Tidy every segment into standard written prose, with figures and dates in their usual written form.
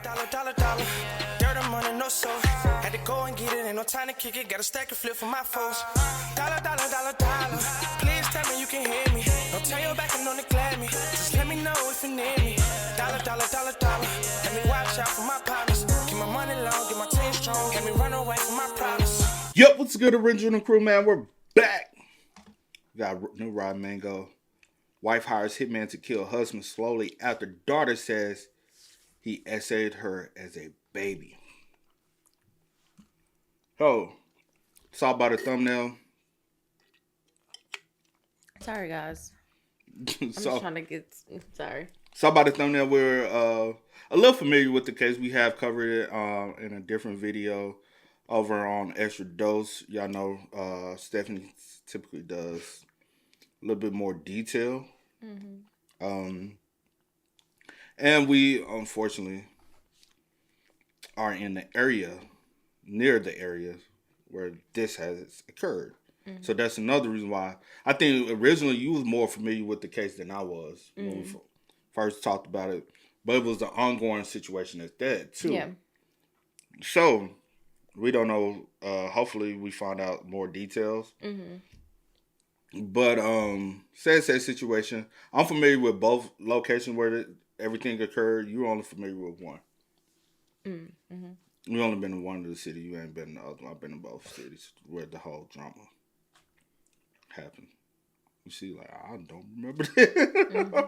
Dollar. Dirt and money, no soul. Had to go and get it, ain't no time to kick it. Got a stack of flip for my foes. Dollar. Please tell me you can hear me. Don't turn your back and don't neglect me. Just let me know if you need me. Dollar. Let me watch out for my partners. Keep my money long, get my team strong. Let me run away from my problems. Yep, what's good, original crew, man? We're back. We got new Rod Mango. Wife hires Hitman to kill husband slowly after daughter says he essayed her as a baby. So, saw by the thumbnail. Sorry, guys. I'm just trying to get... Sorry. Saw by the thumbnail, we're a little familiar with the case. We have covered it in a different video over on Extra Dose. Y'all know Stephanie typically does a little bit more detail. Mm-hmm. And we, unfortunately, are in the area, near the area where this has occurred. Mm-hmm. So that's another reason why I think originally you was more familiar with the case than I was when we first talked about it. But it was the ongoing situation at that, too. Yeah. So, we don't know. Hopefully, we find out more details. Mm-hmm. But, sad situation. I'm familiar with both locations where everything occurred. You're only familiar with one. Mm-hmm. You only been in one of the cities. You ain't been in the other one. I've been in both cities where the whole drama happened. You see, like, I don't remember that. Mm-hmm.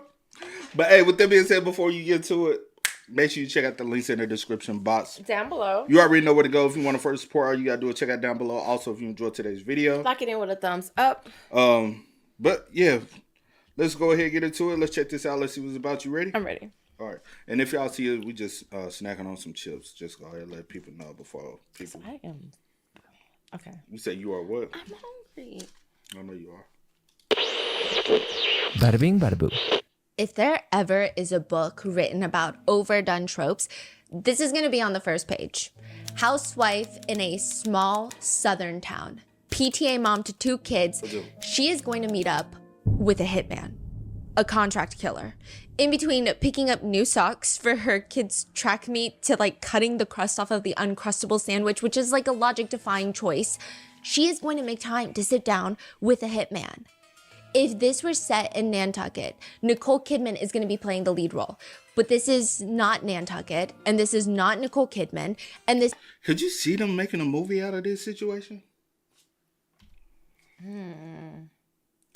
But, hey, with that being said, before you get to it, make sure you check out the links in the description box. Down below. You already know where to go. If you want to first support, all you got to do is check out down below. Also, if you enjoyed today's video, lock it in with a thumbs up. But, yeah, let's go ahead and get into it. Let's check this out. Let's see what's about. You ready? I'm ready. All right. And if y'all see it, we just snacking on some chips. Just go ahead and let people know before people... I am... Okay. You say you are what? I'm hungry. I know you are. Bada bing, bada boo. If there ever is a book written about overdone tropes, this is going to be on the first page. Housewife in a small southern town. PTA mom to 2 kids. She is going to meet up with a hitman, a contract killer. In between picking up new socks for her kids' track meet to like cutting the crust off of the Uncrustable sandwich, which is like a logic-defying choice, she is going to make time to sit down with a hitman. If this were set in Nantucket, Nicole Kidman is going to be playing the lead role. But this is not Nantucket, and this is not Nicole Kidman, and this... Could you see them making a movie out of this situation?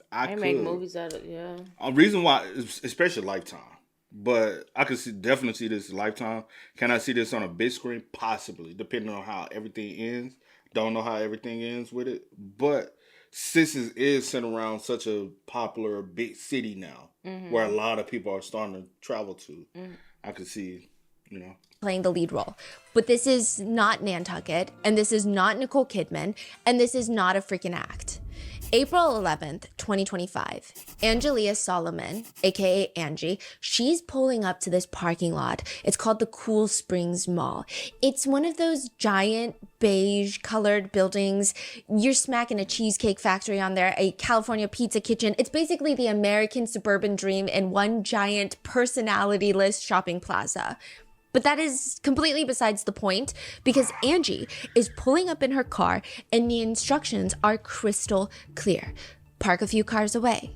I could. Make movies out of yeah. A reason why, especially Lifetime. But I could definitely see this Lifetime. Can I see this on a big screen? Possibly, depending on how everything ends. Don't know how everything ends with it. But... Sis's is sent around such a popular big city now, where a lot of people are starting to travel to. I could see, playing the lead role. But this is not Nantucket, and this is not Nicole Kidman, and this is not a freaking act. April 11th, 2025, Angelia Solomon, aka Angie, she's pulling up to this parking lot. It's called the Cool Springs Mall. It's one of those giant beige colored buildings. You're smacking a cheesecake factory on there, a California pizza kitchen. It's basically the American suburban dream in one giant personality-less shopping plaza. But that is completely besides the point because Angie is pulling up in her car and the instructions are crystal clear. Park a few cars away.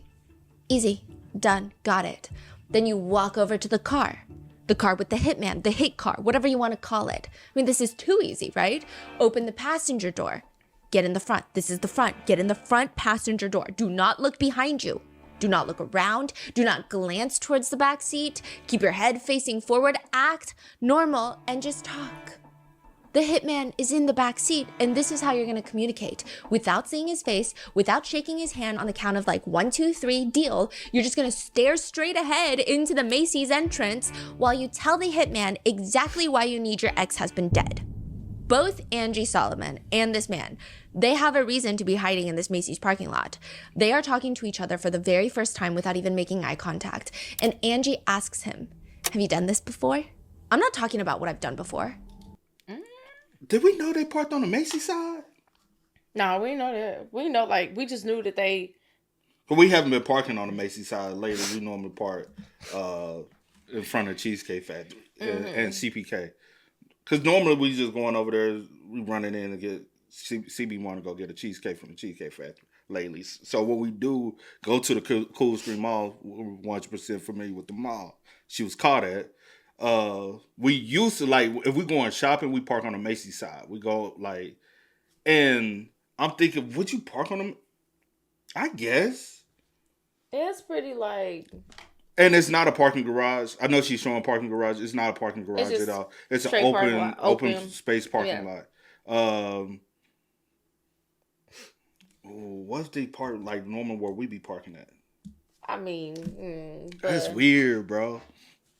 Easy. Done. Got it. Then you walk over to the car with the hitman, the hit car, whatever you want to call it. I mean, this is too easy, right? Open the passenger door. Get in the front. This is the front. Get in the front passenger door. Do not look behind you. Do not look around. Do not glance towards the back seat. Keep your head facing forward. Act normal and just talk. The hitman is in the back seat, and this is how you're going to communicate. Without seeing his face, without shaking his hand on the count of like 1, 2, 3, deal, you're just going to stare straight ahead into the Macy's entrance while you tell the hitman exactly why you need your ex-husband dead. Both Angie Solomon and this man, they have a reason to be hiding in this Macy's parking lot. They are talking to each other for the very first time without even making eye contact. And Angie asks him, have you done this before? I'm not talking about what I've done before. Did we know they parked on the Macy's side? No, we know that. We know, like, we just knew that they... But we haven't been parking on the Macy's side lately. We normally park in front of Cheesecake Factory. and CPK. Because normally we just going over there, we running in and get CB want to go get a cheesecake from the Cheesecake Factory lately. So what we do, go to the Cool Stream Mall. We're 100% familiar with the mall she was caught at. We used to, like, if we going shopping, we park on the Macy's side. We go, like, and I'm thinking, would you park on them? I guess. It's pretty, like... And it's not a parking garage. I know she's showing parking garage. It's not a parking garage at all. It's an open space parking lot. What's the part like normal where we be parking at? I mean, it's weird, bro.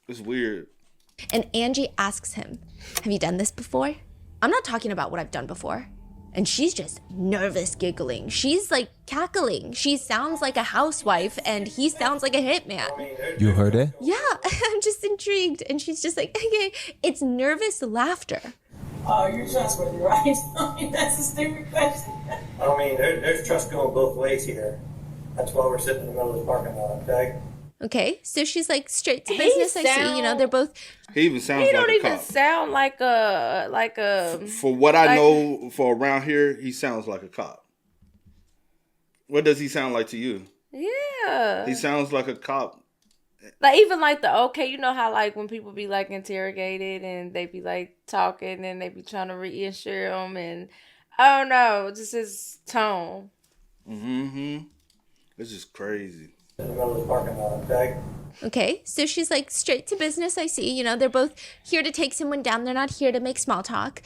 It's weird. And Angie asks him, have you done this before? I'm not talking about what I've done before. And she's just nervous giggling. She's like cackling. She sounds like a housewife and he sounds like a hitman. You heard it? Yeah, I'm just intrigued. And she's just like, okay, it's nervous laughter. Oh, you're trustworthy, right? I mean, that's a stupid question. I mean, there's trust going both ways here. That's why we're sitting in the middle of the parking lot, okay? Okay, so she's like straight to business. I see, you know, they're both. He even sounds like a cop. He don't even sound like a. For what I know, for around here, he sounds like a cop. What does he sound like to you? Yeah, he sounds like a cop. Like even like you know how like when people be like interrogated and they be like talking and they be trying to reassure them and I don't know, just his tone. Mm-hmm. It's just crazy. In the middle of the parking lot, okay? Okay, so she's like straight to business. I see, you know, they're both here to take someone down. They're not here to make small talk.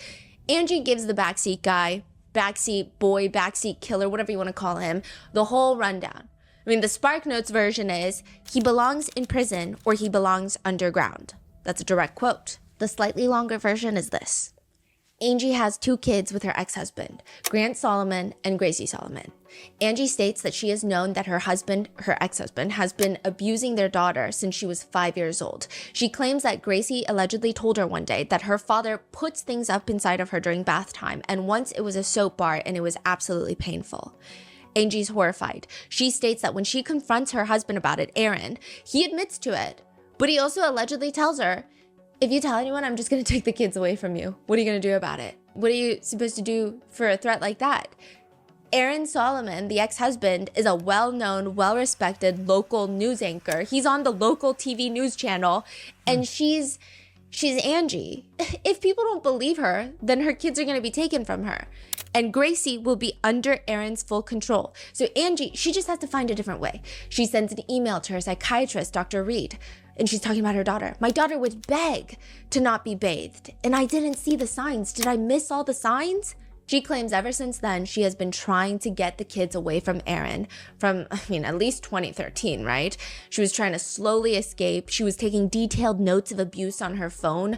Angie gives the backseat guy, backseat boy, backseat killer, whatever you want to call him, the whole rundown. I mean, the Spark Notes version is, he belongs in prison or he belongs underground. That's a direct quote. The slightly longer version is this. Angie has 2 kids with her ex-husband, Grant Solomon and Gracie Solomon. Angie states that she has known that her ex-husband, has been abusing their daughter since she was 5 years old. She claims that Gracie allegedly told her one day that her father puts things up inside of her during bath time, and once it was a soap bar and it was absolutely painful. Angie's horrified. She states that when she confronts her husband about it, Aaron, he admits to it, but he also allegedly tells her, if you tell anyone, I'm just going to take the kids away from you. What are you going to do about it? What are you supposed to do for a threat like that? Aaron Solomon, the ex-husband, is a well-known, well-respected local news anchor. He's on the local TV news channel, and she's Angie. If people don't believe her, then her kids are going to be taken from her. And Gracie will be under Aaron's full control. So Angie, she just has to find a different way. She sends an email to her psychiatrist, Dr. Reed, and she's talking about her daughter. My daughter would beg to not be bathed, and I didn't see the signs. Did I miss all the signs? She claims ever since then, she has been trying to get the kids away from Aaron from, at least 2013, right? She was trying to slowly escape. She was taking detailed notes of abuse on her phone.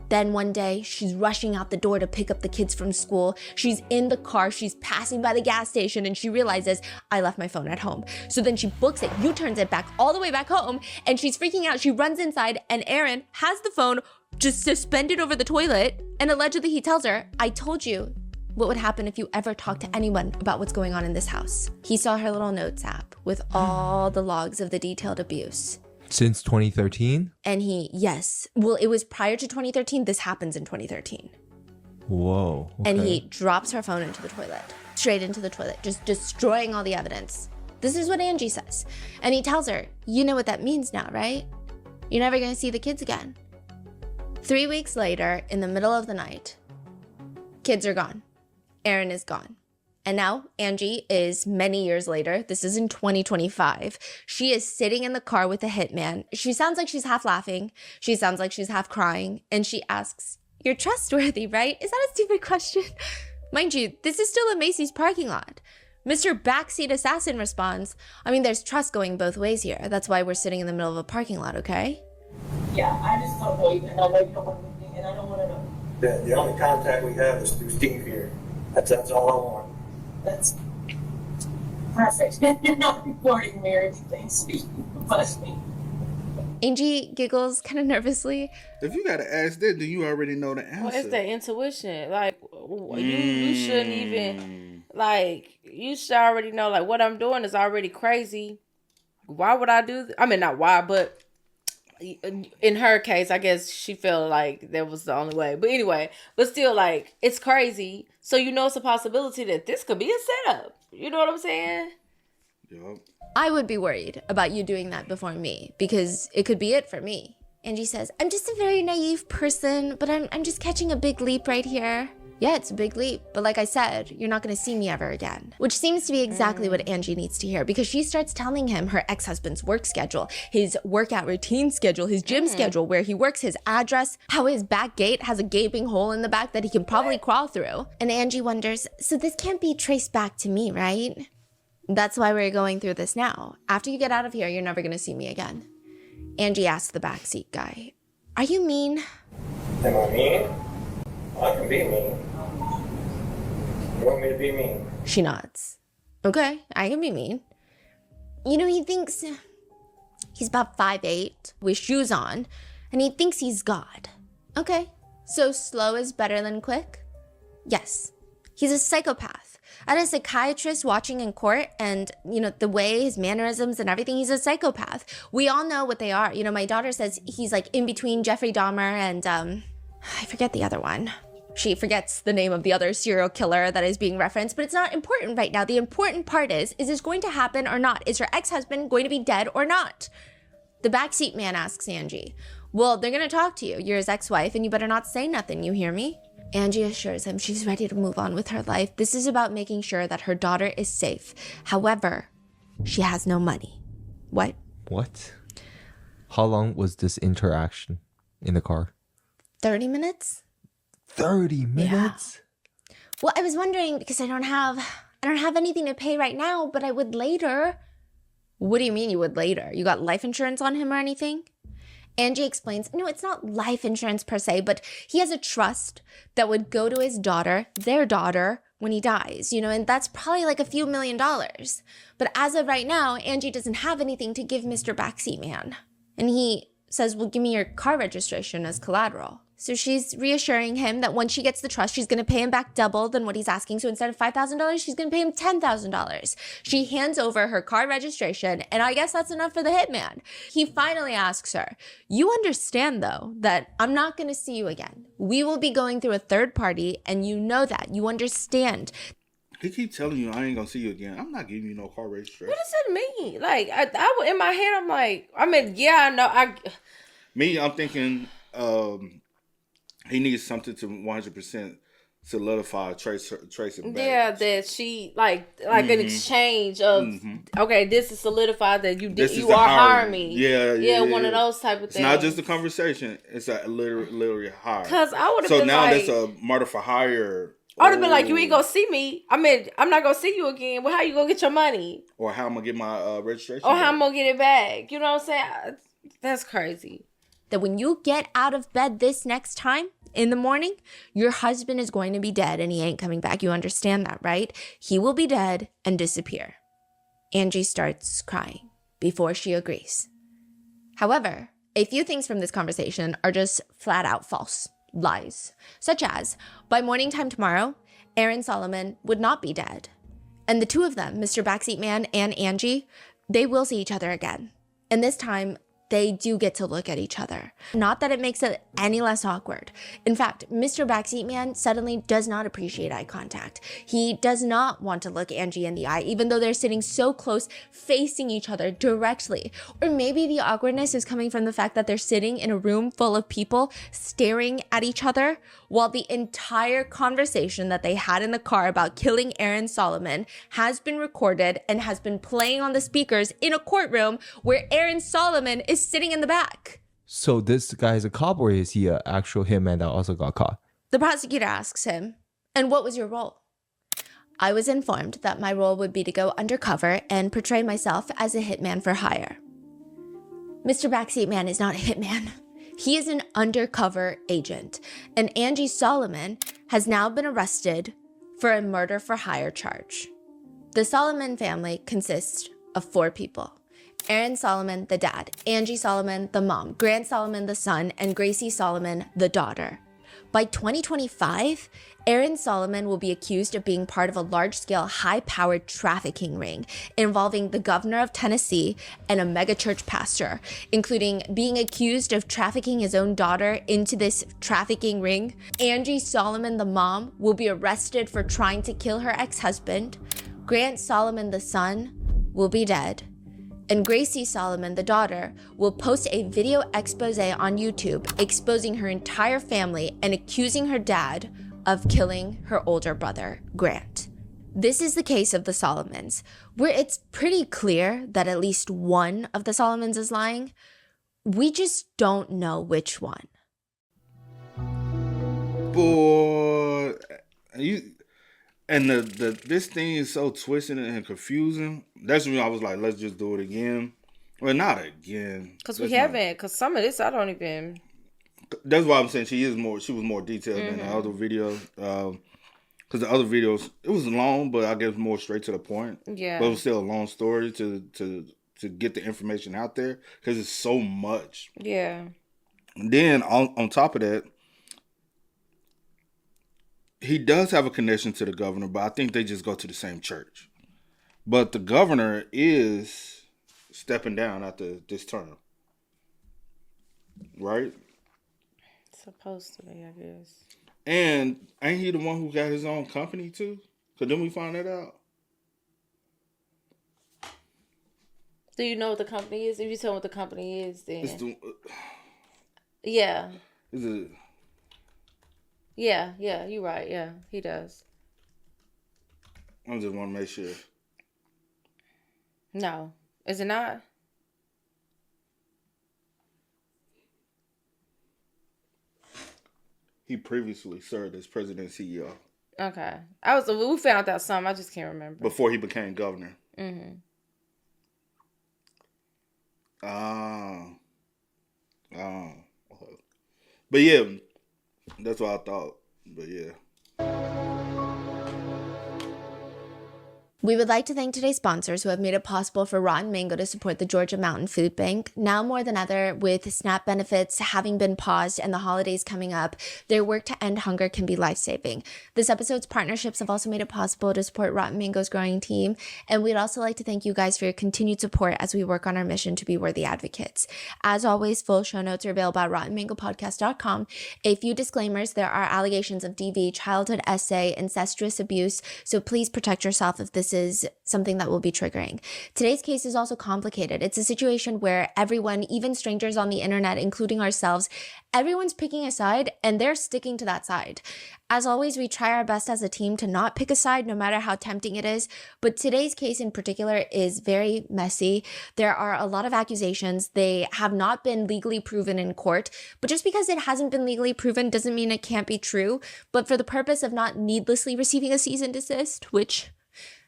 Then one day, she's rushing out the door to pick up the kids from school. She's in the car, she's passing by the gas station, and she realizes, I left my phone at home. So then she books it, U-turns it back all the way back home, and she's freaking out. She runs inside, and Aaron has the phone just suspended over the toilet, and allegedly he tells her, I told you what would happen if you ever talk to anyone about what's going on in this house. He saw her little notes app with all the logs of the detailed abuse. Since 2013? And it was prior to 2013. This happens in 2013. Whoa. Okay. And he drops her phone into the toilet, straight into the toilet, just destroying all the evidence. This is what Angie says. And he tells her, you know what that means now, right? You're never going to see the kids again. 3 weeks later, in the middle of the night, kids are gone. Aaron is gone. And now Angie is many years later. This is in 2025. She is sitting in the car with a hitman. She sounds like she's half laughing. She sounds like she's half crying. And she asks, you're trustworthy, right? Is that a stupid question? Mind you, this is still a Macy's parking lot. Mr. Backseat Assassin responds, there's trust going both ways here. That's why we're sitting in the middle of a parking lot, okay? Yeah, I just don't know you, and I know you don't want anything, and I don't want to know. The only contact we have is through Steve here. That's all I want. That's perfect. You're not recording me or anything, so you can bust me. Angie giggles kind of nervously. If you gotta ask that, then you already know the answer. Well, it's that intuition. Like, you shouldn't even, you should already know, what I'm doing is already crazy. Why would I do not why, but in her case, I guess she felt like that was the only way. But anyway, but still, like, it's crazy. So you know it's a possibility that this could be a setup. You know what I'm saying? Yup. I would be worried about you doing that before me because it could be it for me. Angie says, I'm just a very naive person, but I'm just catching a big leap right here. Yeah, it's a big leap, but like I said, you're not gonna see me ever again. Which seems to be exactly what Angie needs to hear because she starts telling him her ex-husband's work schedule, his workout routine schedule, his gym schedule, where he works, his address, how his back gate has a gaping hole in the back that he can probably crawl through. And Angie wonders, so this can't be traced back to me, right? That's why we're going through this now. After you get out of here, you're never gonna see me again. Angie asks the backseat guy, are you mean? Am I mean? I can be mean. You want me to be mean? She nods. Okay, I can be mean. You know, he thinks he's about 5'8", with shoes on, and he thinks he's God. Okay, so slow is better than quick? Yes, he's a psychopath. I had a psychiatrist watching in court, and, you know, the way his mannerisms and everything, he's a psychopath. We all know what they are. You know, my daughter says he's like in between Jeffrey Dahmer and, I forget the other one. She forgets the name of the other serial killer that is being referenced, but it's not important right now. The important part is this going to happen or not? Is her ex-husband going to be dead or not? The backseat man asks Angie, well, they're going to talk to you. You're his ex-wife, and you better not say nothing, you hear me? Angie assures him she's ready to move on with her life. This is about making sure that her daughter is safe. However, she has no money. What? What? How long was this interaction in the car? 30 minutes? 30 minutes? Yeah. Well, I was wondering because I don't have anything to pay right now, but I would later. What do you mean you would later? You got life insurance on him or anything? Angie explains, no, it's not life insurance per se, but he has a trust that would go to his daughter, their daughter, when he dies, you know, and that's probably like a few $1 million. But as of right now, Angie doesn't have anything to give Mr. Backseat Man. And he says, well, give me your car registration as collateral. So she's reassuring him that once she gets the trust, she's going to pay him back double than what he's asking. So instead of $5,000, she's going to pay him $10,000. She hands over her car registration, and I guess that's enough for the hitman. He finally asks her, you understand, though, that I'm not going to see you again. We will be going through a third party, and you know that. You understand. He keep telling you, I ain't going to see you again. I'm not giving you no car registration. What does that mean? Like, I in my head, I'm like, I mean, yeah, I know. I'm thinking... he needs something to 100% solidify, trace it back. Yeah, that she like an exchange of okay, this is solidified that you are hiring me. Yeah, one of those type of things. It's not just a conversation; it's a literally hire. Because I would have been so now that's a murder for hire. I would have been like, you ain't gonna see me. I mean, I'm not gonna see you again. Well, how you gonna get your money? Or how I'm gonna get my registration? Or how I'm gonna get it back? You know what I'm saying? That's crazy. That when you get out of bed this next time in the morning, your husband is going to be dead and he ain't coming back. You understand that, right? He will be dead and disappear. Angie starts crying before she agrees. However, a few things from this conversation are just flat out false lies, such as by morning time tomorrow, Aaron Solomon would not be dead. And the two of them, Mr. Backseat Man and Angie, they will see each other again. And this time, they do get to look at each other. Not that it makes it any less awkward. In fact, Mr. Backseat Man suddenly does not appreciate eye contact. He does not want to look Angie in the eye, even though they're sitting so close, facing each other directly. Or maybe the awkwardness is coming from the fact that they're sitting in a room full of people staring at each other while the entire conversation that they had in the car about killing Aaron Solomon has been recorded and has been playing on the speakers in a courtroom where Aaron Solomon is sitting in the back. So this guy is a cop, or is he an actual hitman that also got caught? The prosecutor asks him, and what was your role? I was informed that my role would be to go undercover and portray myself as a hitman for hire. Mr. Backseat Man is not a hitman. He is an undercover agent, and Angie Solomon has now been arrested for a murder for hire charge. The Solomon family consists of 4 people. Aaron Solomon, the dad, Angie Solomon, the mom, Grant Solomon, the son, and Gracie Solomon, the daughter. By 2025, Aaron Solomon will be accused of being part of a large-scale, high-powered trafficking ring involving the governor of Tennessee and a megachurch pastor, including being accused of trafficking his own daughter into this trafficking ring. Angie Solomon, the mom, will be arrested for trying to kill her ex-husband. Grant Solomon, the son, will be dead. And Gracie Solomon, the daughter, will post a video expose on YouTube exposing her entire family and accusing her dad of killing her older brother, Grant. This is the case of the Solomons, where it's pretty clear that at least one of the Solomons is lying. We just don't know which one. Boy, this thing is so twisted and confusing. That's when I was like, let's just do it again. Well, not again. Because we haven't. Because some of this I don't even. That's why I'm saying she was more detailed than the other videos. Because the other videos, it was long, but I guess more straight to the point. Yeah. But it was still a long story to get the information out there because it's so much. Yeah. And then on top of that, he does have a connection to the governor, but I think they just go to the same church. But the governor is stepping down after this term. Right? Supposed to be, I guess. And ain't he the one who got his own company too? Because then we find that out. Do you know what the company is? If you tell me what the company is, then... Yeah. Is it... Yeah, you're right. Yeah, he does. I just want to make sure. No. Is it not? He previously served as president and CEO. Okay. We found out something. I just can't remember. Before he became governor. Mm-hmm. But yeah, that's what I thought. But yeah. We would like to thank today's sponsors who have made it possible for Rotten Mango to support the Georgia Mountain Food Bank. Now more than ever, with SNAP benefits having been paused and the holidays coming up, their work to end hunger can be life-saving. This episode's partnerships have also made it possible to support Rotten Mango's growing team, and we'd also like to thank you guys for your continued support as we work on our mission to be worthy advocates. As always, full show notes are available at rottenmangopodcast.com. A few disclaimers: there are allegations of DV, childhood essay, incestuous abuse, so please protect yourself if this is something that will be triggering. Today's case is also complicated. It's a situation where everyone, even strangers on the internet, including ourselves, everyone's picking a side and they're sticking to that side. As always, we try our best as a team to not pick a side, no matter how tempting it is. But today's case in particular is very messy. There are a lot of accusations. They have not been legally proven in court. But just because it hasn't been legally proven doesn't mean it can't be true. But for the purpose of not needlessly receiving a cease and desist, which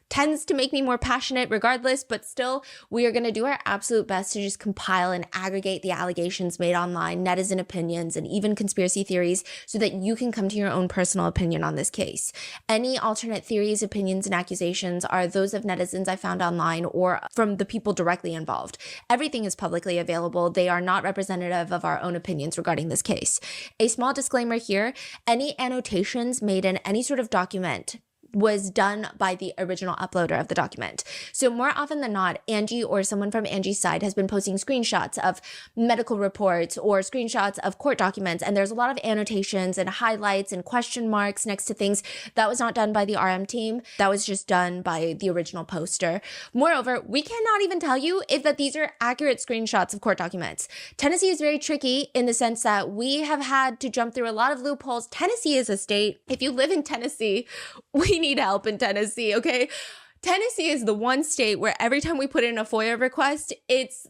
tends to make me more passionate regardless, but still, we are going to do our absolute best to just compile and aggregate the allegations made online, netizen opinions, and even conspiracy theories so that you can come to your own personal opinion on this case. Any alternate theories, opinions, and accusations are those of netizens I found online or from the people directly involved. Everything is publicly available. They are not representative of our own opinions regarding this case. A small disclaimer here: any annotations made in any sort of document was done by the original uploader of the document. So more often than not, Angie or someone from Angie's side has been posting screenshots of medical reports or screenshots of court documents, and there's a lot of annotations and highlights and question marks next to things. That was not done by the RM team. That was just done by the original poster. Moreover, we cannot even tell you if that these are accurate screenshots of court documents. Tennessee is very tricky in the sense that we have had to jump through a lot of loopholes. Tennessee is a state. If you live in Tennessee, we need help in Tennessee, okay? Tennessee is the one state where every time we put in a FOIA request, it's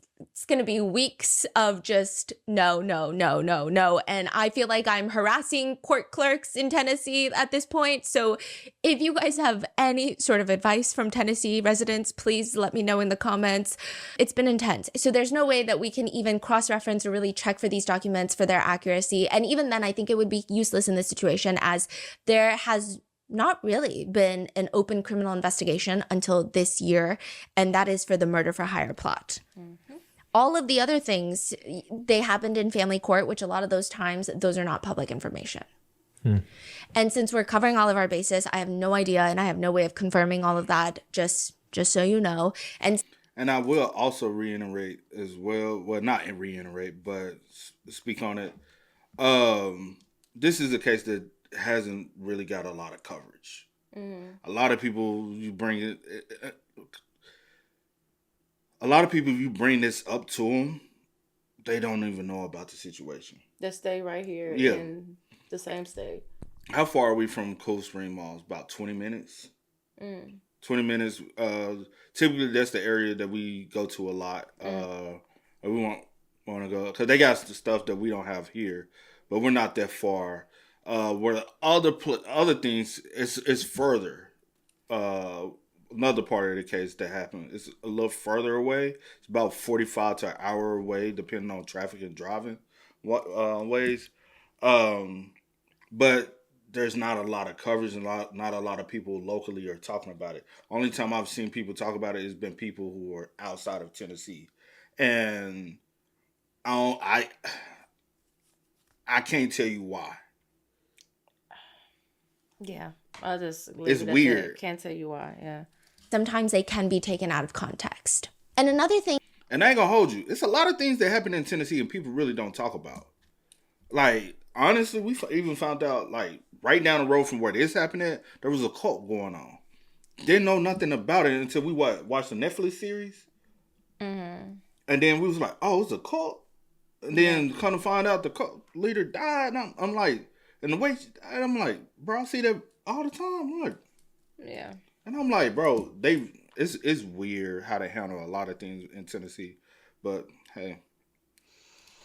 going to be weeks of just no. And I feel like I'm harassing court clerks in Tennessee at this point. So if you guys have any sort of advice from Tennessee residents, please let me know in the comments. It's been intense. So there's no way that we can even cross-reference or really check for these documents for their accuracy. And even then, I think it would be useless in this situation, as there has not really been an open criminal investigation until this year, and that is for the murder for hire plot. Mm-hmm. All of the other things, they happened in family court, which a lot of those times, those are not public information. And since we're covering all of our bases, I have no idea and I have no way of confirming all of that, just so you know. And I will also reiterate as well. Well, not reiterate, but speak on it. This is a case that hasn't really got a lot of coverage. A lot of people, you bring it. A lot of people, if you bring this up to them, they don't even know about the situation. They stay right here Yeah. in the same state. How far are we from Cold Spring Malls? About 20 minutes. 20 minutes. Typically, that's the area that we go to a lot. And we want to go because they got the stuff that we don't have here, but we're not that far. Where other things is further. Another part of the case that happened is a little further away. It's about 45 to an hour away, depending on traffic and driving ways. But there's not a lot of coverage and not a lot of people locally are talking about it. Only time I've seen people talk about it has been people who are outside of Tennessee, and I can't tell you why. Yeah, I'll just leave It's it at weird. that. Can't tell you why. Yeah. sometimes they can be taken out of context. And another thing, And I ain't gonna hold you. It's a lot of things that happen in Tennessee and people really don't talk about. Like, honestly, we even found out, like, right down the road from where this happened at, there was a cult going on. Didn't know nothing about it until we watched the Netflix series. And then we was like, oh, it's a cult. And then come to find out the cult leader died. And I'm like, and the way she died, I'm like, bro, I see that all the time. I'm like, Yeah. and I'm like, bro, it's weird how they handle a lot of things in Tennessee. But hey.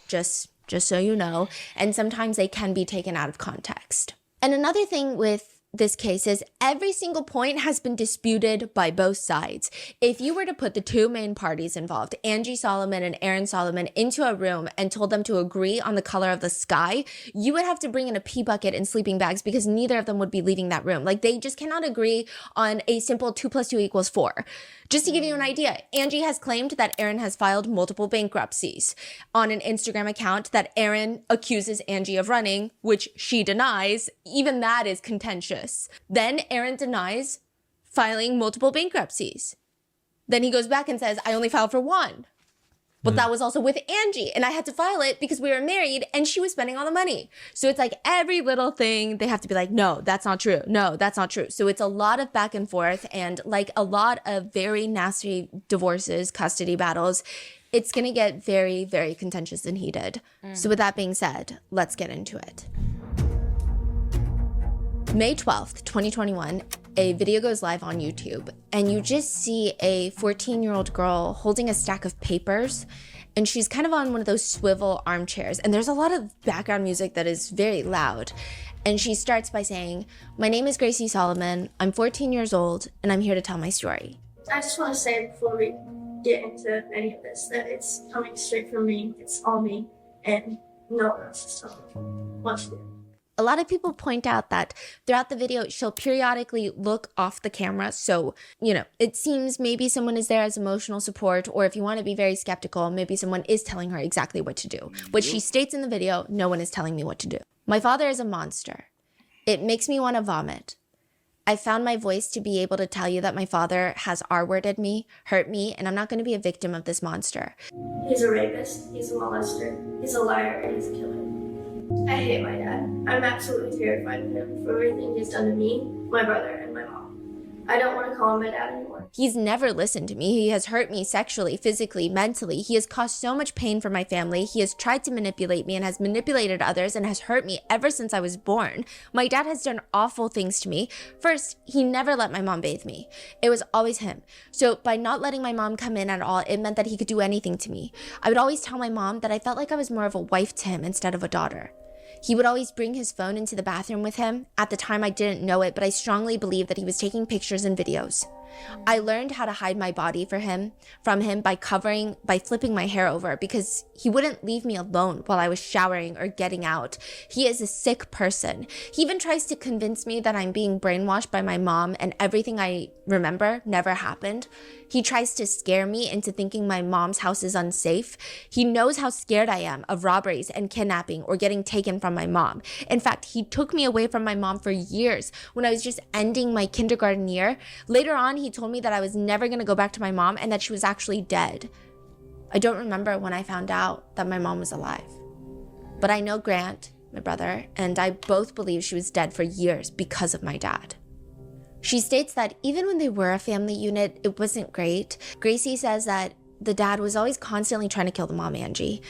just so you know, and sometimes they can be taken out of context. And another thing with this case is every single point has been disputed by both sides. If you were to put the two main parties involved, Angie Solomon and Aaron Solomon, into a room and told them to agree on the color of the sky, you would have to bring in a pee bucket and sleeping bags because neither of them would be leaving that room. Like, they just cannot agree on a simple 2 + 2 = 4. Just to give you an idea, Angie has claimed that Aaron has filed multiple bankruptcies on an Instagram account that Aaron accuses Angie of running, which she denies. Even that is contentious. Then Aaron denies filing multiple bankruptcies. Then he goes back and says, I only filed for one. But that was also with Angie, and I had to file it because we were married and she was spending all the money. So it's like every little thing, they have to be like, no, that's not true. No, that's not true. So it's a lot of back and forth, and like a lot of very nasty divorces, custody battles. It's going to get very, very contentious and heated. So with that being said, let's get into it. May 12th, 2021, a video goes live on YouTube, and you just see a 14-year-old girl holding a stack of papers, and she's kind of on one of those swivel armchairs, and there's a lot of background music that is very loud. And she starts by saying, my name is Gracie Solomon, I'm 14 years old, and I'm here to tell my story. I just want to say before we get into any of this that it's coming straight from me, it's all me, and no one else is telling me. A lot of people point out that throughout the video, she'll periodically look off the camera. So, you know, it seems maybe someone is there as emotional support, or if you want to be very skeptical, maybe someone is telling her exactly what to do. But she states in the video, no one is telling me what to do. My father is a monster. It makes me want to vomit. I found my voice to be able to tell you that my father has R-worded me, hurt me, and I'm not going to be a victim of this monster. He's a rapist, he's a molester, he's a liar, and he's a killer. I hate my dad. I'm absolutely terrified of him for everything he's done to me, my brother, and my mom. I don't want to call him my dad anymore. He's never listened to me. He has hurt me sexually, physically, mentally. He has caused so much pain for my family. He has tried to manipulate me and has manipulated others and has hurt me ever since I was born. My dad has done awful things to me. First, he never let my mom bathe me. It was always him. So by not letting my mom come in at all, it meant that he could do anything to me. I would always tell my mom that I felt like I was more of a wife to him instead of a daughter. He would always bring his phone into the bathroom with him. At the time, I didn't know it, but I strongly believe that he was taking pictures and videos. I learned how to hide my body from him by flipping my hair over because he wouldn't leave me alone while I was showering or getting out. He is a sick person. He even tries to convince me that I'm being brainwashed by my mom and everything I remember never happened. He tries to scare me into thinking my mom's house is unsafe. He knows how scared I am of robberies and kidnapping or getting taken from my mom. In fact, he took me away from my mom for years when I was just ending my kindergarten year. Later on, he told me that I was never going to go back to my mom and that she was actually dead. I don't remember when I found out that my mom was alive. But I know Grant, my brother, and I both believe she was dead for years because of my dad. She states that even when they were a family unit, it wasn't great. Gracie says that the dad was always constantly trying to kill the mom, Angie.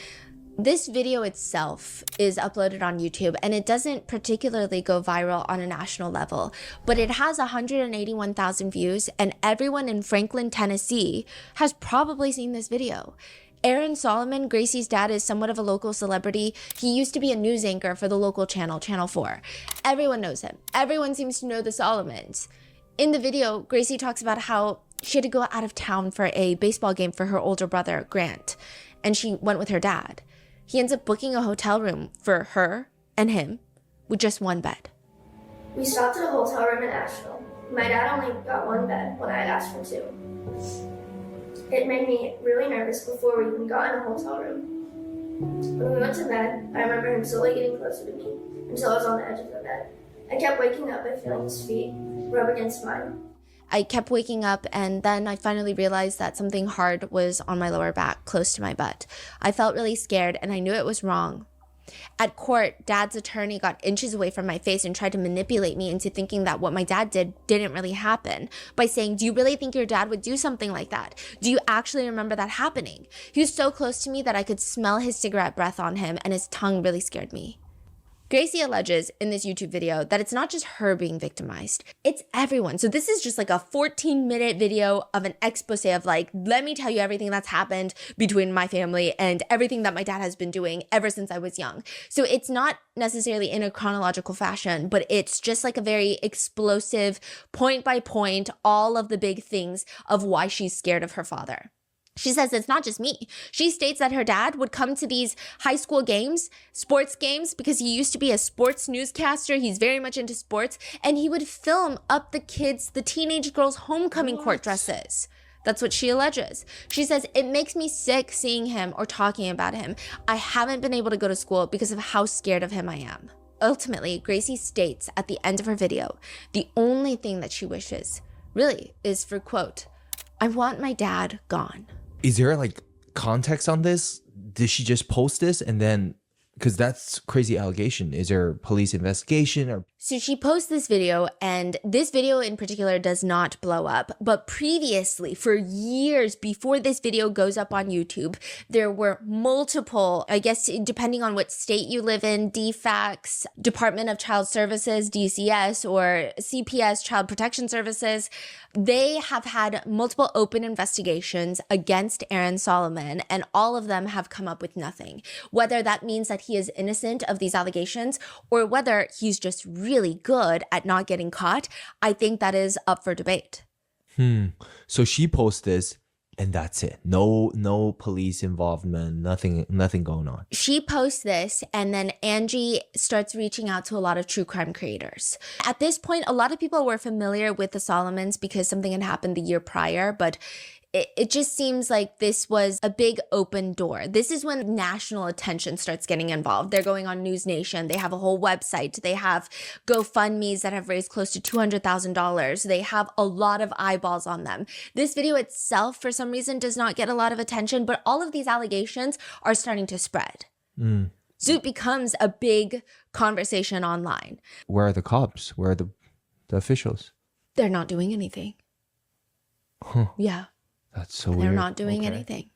This video itself is uploaded on YouTube and it doesn't particularly go viral on a national level, but it has 181,000 views and everyone in Franklin, Tennessee has probably seen this video. Aaron Solomon, Gracie's dad, is somewhat of a local celebrity. He used to be a news anchor for the local channel, Channel 4. Everyone knows him. Everyone seems to know the Solomons. In the video, Gracie talks about how she had to go out of town for a baseball game for her older brother, Grant, and she went with her dad. He ends up booking a hotel room for her and him with just one bed. We stopped at a hotel room in Asheville. My dad only got one bed when I had asked for two. It made me really nervous before we even got in a hotel room. When we went to bed, I remember him slowly getting closer to me until I was on the edge of the bed. I kept waking up by feeling his feet rub against mine. I kept waking up and then I finally realized that something hard was on my lower back, close to my butt. I felt really scared and I knew it was wrong. At court, Dad's attorney got inches away from my face and tried to manipulate me into thinking that what my dad did didn't really happen by saying, "Do you really think your dad would do something like that? Do you actually remember that happening?" He was so close to me that I could smell his cigarette breath on him and his tongue really scared me. Gracie alleges in this YouTube video that it's not just her being victimized, it's everyone. So this is just like a 14-minute video of an expose of like, let me tell you everything that's happened between my family and everything that my dad has been doing ever since I was young. So it's not necessarily in a chronological fashion, but it's just like a very explosive, point by point, all of the big things of why she's scared of her father. She says it's not just me. She states that her dad would come to these high school games, sports games, because he used to be a sports newscaster. He's very much into sports. And he would film up the teenage girls' homecoming court dresses. That's what she alleges. She says, "It makes me sick seeing him or talking about him. I haven't been able to go to school because of how scared of him I am." Ultimately, Gracie states at the end of her video, the only thing that she wishes really is for, quote, "I want my dad gone." Is there like context on this? Did she just post this and then, because that's crazy allegation. Is there police investigation or? So she posts this video, and this video in particular does not blow up. But previously, for years before this video goes up on YouTube, there were multiple, I guess, depending on what state you live in, DFACS, Department of Child Services, DCS, or CPS, Child Protection Services. They have had multiple open investigations against Aaron Solomon, and all of them have come up with nothing. Whether that means that he is innocent of these allegations or whether he's just really good at not getting caught, I think that is up for debate. So she posts this and that's it. No police involvement, nothing going on. She posts this and then Angie starts reaching out to a lot of true crime creators. At this point, a lot of people were familiar with the Solomons because something had happened the year prior, but it just seems like this was a big open door. This is when national attention starts getting involved. They're going on News Nation. They have a whole website. They have GoFundMes that have raised close to $200,000. They have a lot of eyeballs on them. This video itself, for some reason, does not get a lot of attention, but all of these allegations are starting to spread. So it becomes a big conversation online. Where are the cops? Where are the officials? They're not doing anything. Yeah. That's so weird. They're not doing anything.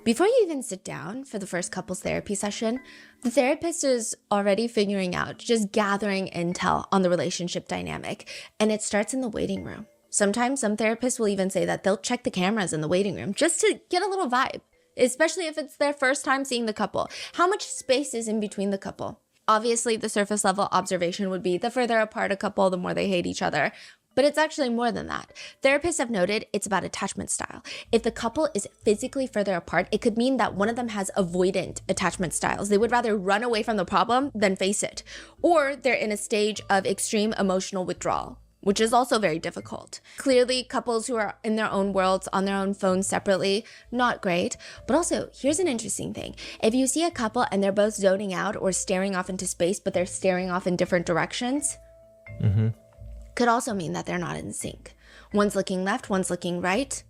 Before you even sit down for the first couples therapy session, the therapist is already figuring out, just gathering intel on the relationship dynamic, and it starts in the waiting room. Sometimes some therapists will even say that they'll check the cameras in the waiting room just to get a little vibe, especially if it's their first time seeing the couple. How much space is in between the couple? Obviously, the surface level observation would be the further apart a couple, the more they hate each other. But it's actually more than that. Therapists have noted it's about attachment style. If the couple is physically further apart, it could mean that one of them has avoidant attachment styles. They would rather run away from the problem than face it. Or they're in a stage of extreme emotional withdrawal, which is also very difficult. Clearly, couples who are in their own worlds, on their own phones separately, not great. But also, here's an interesting thing. If you see a couple and they're both zoning out or staring off into space, but they're staring off in different directions, could also mean that they're not in sync. One's looking left, one's looking right,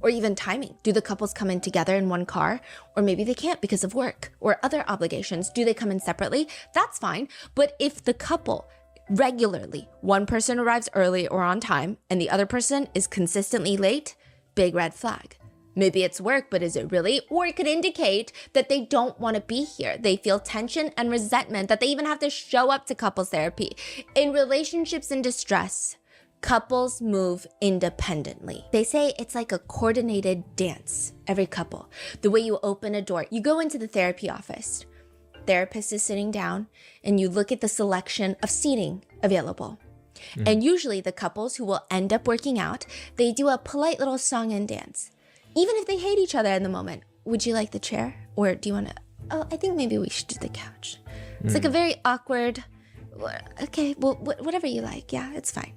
or even timing. Do the couples come in together in one car? Or maybe they can't because of work or other obligations. Do they come in separately? That's fine. But if the couple regularly, one person arrives early or on time and the other person is consistently late, big red flag. Maybe it's work, but is it really? Or it could indicate that they don't want to be here. They feel tension and resentment, that they even have to show up to couples therapy. In relationships in distress, couples move independently. They say it's like a coordinated dance, every couple. The way you open a door, you go into the therapy office. Therapist is sitting down and you look at the selection of seating available. And usually the couples who will end up working out, they do a polite little song and dance. Even if they hate each other in the moment. Would you like the chair? Or do you want to, oh, I think maybe we should do the couch. It's like a very awkward, okay, well, whatever you like. Yeah, it's fine.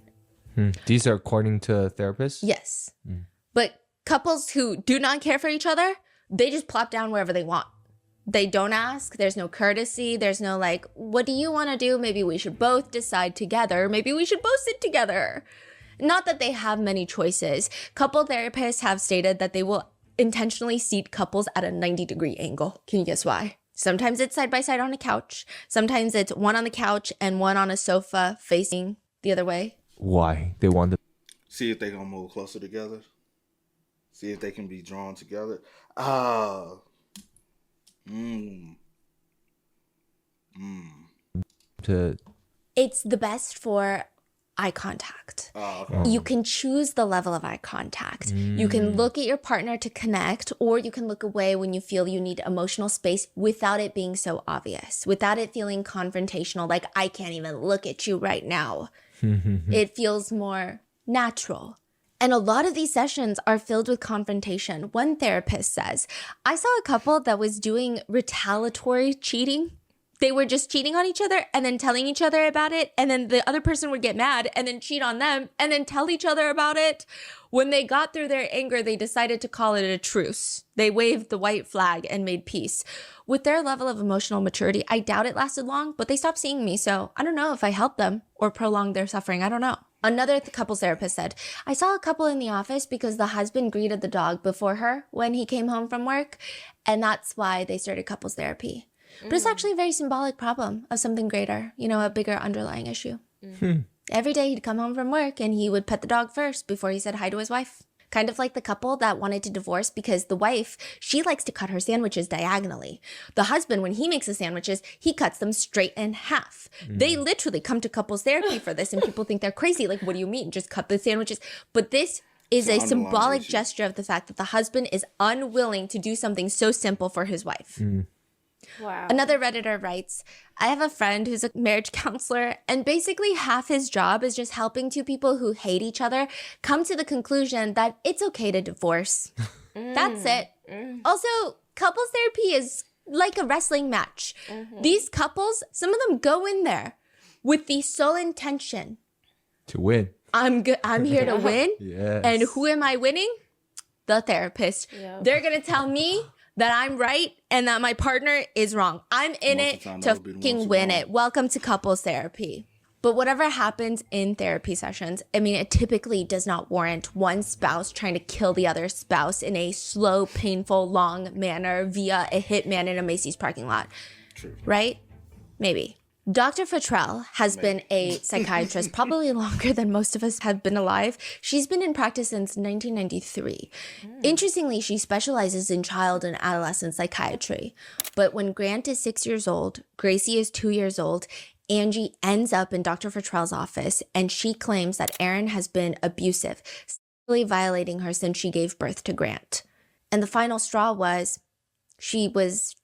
These are according to therapists? Yes. But couples who do not care for each other, they just plop down wherever they want. They don't ask. There's no courtesy. There's no like, what do you want to do? Maybe we should both decide together. Maybe we should both sit together. Not that they have many choices. Couple therapists have stated that they will intentionally seat couples at a 90-degree angle. Can you guess why? Sometimes it's side by side on a couch. Sometimes it's one on the couch and one on a sofa facing the other way. Why? They want to See if they gonna move closer together. See if they can be drawn together. to It's the best for eye contact. You can choose the level of eye contact. You can look at your partner to connect, or you can look away when you feel you need emotional space without it being so obvious, without it feeling confrontational, like I can't even look at you right now. It feels more natural. And a lot of these sessions are filled with confrontation. One therapist says, I saw a couple that was doing retaliatory cheating. They were just cheating on each other and then telling each other about it. And then the other person would get mad and then cheat on them and then tell each other about it. When they got through their anger, they decided to call it a truce. They waved the white flag and made peace. With their level of emotional maturity, I doubt it lasted long, but they stopped seeing me. So I don't know if I helped them or prolonged their suffering. I don't know. Another couples therapist said, I saw a couple in the office because the husband greeted the dog before her when he came home from work. And that's why they started couples therapy. But it's actually a very symbolic problem of something greater, you know, a bigger underlying issue. Every day he'd come home from work and he would pet the dog first before he said hi to his wife. Kind of like the couple that wanted to divorce because the wife, she likes to cut her sandwiches diagonally. The husband, when he makes the sandwiches, he cuts them straight in half. They literally come to couples therapy for this and people think they're crazy. Like, what do you mean? Just cut the sandwiches. But this is a symbolic gesture of the fact that the husband is unwilling to do something so simple for his wife. Wow. Another Redditor writes, I have a friend who's a marriage counselor, and basically half his job is just helping two people who hate each other come to the conclusion that it's okay to divorce. That's it. Also, couples therapy is like a wrestling match. These couples, some of them go in there with the sole intention to win. I'm here to win. Yes. And who am I winning? The therapist. Yep. They're going to tell me that I'm right and that my partner is wrong. I'm in Most it of the time, to that would be the fucking ones who win wrong. it. Welcome to couples therapy. But whatever happens in therapy sessions, I mean, it typically does not warrant one spouse trying to kill the other spouse in a slow, painful, long manner via a hitman in a Macy's parking lot. True. Right? Maybe. Dr. Futrell has been a psychiatrist probably longer than most of us have been alive. She's been in practice since 1993. Interestingly, she specializes in child and adolescent psychiatry. But when Grant is 6 years old, Gracie is 2 years old, Angie ends up in Dr. Futrell's office, and she claims that Aaron has been abusive, sexually violating her since she gave birth to Grant. And the final straw was she was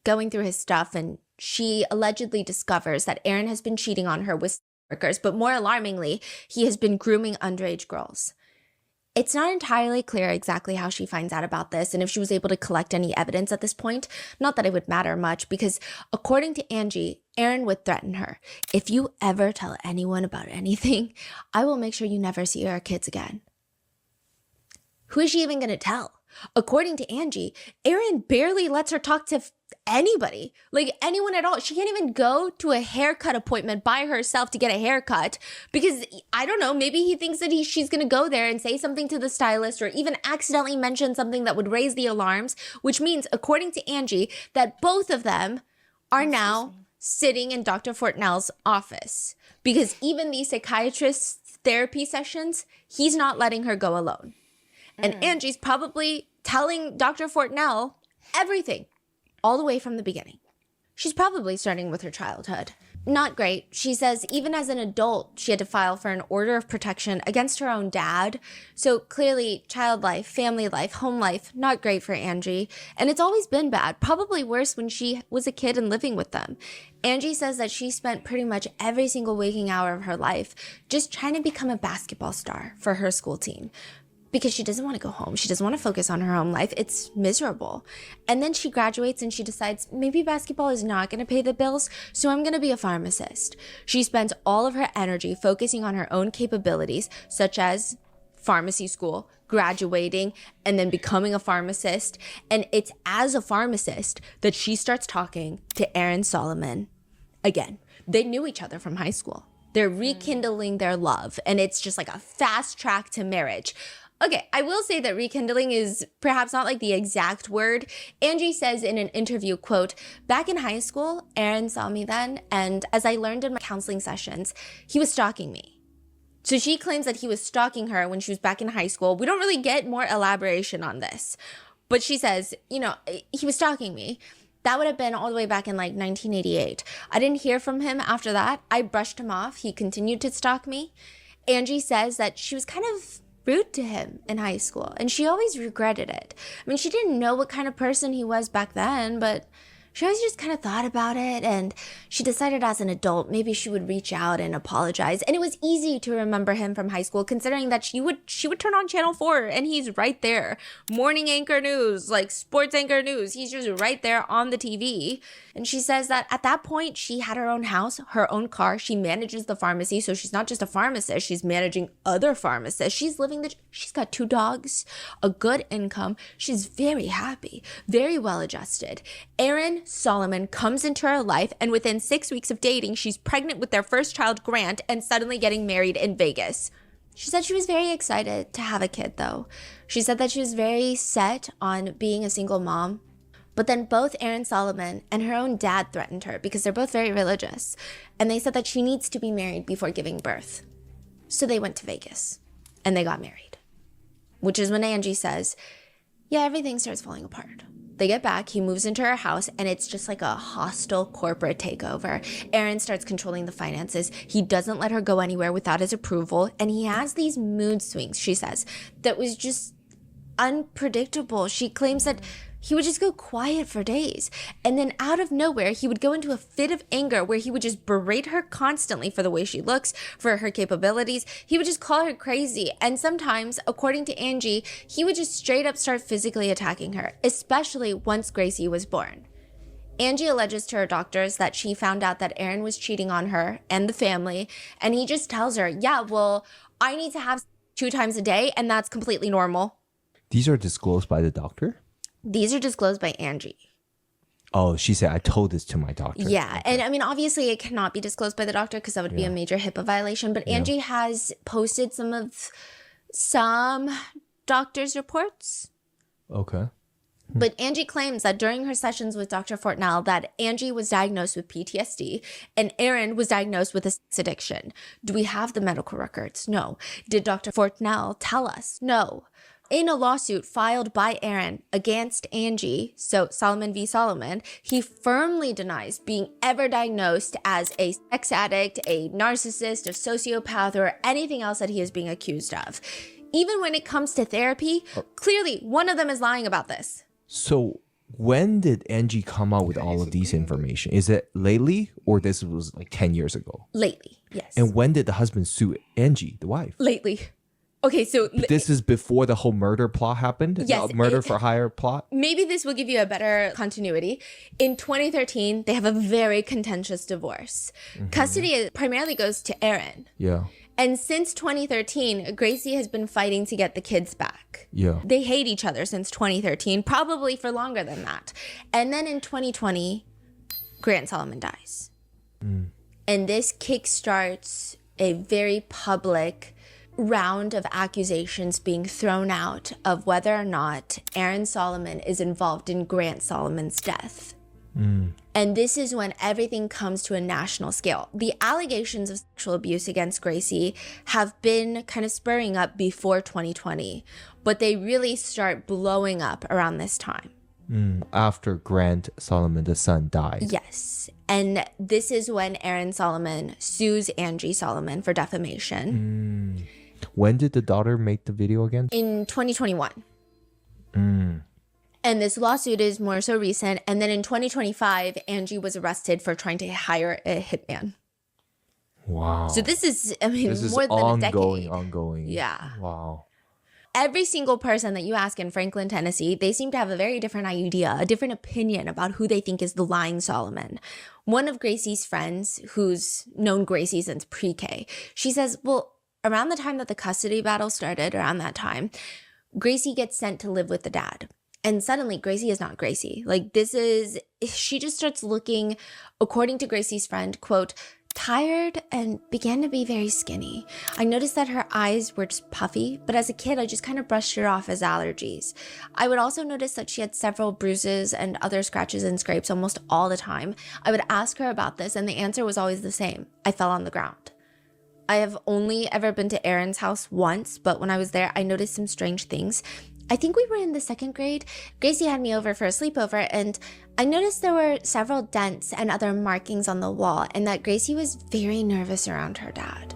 going through his stuff and she allegedly discovers that Aaron has been cheating on her with workers, but more alarmingly, he has been grooming underage girls. It's not entirely clear exactly how she finds out about this and if she was able to collect any evidence at this point. Not that it would matter much, because according to Angie, Aaron would threaten her. If you ever tell anyone about anything, I will make sure you never see our kids again. Who is she even going to tell? According to Angie, Aaron barely lets her talk to anybody, like anyone at all. She can't even go to a haircut appointment by herself to get a haircut because, I don't know, maybe he thinks that she's going to go there and say something to the stylist or even accidentally mention something that would raise the alarms, which means, according to Angie, that both of them are now sitting in Dr. Fortnell's office because even these psychiatrist's therapy sessions, he's not letting her go alone. And Angie's probably telling Dr. Fortnell everything, all the way from the beginning. She's probably starting with her childhood. Not great. She says even as an adult, she had to file for an order of protection against her own dad. So clearly, child life, family life, home life, not great for Angie. And it's always been bad, probably worse when she was a kid and living with them. Angie says that she spent pretty much every single waking hour of her life just trying to become a basketball star for her school team, because she doesn't want to go home. She doesn't want to focus on her own life. It's miserable. And then she graduates and she decides maybe basketball is not going to pay the bills, so I'm going to be a pharmacist. She spends all of her energy focusing on her own capabilities, such as pharmacy school, graduating, and then becoming a pharmacist. And it's as a pharmacist that she starts talking to Aaron Solomon again. They knew each other from high school. They're rekindling their love, and it's just like a fast track to marriage. Okay, I will say that rekindling is perhaps not like the exact word. Angie says in an interview, quote, "Back in high school, Aaron saw me then, and as I learned in my counseling sessions, he was stalking me." So she claims that he was stalking her when she was back in high school. We don't really get more elaboration on this, but she says, you know, he was stalking me. That would have been all the way back in like 1988. I didn't hear from him after that. I brushed him off. He continued to stalk me. Angie says that she was kind of rude to him in high school, and she always regretted it. I mean, she didn't know what kind of person he was back then, but she always just kind of thought about it, and she decided as an adult maybe she would reach out and apologize. And it was easy to remember him from high school, considering that she would turn on Channel 4 and he's right there. Morning anchor news, like sports anchor news. He's just right there on the TV. And she says that at that point, she had her own house, her own car. She manages the pharmacy, so she's not just a pharmacist. She's managing other pharmacists. She's got 2 dogs, a good income. She's very happy, very well adjusted. Aaron Solomon comes into her life, and within 6 weeks of dating, she's pregnant with their first child, Grant, and suddenly getting married in Vegas. She said she was very excited to have a kid, though. She said that she was very set on being a single mom. But then both Aaron Solomon and her own dad threatened her because they're both very religious. And they said that she needs to be married before giving birth. So they went to Vegas and they got married. Which is when Angie says, yeah, everything starts falling apart. They get back, he moves into her house, and it's just like a hostile corporate takeover. Aaron starts controlling the finances. He doesn't let her go anywhere without his approval. And he has these mood swings, she says, that was just unpredictable. She claims that he would just go quiet for days. And then out of nowhere, he would go into a fit of anger where he would just berate her constantly for the way she looks, for her capabilities. He would just call her crazy. And sometimes, according to Angie, he would just straight up start physically attacking her, especially once Gracie was born. Angie alleges to her doctors that she found out that Aaron was cheating on her and the family. And he just tells her, yeah, well, I need to have 2 times a day, and that's completely normal. These are disclosed by the doctor? These are disclosed by Angie. Oh, she said, I told this to my doctor. Yeah. Okay. And I mean, obviously it cannot be disclosed by the doctor because that would be a major HIPAA violation. But Angie has posted some doctor's reports. Okay. But Angie claims that during her sessions with Dr. Fortnell that Angie was diagnosed with PTSD and Aaron was diagnosed with a sex addiction. Do we have the medical records? No. Did Dr. Fortnell tell us? No. In a lawsuit filed by Aaron against Angie, so Solomon v. Solomon, he firmly denies being ever diagnosed as a sex addict, a narcissist, a sociopath, or anything else that he is being accused of. Even when it comes to therapy, clearly one of them is lying about this. So When did Angie come out with all of these information? Is it lately or this was like 10 years ago? Lately, yes. And when did the husband sue Angie, the wife? Lately. Okay, so This is before the whole murder plot happened? Yes, The murder for hire plot? maybe this will give you a better continuity. In 2013, they have a very contentious divorce. Custody primarily goes to Aaron. Yeah. And since 2013, Gracie has been fighting to get the kids back. Yeah. They hate each other since 2013, probably for longer than that. And then in 2020, Grant Solomon dies. And this kickstarts a very public round of accusations being thrown out of whether or not Aaron Solomon is involved in Grant Solomon's death. And this is when everything comes to a national scale. The allegations of sexual abuse against Gracie have been kind of spurring up before 2020, but they really start blowing up around this time. After Grant Solomon, the son, died. Yes. And this is when Aaron Solomon sues Angie Solomon for defamation. When did the daughter make the video again? In 2021. And this lawsuit is more so recent. And then in 2025, Angie was arrested for trying to hire a hitman. Wow. So this is, I mean, This is more than a decade. ongoing. Yeah. Wow. Every single person that you ask in Franklin, Tennessee, they seem to have a very different idea, a different opinion about who they think is the lying Solomon. One of Gracie's friends, who's known Gracie since pre-K, she says, well, around the time that the custody battle started, around that time, Gracie gets sent to live with the dad. And suddenly Gracie is not Gracie. Like she just starts looking, according to Gracie's friend, quote, tired and began to be very skinny. I noticed that her eyes were just puffy, but as a kid, I just kind of brushed it off as allergies. I would also notice that she had several bruises and other scratches and scrapes almost all the time. I would ask her about this, and the answer was always the same. I fell on the ground. I have only ever been to Aaron's house once, but when I was there, I noticed some strange things. I think we were in the second grade. Gracie had me over for a sleepover, and I noticed there were several dents and other markings on the wall, and that Gracie was very nervous around her dad.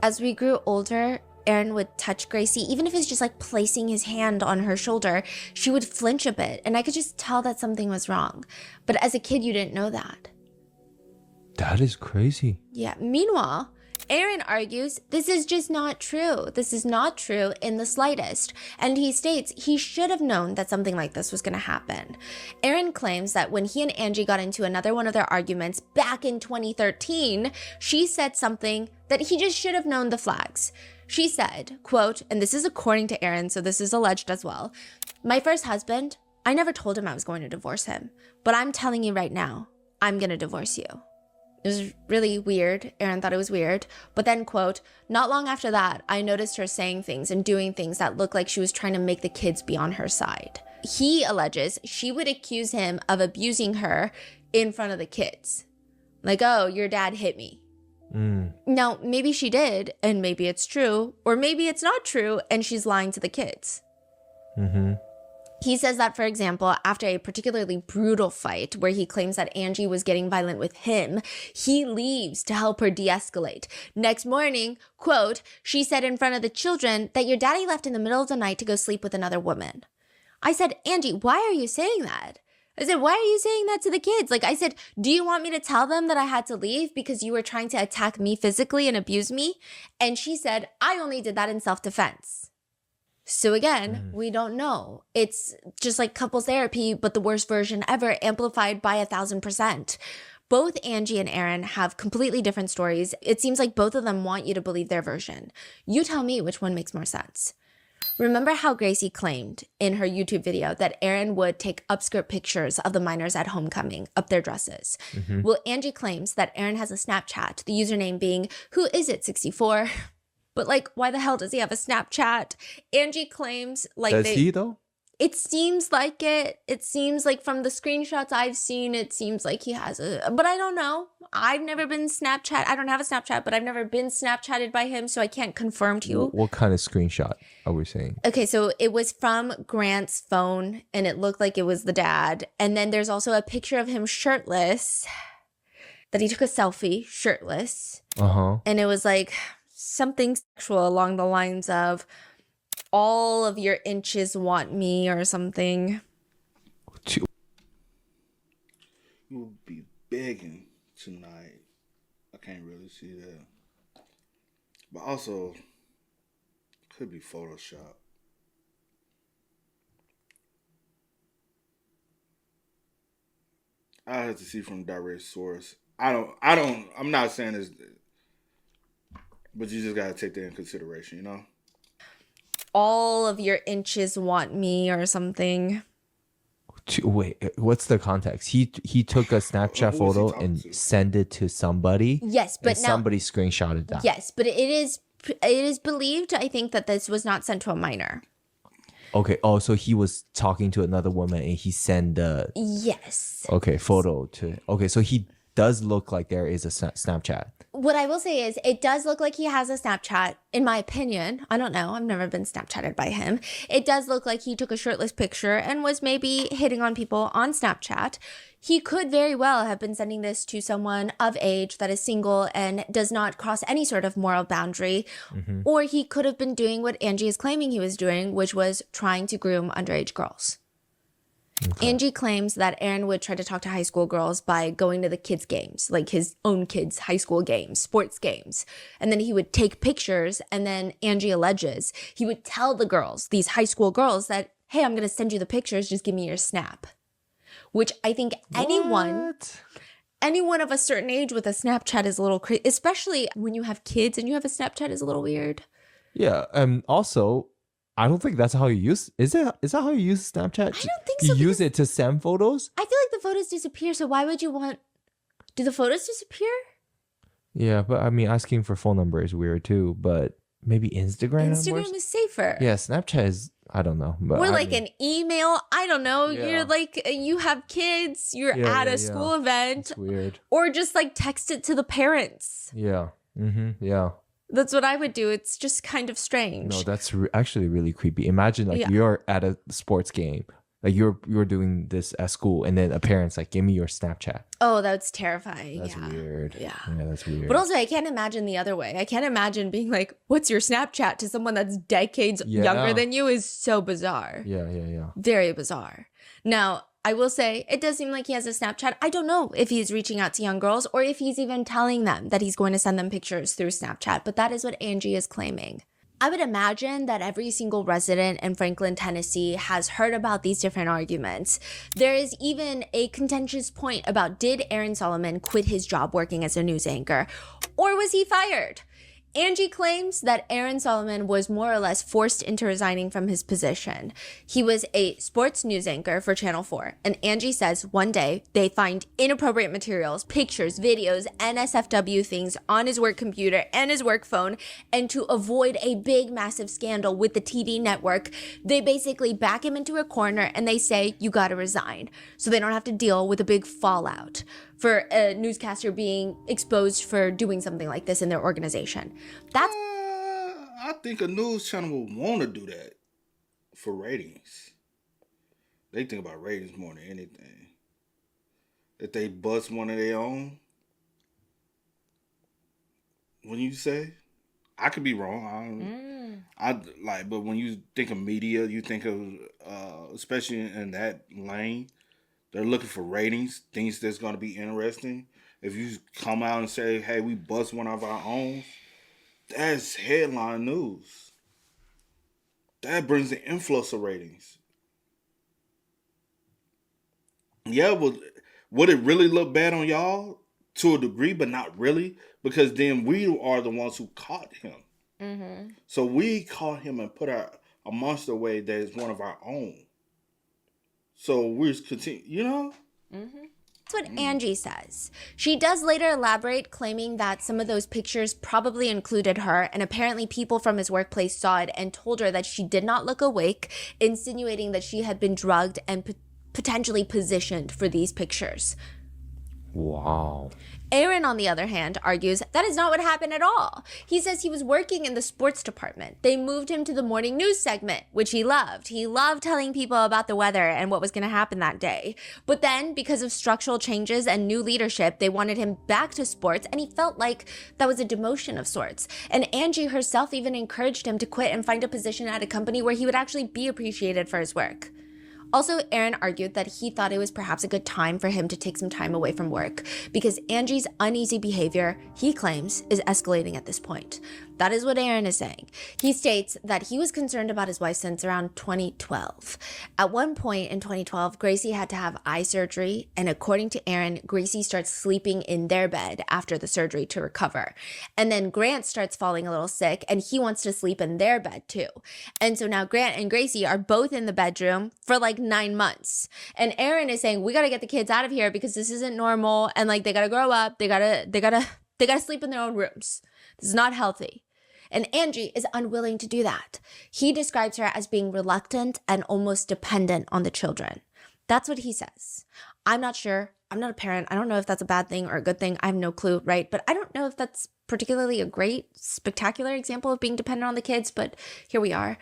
As we grew older, Aaron would touch Gracie, even if it's just like placing his hand on her shoulder, she would flinch a bit, and I could just tell that something was wrong. But as a kid, you didn't know that. That is crazy. Yeah. Meanwhile, Aaron argues this is just not true. This is not true in the slightest. And he states he should have known that something like this was going to happen. Aaron claims that when he and Angie got into another one of their arguments back in 2013, she said something that he just should have known the flags. She said, quote, and this is according to Aaron, so this is alleged as well, my first husband, I never told him I was going to divorce him, but I'm telling you right now, I'm going to divorce you. It was really weird. Aaron thought it was weird. But then, quote, not long after that, I noticed her saying things and doing things that looked like she was trying to make the kids be on her side. He alleges she would accuse him of abusing her in front of the kids. Like, oh, your dad hit me. Now, maybe she did, and maybe it's true, or maybe it's not true, and she's lying to the kids. He says that, for example, after a particularly brutal fight where he claims that Angie was getting violent with him, he leaves to help her de-escalate. Next morning, quote, she said in front of the children that your daddy left in the middle of the night to go sleep with another woman. I said, Angie, why are you saying that? I said, why are you saying that to the kids? Like I said, do you want me to tell them that I had to leave because you were trying to attack me physically and abuse me? And she said, I only did that in self-defense. So again, we don't know. It's just like couples therapy, but the worst version ever, amplified by 1,000%. Both Angie and Aaron have completely different stories. It seems like both of them want you to believe their version. You tell me which one makes more sense. Remember how Gracie claimed in her YouTube video that Aaron would take upskirt pictures of the minors at homecoming, up their dresses? Well, Angie claims that Aaron has a Snapchat, the username being, who is it, 64? But like, why the hell does he have a Snapchat? Angie claims like Does he though? It seems like it. It seems like from the screenshots I've seen, it seems like he has a, but I don't know. I've never been Snapchat. I don't have a Snapchat, but I've never been Snapchatted by him, so I can't confirm to you. What kind of screenshot are we saying? Okay, so it was from Grant's phone, and it looked like it was the dad. And then there's also a picture of him shirtless, that he took a selfie shirtless. And it was like something sexual along the lines of, all of your inches want me or something. will be begging tonight. I can't really see that. But also, could be Photoshop. I have to see from direct source. I'm not saying this, but you just gotta take that in consideration, you know? All of your inches want me or something. Wait, what's the context? He took a Snapchat Who was he photo talking and to? sent it to somebody. Yes, but and now somebody screenshotted that. yes, but it is believed, I think, that this was not sent to a minor. Okay. Oh, so he was talking to another woman and he sent the Yes. photo to. Okay, so he does look like there is a Snapchat. What I will say is it does look like he has a Snapchat, in my opinion. I don't know. I've never been Snapchatted by him. It does look like he took a shirtless picture and was maybe hitting on people on Snapchat. He could very well have been sending this to someone of age that is single and does not cross any sort of moral boundary. Or he could have been doing what Angie is claiming he was doing, which was trying to groom underage girls. Okay. Angie claims that Aaron would try to talk to high school girls by going to the kids' games, like his own kids' high school games, sports games. And then he would take pictures, and then Angie alleges he would tell the girls, these high school girls, that, hey, I'm going to send you the pictures, just give me your snap. Which I think anyone of a certain age with a Snapchat is a little crazy, especially when you have kids and you have a Snapchat is a little weird. Yeah. Also, I don't think that's how you use. Is that how you use Snapchat? I don't think so. You use it to send photos? I feel like the photos disappear, so why would you want... Do the photos disappear? Yeah, but I mean, asking for phone number is weird too, but maybe Instagram Instagram is safer. Yeah, Snapchat is, I don't know. But Or like an email. I don't know. Yeah. You're like, you have kids. You're at a school event. It's weird. Or just like text it to the parents. Yeah. Yeah. That's what I would do. It's just kind of strange. No, that's actually really creepy. Imagine like you're at a sports game, like you're doing this at school, and then a parent's like, "Give me your Snapchat." Oh, that's terrifying. That's weird. Yeah, that's weird. But also, I can't imagine the other way. I can't imagine being like, "What's your Snapchat?" to someone that's decades younger than you is so bizarre. Yeah. Very bizarre. Now, I will say, it does seem like he has a Snapchat. I don't know if he's reaching out to young girls or if he's even telling them that he's going to send them pictures through Snapchat, but that is what Angie is claiming. I would imagine that every single resident in Franklin, Tennessee has heard about these different arguments. There is even a contentious point about, did Aaron Solomon quit his job working as a news anchor, or was he fired? Angie claims that Aaron Solomon was more or less forced into resigning from his position. He was a sports news anchor for Channel 4, and Angie says one day they find inappropriate materials, pictures, videos, NSFW things on his work computer and his work phone, and to avoid a big, massive scandal with the TV network, they basically back him into a corner and they say, you gotta resign, so they don't have to deal with a big fallout for a newscaster being exposed for doing something like this in their organization. That's I think a news channel would want to do that for ratings. They think about ratings more than anything. If they bust one of their own, when you say, I could be wrong. But when you think of media, you think of, especially in that lane, they're looking for ratings, things that's going to be interesting. If you come out and say, hey, we bust one of our own, that's headline news. That brings the influx of ratings. Yeah, would it really look bad on y'all? To a degree, but not really. Because then we are the ones who caught him. Mm-hmm. So we caught him and put a monster away that is one of our own. So we're continue, you know? Mm-hmm. That's what Angie says. She does later elaborate, claiming that some of those pictures probably included her, and apparently people from his workplace saw it and told her that she did not look awake, insinuating that she had been drugged and potentially positioned for these pictures. Wow. Aaron, on the other hand, argues that is not what happened at all. He says he was working in the sports department. They moved him to the morning news segment, which he loved. He loved telling people about the weather and what was going to happen that day. But then, because of structural changes and new leadership, they wanted him back to sports, and he felt like that was a demotion of sorts. And Angie herself even encouraged him to quit and find a position at a company where he would actually be appreciated for his work. Also, Aaron argued that he thought it was perhaps a good time for him to take some time away from work because Angie's uneasy behavior, he claims, is escalating at this point. That is what Aaron is saying. He states that he was concerned about his wife since around 2012. At one point in 2012, Gracie had to have eye surgery, and according to Aaron, Gracie starts sleeping in their bed after the surgery to recover. And then Grant starts falling a little sick, and he wants to sleep in their bed too. And so now Grant and Gracie are both in the bedroom for like 9 months. And Aaron is saying, we got to get the kids out of here because this isn't normal, and like they got to grow up. They got to sleep in their own rooms. This is not healthy. And Angie is unwilling to do that. He describes her as being reluctant and almost dependent on the children. That's what he says. I'm not sure. I'm not a parent. I don't know if that's a bad thing or a good thing. I have no clue, right? But I don't know if that's particularly a great, spectacular example of being dependent on the kids, but here we are.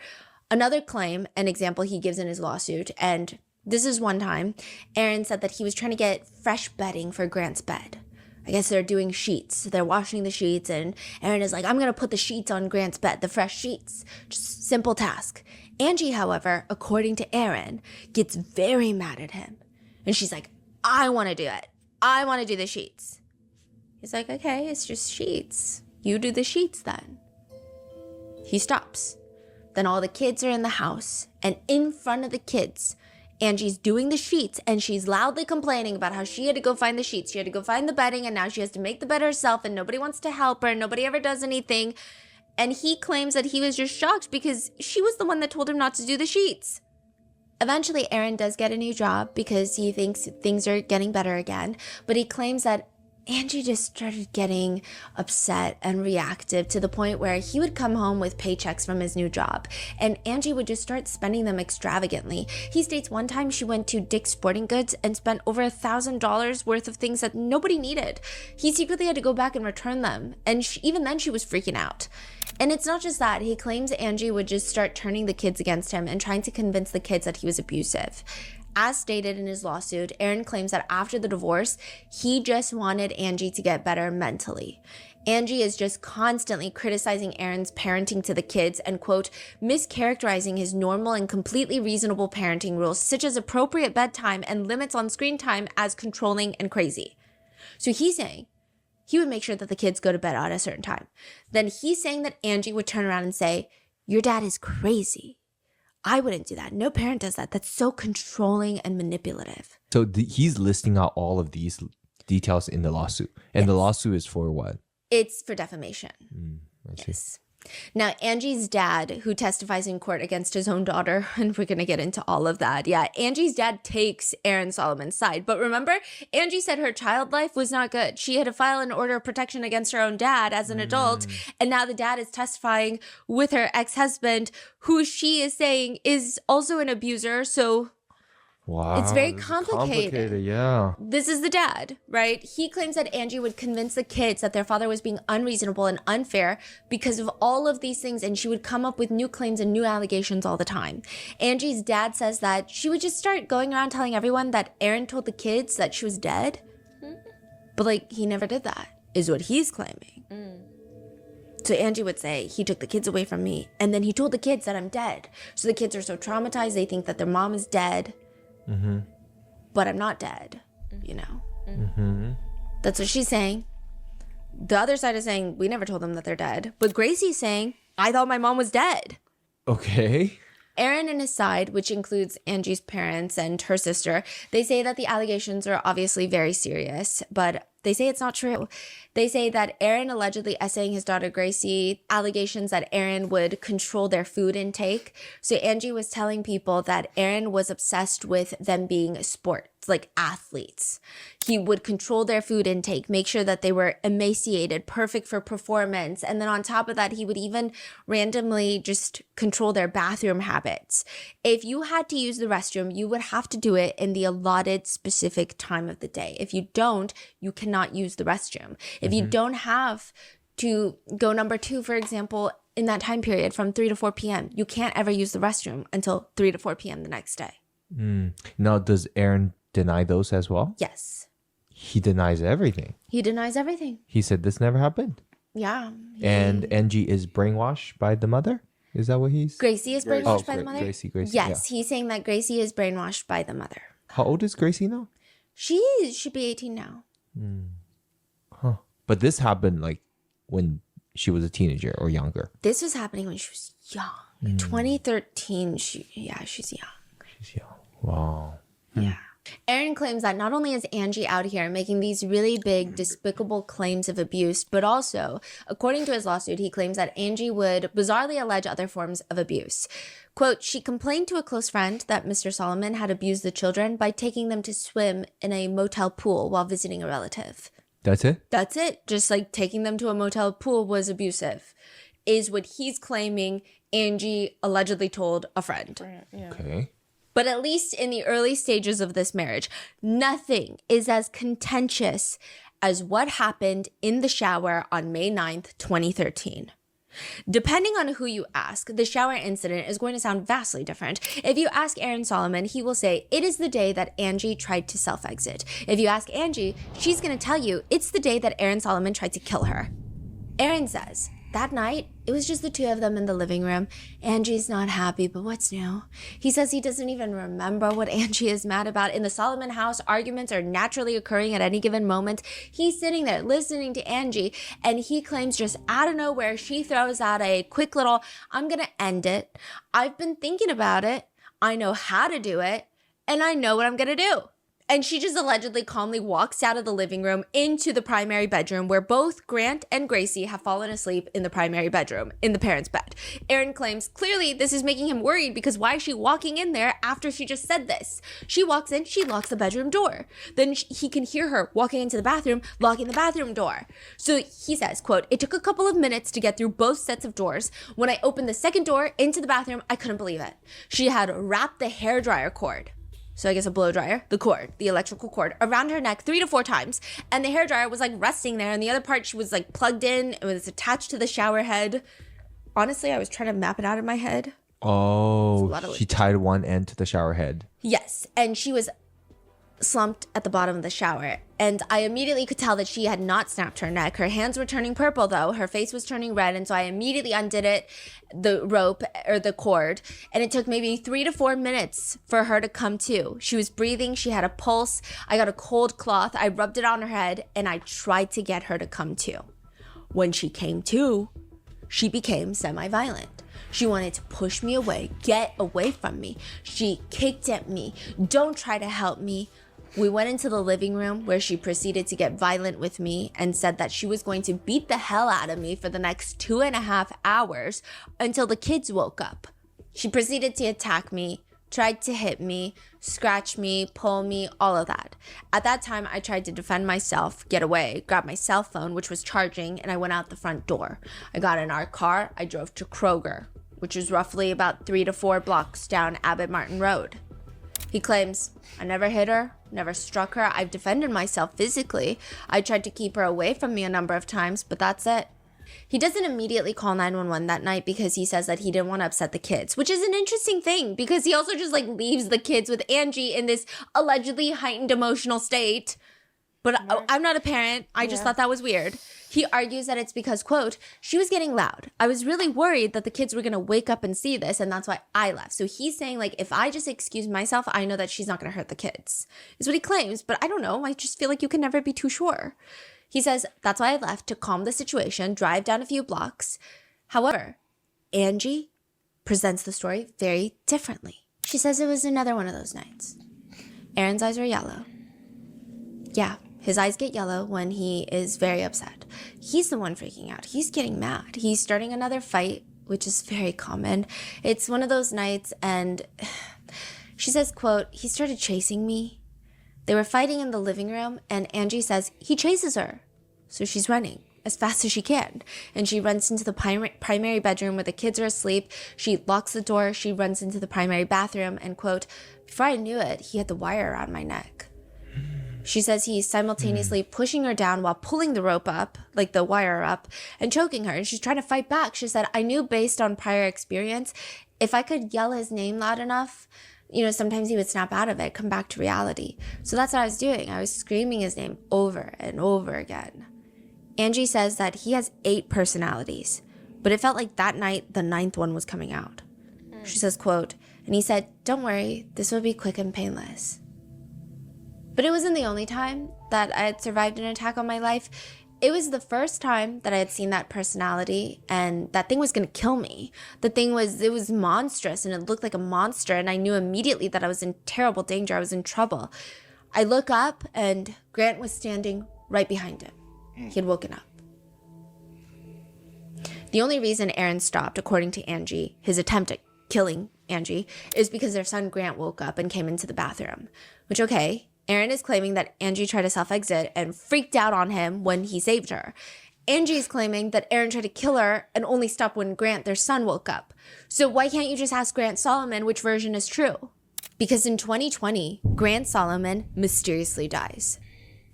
Another claim, an example he gives in his lawsuit, and this is one time, Aaron said that he was trying to get fresh bedding for Grant's bed. I guess they're doing sheets. They're washing the sheets, and Aaron is like, I'm going to put the sheets on Grant's bed, the fresh sheets. Just simple task. Angie, however, according to Aaron, gets very mad at him. And she's like, I want to do it. I want to do the sheets. He's like, okay, it's just sheets. You do the sheets then. He stops. Then all the kids are in the house, and in front of the kids, Angie's doing the sheets, and she's loudly complaining about how she had to go find the sheets. She had to go find the bedding, and now she has to make the bed herself, and nobody wants to help her, and nobody ever does anything. And he claims that he was just shocked because she was the one that told him not to do the sheets. Eventually, Aaron does get a new job because he thinks things are getting better again, but he claims that Angie just started getting upset and reactive to the point where he would come home with paychecks from his new job, and Angie would just start spending them extravagantly. He states one time she went to Dick's Sporting Goods and spent over $1,000 worth of things that nobody needed. He secretly had to go back and return them, and even then she was freaking out. And it's not just that. He claims Angie would just start turning the kids against him and trying to convince the kids that he was abusive. As stated in his lawsuit, Aaron claims that after the divorce, he just wanted Angie to get better mentally. Angie is just constantly criticizing Aaron's parenting to the kids and, quote, mischaracterizing his normal and completely reasonable parenting rules, such as appropriate bedtime and limits on screen time, as controlling and crazy. So he's saying he would make sure that the kids go to bed at a certain time. Then he's saying that Angie would turn around and say, your dad is crazy. I wouldn't do that. No parent does that. That's so controlling and manipulative. So he's listing out all of these details in the lawsuit. And the lawsuit is for what? It's for defamation. I see. Yes. Now, Angie's dad, who testifies in court against his own daughter, and we're going to get into all of that. Yeah, Angie's dad takes Aaron Solomon's side. But remember, Angie said her child life was not good. She had to file an order of protection against her own dad as an adult. And now the dad is testifying with her ex-husband, who she is saying is also an abuser. So Wow. it's very this is complicated. Yeah. This is the dad, right? He claims that Angie would convince the kids that their father was being unreasonable and unfair because of all of these things, and she would come up with new claims and new allegations all the time. Angie's dad says that she would just start going around telling everyone that Aaron told the kids that she was dead. But like, he never did that, is what he's claiming. So Angie would say, he took the kids away from me, and then he told the kids that I'm dead. So the kids are so traumatized, they think that their mom is dead. But I'm not dead, you know. That's what she's saying. The other side is saying, we never told them that they're dead. But Gracie's saying, I thought my mom was dead. Okay. Aaron and his side, which includes Angie's parents and her sister, they say that the allegations are obviously very serious, but they say it's not true. They say that Aaron allegedly essaying his daughter Gracie, allegations that Aaron would control their food intake. So Angie was telling people that Aaron was obsessed with them being sports, like athletes. He would control their food intake, make sure that they were emaciated, perfect for performance. And then on top of that, he would even randomly just control their bathroom habits. If you had to use the restroom, you would have to do it in the allotted specific time of the day. If you don't, you cannot use the restroom. If you don't have to go number 2, for example, in that time period from 3 to 4 p.m., you can't ever use the restroom until 3 to 4 p.m. the next day. Now, does Aaron deny those as well? Yes. He denies everything. He denies everything. He said this never happened. Yeah. And Angie is brainwashed by the mother? Is that what he's? Gracie is Gracie. brainwashed by the mother? Gracie, Yes, he's saying that Gracie is brainwashed by the mother. How old is Gracie now? She should be 18 now. Huh. But this happened like when she was a teenager or younger. This was happening when she was young. 2013, she's young. She's young. Wow. Yeah. Aaron claims that not only is Angie out here making these really big, despicable claims of abuse, but also, according to his lawsuit, he claims that Angie would bizarrely allege other forms of abuse. Quote, she complained to a close friend that Mr. Solomon had abused the children by taking them to swim in a motel pool while visiting a relative. That's it? That's it. Just like taking them to a motel pool was abusive, is what he's claiming Angie allegedly told a friend. Yeah. Okay. But at least in the early stages of this marriage, nothing is as contentious as what happened in the shower on May 9th, 2013. Depending on who you ask, the shower incident is going to sound vastly different. If you ask Aaron Solomon, he will say it is the day that Angie tried to self-exit. If you ask Angie, she's going to tell you it's the day that Aaron Solomon tried to kill her. Aaron says, that night, it was just the two of them in the living room. Angie's not happy, but what's new? He says he doesn't even remember what Angie is mad about. In the Solomon house, arguments are naturally occurring at any given moment. He's sitting there listening to Angie, and he claims just out of nowhere, she throws out a quick little, I'm gonna end it. I've been thinking about it. I know how to do it, and I know what I'm gonna do. And she just allegedly calmly walks out of the living room into the primary bedroom where both Grant and Gracie have fallen asleep in the primary bedroom, in the parents' bed. Aaron claims clearly this is making him worried because why is she walking in there after she just said this? She walks in, she locks the bedroom door. Then he can hear her walking into the bathroom, locking the bathroom door. So he says, quote, it took a couple of minutes to get through both sets of doors. When I opened the second door into the bathroom, I couldn't believe it. She had wrapped the hairdryer cord. So I guess a blow dryer, the cord, the electrical cord, around her neck 3 to 4 times. And the hairdryer was like resting there. And the other part, she was like plugged in. It was attached to the shower head. Honestly, I was trying to map it out in my head. Oh, she tied one end to the shower head. Yes. And she was slumped at the bottom of the shower. And I immediately could tell that she had not snapped her neck. Her hands were turning purple though. Her face was turning red. And so I immediately undid it, the rope or the cord. And it took maybe 3 to 4 minutes for her to come to. She was breathing. She had a pulse. I got a cold cloth. I rubbed it on her head and I tried to get her to come to. When she came to, she became semi-violent. She wanted to push me away, get away from me. She kicked at me. Don't try to help me. We went into the living room where she proceeded to get violent with me and said that she was going to beat the hell out of me for the next 2.5 hours until the kids woke up. She proceeded to attack me, tried to hit me, scratch me, pull me, all of that. At that time, I tried to defend myself, get away, grab my cell phone, which was charging, and I went out the front door. I got in our car, I drove to Kroger, which is roughly about 3 to 4 blocks down Abbott Martin Road. He claims, I never hit her, never struck her. I've defended myself physically. I tried to keep her away from me a number of times, but that's it. He doesn't immediately call 911 that night because he says that he didn't want to upset the kids, which is an interesting thing because he also just like leaves the kids with Angie in this allegedly heightened emotional state. But I'm not a parent. I just thought that was weird. He argues that it's because, quote, she was getting loud. I was really worried that the kids were going to wake up and see this, and that's why I left. So he's saying, like, if I just excuse myself, I know that she's not going to hurt the kids, is what he claims. But I don't know. I just feel like you can never be too sure. He says, that's why I left, to calm the situation, drive down a few blocks. However, Angie presents the story very differently. She says it was another one of those nights. Aaron's eyes are yellow. Yeah. His eyes get yellow when he is very upset. He's the one freaking out. He's getting mad. He's starting another fight, which is very common. It's one of those nights, and she says, quote, he started chasing me. They were fighting in the living room, and Angie says, he chases her. So she's running as fast as she can. And she runs into the primary bedroom where the kids are asleep. She locks the door. She runs into the primary bathroom, and, quote, before I knew it, he had the wire around my neck. She says he's simultaneously pushing her down while pulling the rope up, like the wire up, and choking her. And she's trying to fight back. She said, I knew based on prior experience, if I could yell his name loud enough, sometimes he would snap out of it, come back to reality. So that's what I was doing. I was screaming his name over and over again. Angie says that he has 8 personalities. But it felt like that night, the 9th one was coming out. She says, quote, and he said, "Don't worry, this will be quick and painless." But it wasn't the only time that I had survived an attack on my life. It was the first time that I had seen that personality, and that thing was going to kill me. It was monstrous, and it looked like a monster, and I knew immediately that I was in terrible danger. I was in trouble. I look up, and Grant was standing right behind him. He had woken up. The only reason Aaron stopped, according to Angie, his attempt at killing Angie, is because their son Grant woke up and came into the bathroom. Which, okay, Aaron is claiming that Angie tried to self-exit and freaked out on him when he saved her. Angie is claiming that Aaron tried to kill her and only stopped when Grant, their son, woke up. So why can't you just ask Grant Solomon which version is true? Because in 2020, Grant Solomon mysteriously dies.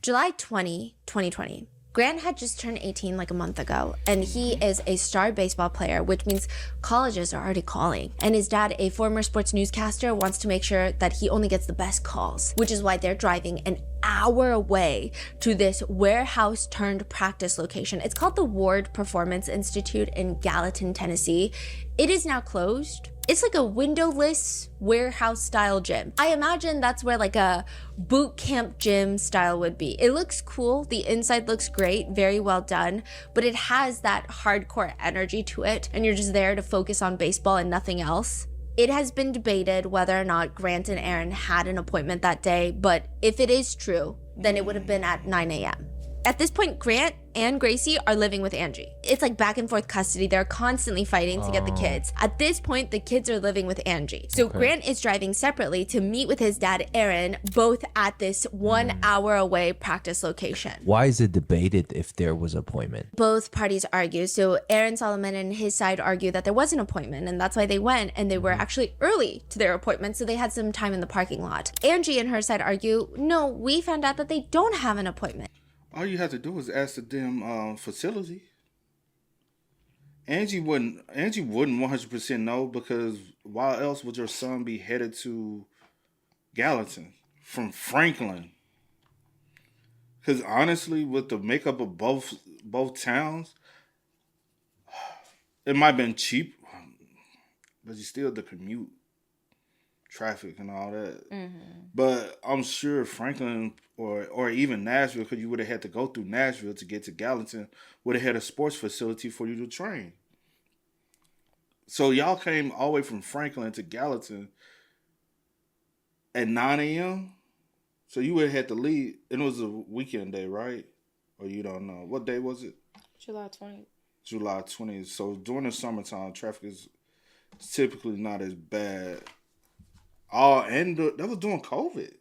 July 20, 2020. Grant had just turned 18 like a month ago, and he is a star baseball player, which means colleges are already calling. And his dad, a former sports newscaster, wants to make sure that he only gets the best calls, which is why they're driving an hour away to this warehouse turned practice location. It's called the Ward Performance Institute in Gallatin, Tennessee. It is now closed. It's like a windowless warehouse style gym. I imagine that's where like a boot camp gym style would be. It looks cool. The inside looks great, very well done, but it has that hardcore energy to it, and you're just there to focus on baseball and nothing else. It has been debated whether or not Grant and Aaron had an appointment that day, but if it is true, then it would have been at 9 a.m. At this point, Grant and Gracie are living with Angie. It's like back and forth custody. They're constantly fighting to get the kids. At this point, the kids are living with Angie. So Grant is driving separately to meet with his dad, Aaron, both at this 1 hour away practice location. Why is it debated if there was an appointment? Both parties argue. So Aaron Solomon and his side argue that there was an appointment, and that's why they went, and they were actually early to their appointment, so they had some time in the parking lot. Angie and her side argue, no, we found out that they don't have an appointment. All you have to do is ask the damn facility. Angie wouldn't 100% know, because why else would your son be headed to Gallatin from Franklin? Because honestly, with the makeup of both towns, it might have been cheap, but you still the commute, traffic and all that. But I'm sure Franklin or even Nashville, because you would have had to go through Nashville to get to Gallatin, would have had a sports facility for you to train. So y'all came all the way from Franklin to Gallatin at 9 a.m.? So you would have had to leave. And it was a weekend day, right? Or you don't know. What day was it? July 20th. July 20th. So during the summertime, traffic is typically not as bad. Oh, and that was during COVID.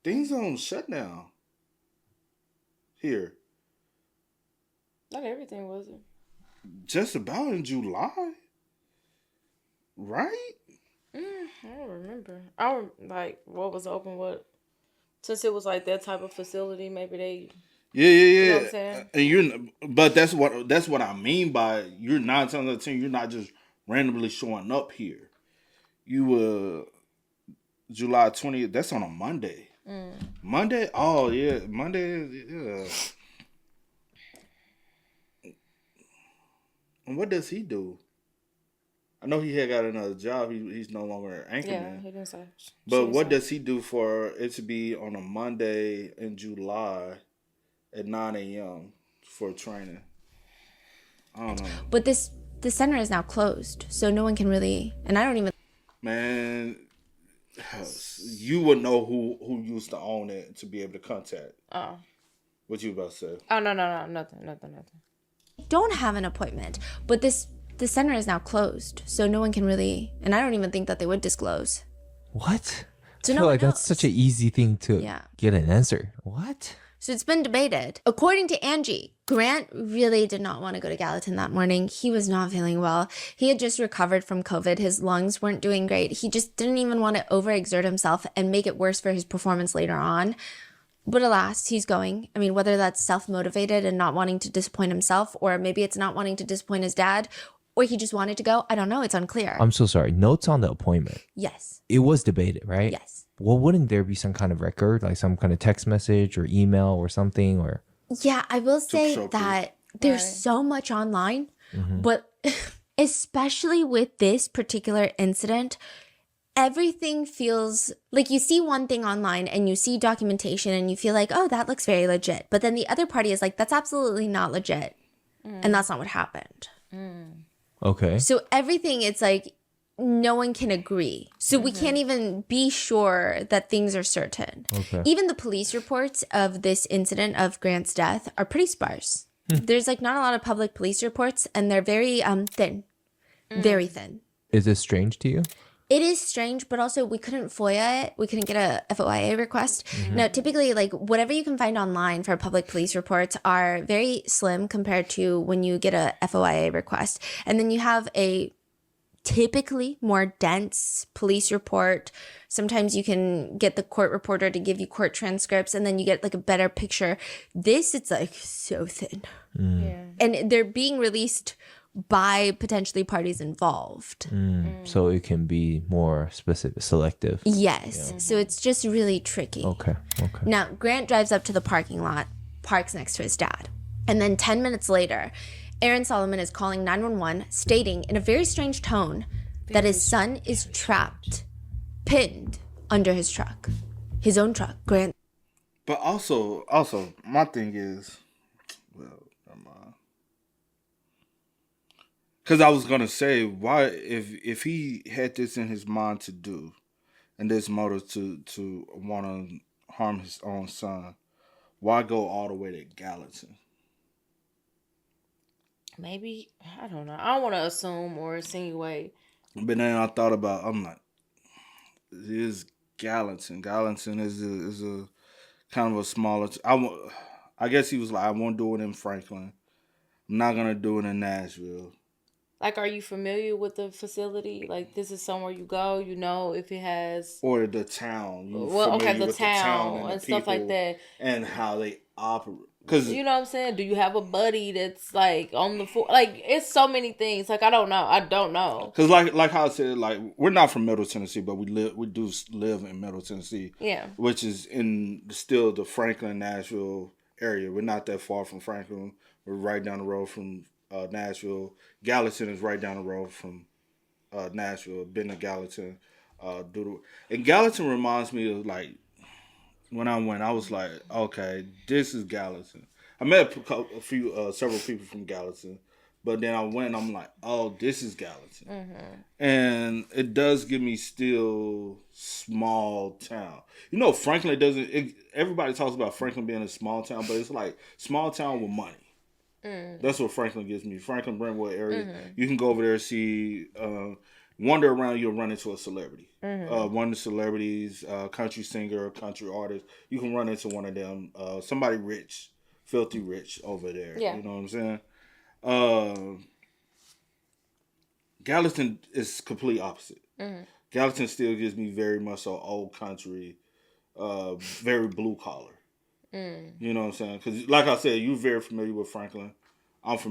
Things on shutdown here. Not everything was it. Just about in July, right? I don't remember. Like what was open. What since it was like that type of facility, maybe they. Yeah. You know what I'm saying? And but that's what I mean by you're 9 times out of 10. You're not just randomly showing up here. You July 20th. That's on a Monday. Monday? Oh, yeah. Monday, yeah. And what does he do? I know he had got another job. He's no longer an anchorman. Yeah, he didn't say. But what does he do for it to be on a Monday in July at 9 a.m. for training? I don't know. But the center is now closed, so no one can really, and I don't even. Man, you would know who used to own it to be able to contact. Oh. What you about to say? Oh, no. Nothing. Don't have an appointment, but the center is now closed, so no one can really, and I don't even think that they would disclose. What? So I no feel one like that's knows. such an easy thing to get an answer. What? So it's been debated. According to Angie, Grant really did not want to go to Gallatin that morning. He was not feeling well. He had just recovered from COVID. His lungs weren't doing great. He just didn't even want to overexert himself and make it worse for his performance later on. But alas, he's going. I mean, whether that's self-motivated and not wanting to disappoint himself, or maybe it's not wanting to disappoint his dad, or he just wanted to go. I don't know. It's unclear. I'm so sorry. Notes on the appointment. Yes. It was debated, right? Yes. Well, wouldn't there be some kind of record, like some kind of text message or email or something? Or Yeah, I will say show that there's so much online But especially with this particular incident, everything feels like you see one thing online and you see documentation and you feel like, oh, that looks very legit. But then the other party is like, that's absolutely not legit. And that's not what happened. Okay. So everything, it's like no one can agree. So we can't even be sure that things are certain. Okay. Even the police reports of this incident of Grant's death are pretty sparse. There's like not a lot of public police reports, and they're very thin. Very thin. Is this strange to you? It is strange, but also we couldn't FOIA it. We couldn't get a FOIA request. Now, typically, like whatever you can find online for public police reports are very slim compared to when you get a FOIA request. And then you have a typically more dense police report. Sometimes you can get the court reporter to give you court transcripts, and then you get like a better picture. This, it's like so thin. Yeah. And they're being released by potentially parties involved. So it can be more specific, selective. Yes. So it's just really tricky. Okay. Okay. Now, Grant drives up to the parking lot, parks next to his dad. And then 10 minutes later, Aaron Solomon is calling 911, stating in a very strange tone that his son is trapped, pinned under his truck. His own truck. Grant. But also, my thing is, well, because I was gonna say, why if he had this in his mind to do, and this motive to want to harm his own son, why go all the way to Gallatin? Maybe, I don't know. I don't want to assume or insinuate. But then I thought about, I'm like, it is Gallatin. Gallatin is a kind of a smaller. I guess he was like, I won't do it in Franklin. I'm not gonna do it in Nashville. Like, are you familiar with the facility? Like, this is somewhere you go, you know, if it has... Or the town. Well, okay, the town and stuff like that. And how they operate. Cause, you know what I'm saying? Do you have a buddy that's, like, on the floor? Like, it's so many things. Like, I don't know. Because, like how I said, like, we're not from Middle Tennessee, but we do live in Middle Tennessee. Yeah. Which is in still the Franklin, Nashville area. We're not that far from Franklin. We're right down the road from Nashville. Gallatin is right down the road from Nashville. Been to Gallatin. And Gallatin reminds me of, like, when I went, I was like, okay, this is Gallatin. I met several people from Gallatin, but then I went and I'm like, oh, this is Gallatin. Mm-hmm. And it does give me still small town. You know, Franklin everybody talks about Franklin being a small town, but it's like small town with money. That's what Franklin gives me. Franklin, Brentwood area. Mm-hmm. You can go over there, see, wander around, you'll run into a celebrity. Mm-hmm. One of the celebrities, country singer, country artist. You can run into one of them. Somebody rich, filthy rich over there. Yeah. You know what I'm saying? Gallatin is complete opposite. Mm-hmm. Gallatin still gives me very much so old country, very blue collar. You know what I'm saying? Because, like I said, you're very familiar with Franklin. I've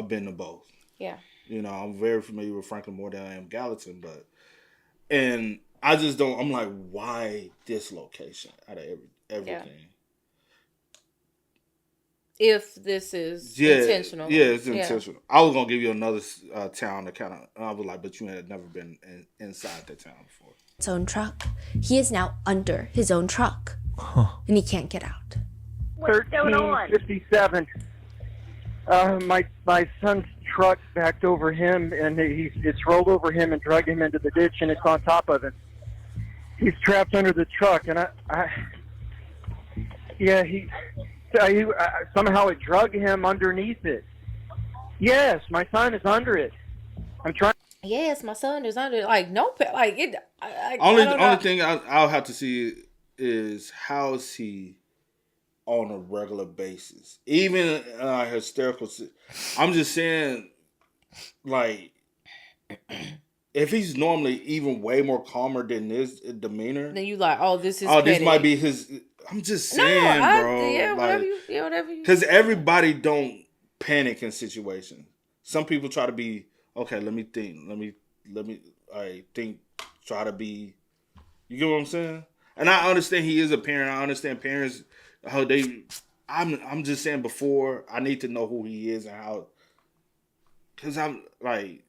been to both. Yeah. You know, I'm very familiar with Franklin more than I am Gallatin, and I just don't, I'm like, why this location out of everything? If this is intentional. Yeah, it's intentional. I was going to give you another town that kind of, I was like, but you had never been inside that town before. His own truck. He is now under his own truck. And he can't get out. What's going on? 1357. My son's truck backed over him, and it's rolled over him and dragged him into the ditch, and it's on top of him. He's trapped under the truck, and somehow it drug him underneath it. Yes, my son is under it. I'm trying. Yes, my son is under it. Like, no, like it. Only thing I'll have to see is how is he on a regular basis, even hysterical. I'm just saying, like, if he's normally even way more calmer than this demeanor, then you like, oh, this is. Oh, petty. This might be his. I'm just saying, bro. Yeah, like, whatever you. Because everybody don't panic in situations. Some people try to be okay. Let me think. Let me. I think. Try to be. You get what I'm saying? And I understand he is a parent. I understand parents how they. I'm just saying before I need to know who he is and how. Because I'm like,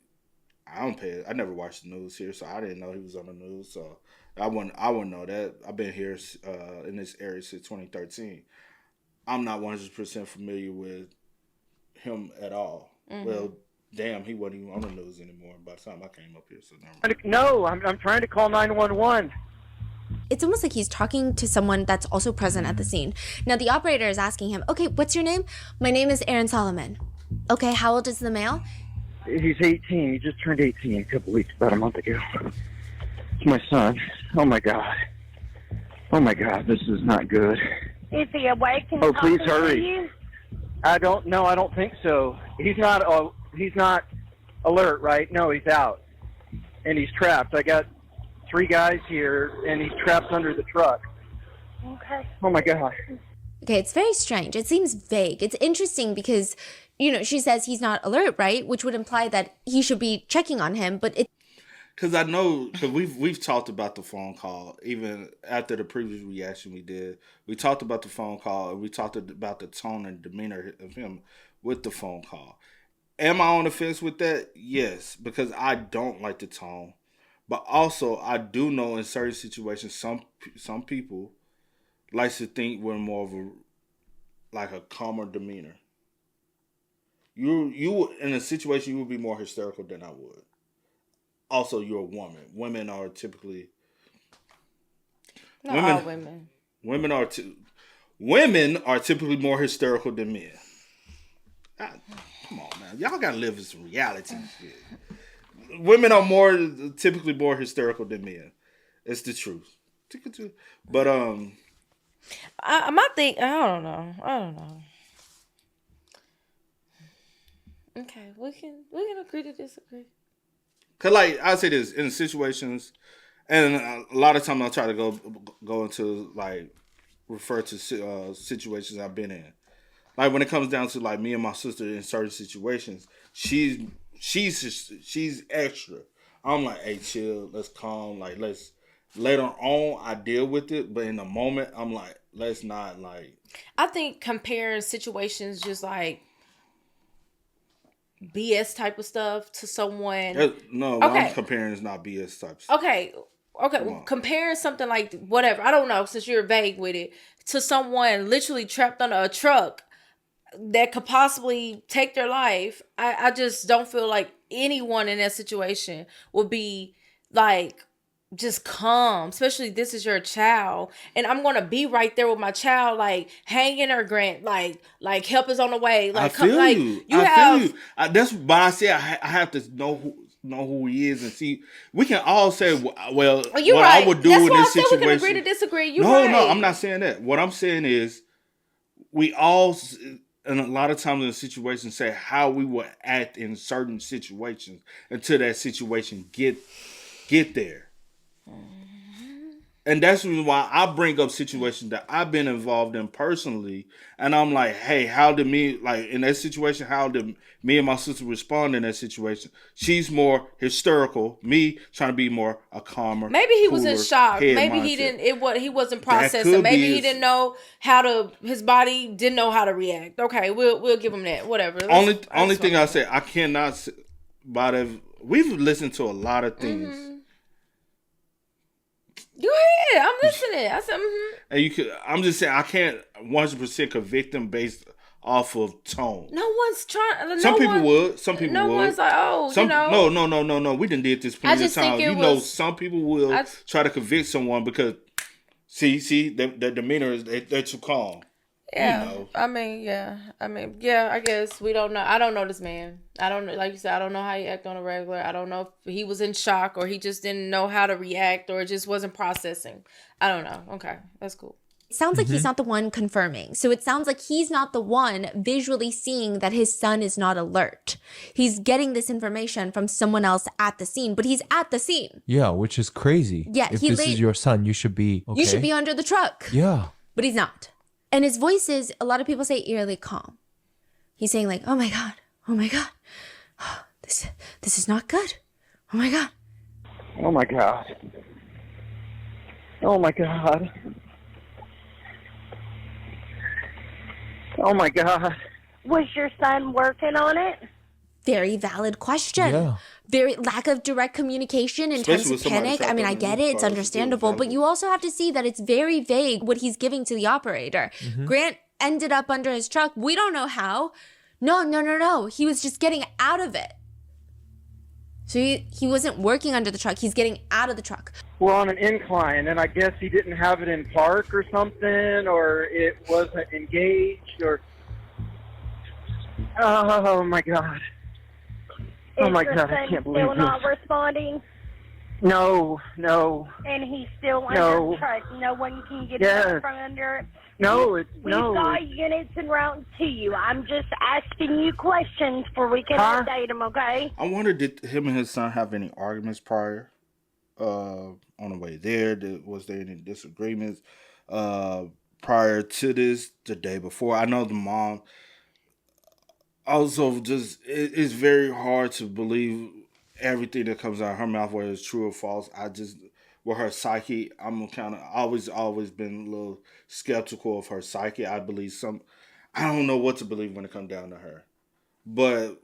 I don't pay. I never watched the news here, so I didn't know he was on the news. So I wouldn't know that. I've been here in this area since 2013. I'm not 100% familiar with him at all. Well, damn, he wasn't even on the news anymore by the time I came up here. So never mind. No, I'm trying to call 911. It's almost like he's talking to someone that's also present at the scene. Now, the operator is asking him, okay, what's your name? My name is Aaron Solomon. Okay, how old is the male? He's 18. He just turned 18 a couple weeks, about a month ago. It's my son. Oh, my God. Oh, my God, this is not good. Is he awake? Can Oh, he please talk to hurry. you? I don't think so. He's not alert, right? No, he's out. And he's trapped. I got 3 guys here, and he's trapped under the truck. Okay. Oh, my God. Okay, it's very strange. It seems vague. It's interesting because, you know, she says he's not alert, right? Which would imply that he should be checking on him, but it. Because I know, because we've talked about the phone call, even after the previous reaction we did. We talked about the phone call, and we talked about the tone and demeanor of him with the phone call. Am I on the fence with that? Yes, because I don't like the tone. But also, I do know in certain situations, some people like to think we're more of a calmer demeanor. You in a situation, you would be more hysterical than I would. Also, you're a woman. Women are typically Not all women. Women are typically more hysterical than men. God, come on, man. Y'all gotta live in some reality shit. Women are typically more hysterical than men. It's the truth. But my thing, I don't know. Okay, we can agree to disagree. Cause like I say this in situations, and a lot of times I try to go into like refer to situations I've been in. Like when it comes down to like me and my sister in certain situations, she's extra. I'm like, hey, chill, let's calm, like let's later on I deal with it, but in the moment I'm like, let's not like. I think comparing situations just like BS type of stuff to someone. No, what I'm comparing is not BS type stuff. Okay. Well, comparing something like whatever, I don't know, since you're vague with it, to someone literally trapped under a truck that could possibly take their life. I just don't feel like anyone in that situation would be like just calm, especially this is your child, and I'm gonna be right there with my child, like hanging her grant, like help is on the way. Like, I feel you. That's why I say I have to know who he is and see. We can all say, well, what right. I would do That's in why this I said situation. We can agree to disagree. No, I'm not saying that. What I'm saying is, we all, and a lot of times in a situation, say how we would act in certain situations until that situation get there. And that's the reason why I bring up situations that I've been involved in personally. And I'm like, hey, how did me, like in that situation, how did me and my sister respond in that situation? She's more hysterical. Me trying to be more a calmer. Maybe he was in shock. Maybe mindset. he wasn't processing. Maybe he didn't know his body didn't know how to react. Okay, we'll give him that. Whatever. Only thing I say, I cannot, we've listened to a lot of things. Mm-hmm. Go ahead. I'm listening. I said, And I'm just saying, I can't 100% convict them based off of tone. No one's trying. Some people would. Some people would. No one's like, No. We done did this plenty of times. Some people will try to convict someone because, see, their demeanor is they're too calm. Yeah, I mean, I guess we don't know. I don't know this man. I don't know, like you said, I don't know how he act on a regular. I don't know if he was in shock or he just didn't know how to react or just wasn't processing. I don't know. Okay, that's cool. It sounds like he's not the one confirming. So it sounds like he's not the one visually seeing that his son is not alert. He's getting this information from someone else at the scene, but he's at the scene. Yeah, which is crazy. Yeah, if this is your son, you should be okay. You should be under the truck. Yeah. But he's not. And his voice is, a lot of people say, eerily calm. He's saying like, oh my God, this is not good. Oh my God. Oh my God. Oh my God. Oh my God. Was your son working on it? very valid question. Yeah. Very lack of direct communication in Especially times with of somebody panic. I trapped mean, on I a get new it. It's car, understandable. But valid. you also have to see that it's very vague what he's giving to the operator. Grant ended up under his truck. We don't know how. No. He was just getting out of it. So he wasn't working under the truck. He's getting out of the truck. We're on an incline, and I guess he didn't have it in park or something, or it wasn't engaged, or... Oh, my God. Oh, my God, I can't believe still this. not responding, No. and he's still under No. the truck. No one can get Yes. out from under it. No, We've got units en route to you. I'm just asking you questions for we can update them, okay? I wonder, did him and his son have any arguments prior? On the way there, was there any disagreements prior to this, the day before? I know the mom. Also, it's very hard to believe everything that comes out of her mouth, whether it's true or false. With her psyche, I'm kind of always been a little skeptical of her psyche. I don't know what to believe when it comes down to her, but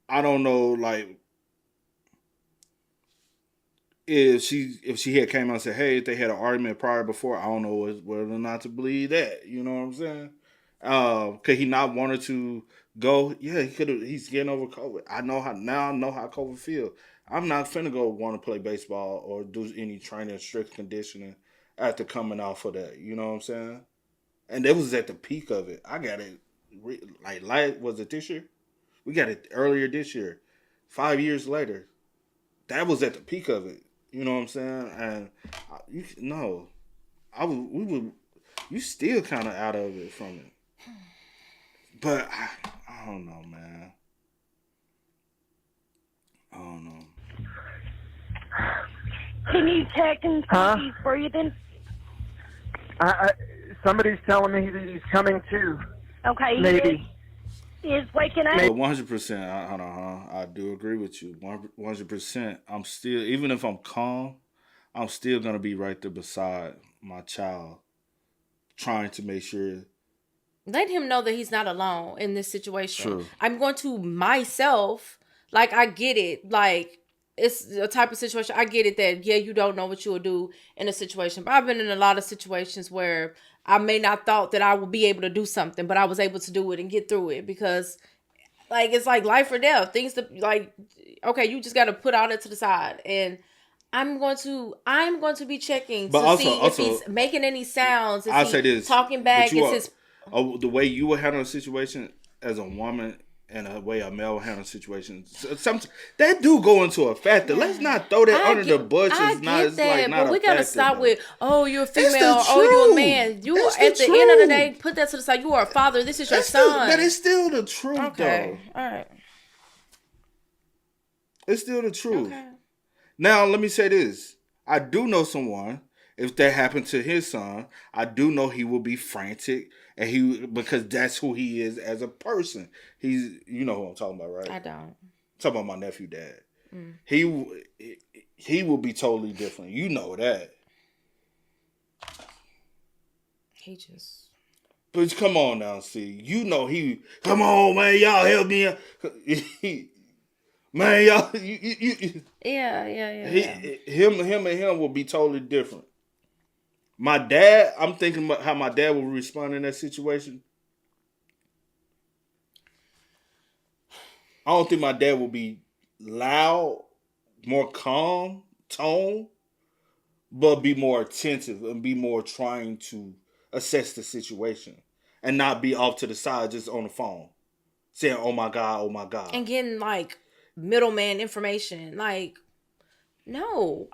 I don't know, like, if she had came out and said, hey, if they had an argument prior before, I don't know whether or not to believe that. You know what I'm saying? Could he not wanted to go? Yeah, he could have. He's getting over COVID. I know how COVID feel. I'm not finna go want to play baseball or do any training or strict conditioning after coming off of that. You know what I'm saying? And it was at the peak of it. I got it, was it this year? We got it earlier this year. 5 years later. That was at the peak of it. You know what I'm saying? And you still kind of out of it from it. But I don't know, man. I don't know. Can you check and see if he's breathing? Somebody's telling me that he's coming to. Okay, Maybe. He is waking up. 100%. Hold on. I do agree with you. 100%. I'm still, even if I'm calm, I'm still gonna be right there beside my child, trying to make sure. Let him know that he's not alone in this situation. True. I'm going to myself, like, I get it. Like, it's a type of situation. I get it that, yeah, you don't know what you will do in a situation. But I've been in a lot of situations where I may not thought that I would be able to do something, but I was able to do it and get through it because, like, it's like life or death. Things that, like, okay, you just got to put all that to the side. And I'm going to be checking to see if he's making any sounds. I'll say this. Talking back. The way you would handle a situation as a woman and the way a male will handle situations, that do go into a factor. Let's not throw that under the bush. But we gotta stop with, oh, you're a female, you're a man. You at the end of the day, put that to the side. You are a father. This is your son. But it's still the truth, okay. though. All right. It's still the truth. Okay. Now, let me say this. I do know someone, if that happened to his son, I do know he will be frantic, and because that's who he is as a person. You know who I'm talking about, right? I don't. I'm talking about my nephew, Dad. Mm. He will be totally different. You know that. But come on now, see. You know come on, man, y'all help me. Man, y'all, Yeah. Him will be totally different. My dad, I'm thinking about how my dad will respond in that situation. I don't think my dad will be loud, more calm tone, but be more attentive and be more trying to assess the situation and not be off to the side just on the phone saying, oh my God. And getting like middleman information. Like, no,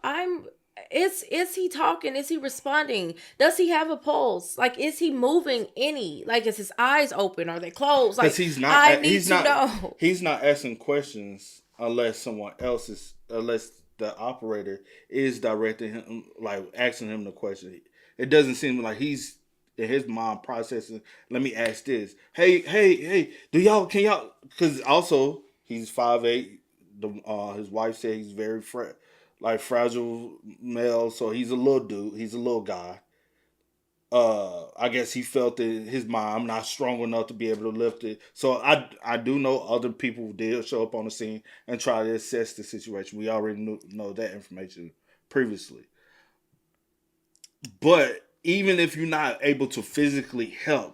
is he talking? Is he responding? Does he have a pulse? Like, is he moving any? Like, is his eyes open? Are they closed? Like, he's not know. He's not asking questions unless the operator is directing him, like asking him the question. It doesn't seem like he's in his mind processing. Let me ask this. Hey, can y'all? Because also he's 5'8". His wife said he's very fragile male, so he's a little dude. He's a little guy. I guess he felt in his mind, I'm not strong enough to be able to lift it. So I do know other people did show up on the scene and try to assess the situation. We already know that information previously. But even if you're not able to physically help,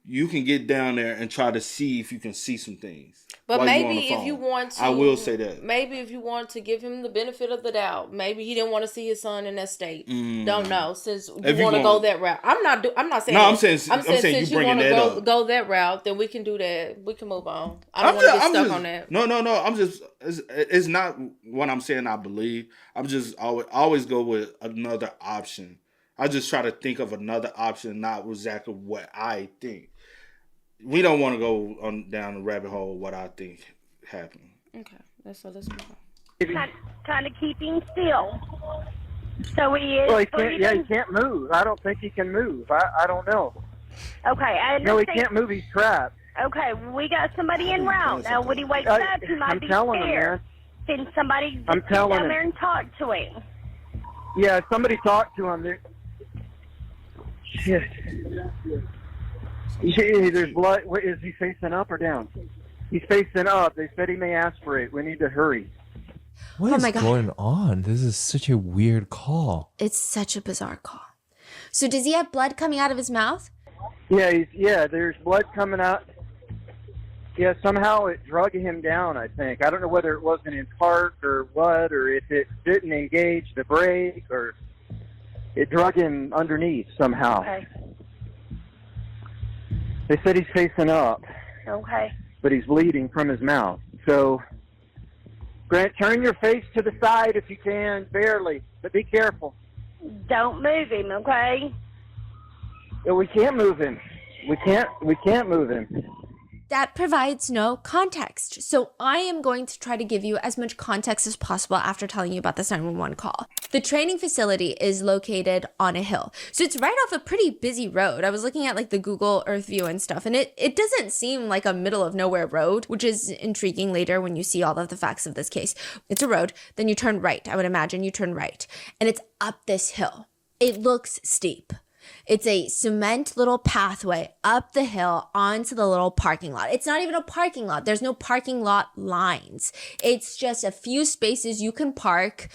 you can get down there and try to see if you can see some things. But while you're on maybe the phone. if you want to, I will say that. Maybe if you want to give him the benefit of the doubt, maybe he didn't want to see his son in that state. Don't know. Since you want to go that route, I'm not saying. No, I'm saying since you want to go that route, then we can do that. We can move on. I don't want to get stuck on that. No. I'm just. It's not what I'm saying. I believe. I'm just always go with another option. I just try to think of another option, not exactly what I think. We don't want to go down the rabbit hole of what I think happened. Okay, let's move on. Kind of keeping still. So he is. Well, he can't move. I don't think he can move. I don't know. Okay, I understand. No, he can't move. He's trapped. Okay, we got somebody en route. Now, when he wakes up, he might be scared. Can somebody get down there and talk to him? Yeah, somebody talk to him. Shit. There's blood. Is he facing up or down? He's facing up. They said he may aspirate. We need to hurry. What is going on? This is such a weird call. It's such a bizarre call. So does he have blood coming out of his mouth? Yeah, there's blood coming out. Yeah, somehow it drug him down, I think. I don't know whether it was an infarct or what, or if it didn't engage the brake, or it drug him underneath somehow. Okay. They said he's facing up. Okay. But he's bleeding from his mouth. So, Grant, turn your face to the side if you can, barely, but be careful. Don't move him, okay? We can't move him. We can't move him. That provides no context. So I am going to try to give you as much context as possible after telling you about this 911 call. The training facility is located on a hill. So it's right off a pretty busy road. I was looking at like the Google Earth view and stuff, and it doesn't seem like a middle of nowhere road, which is intriguing later when you see all of the facts of this case. It's a road, then you turn right. I would imagine you turn right, and it's up this hill. It looks steep. It's a cement little pathway up the hill onto the little parking lot. It's not even a parking lot. There's no parking lot lines. It's just a few spaces you can park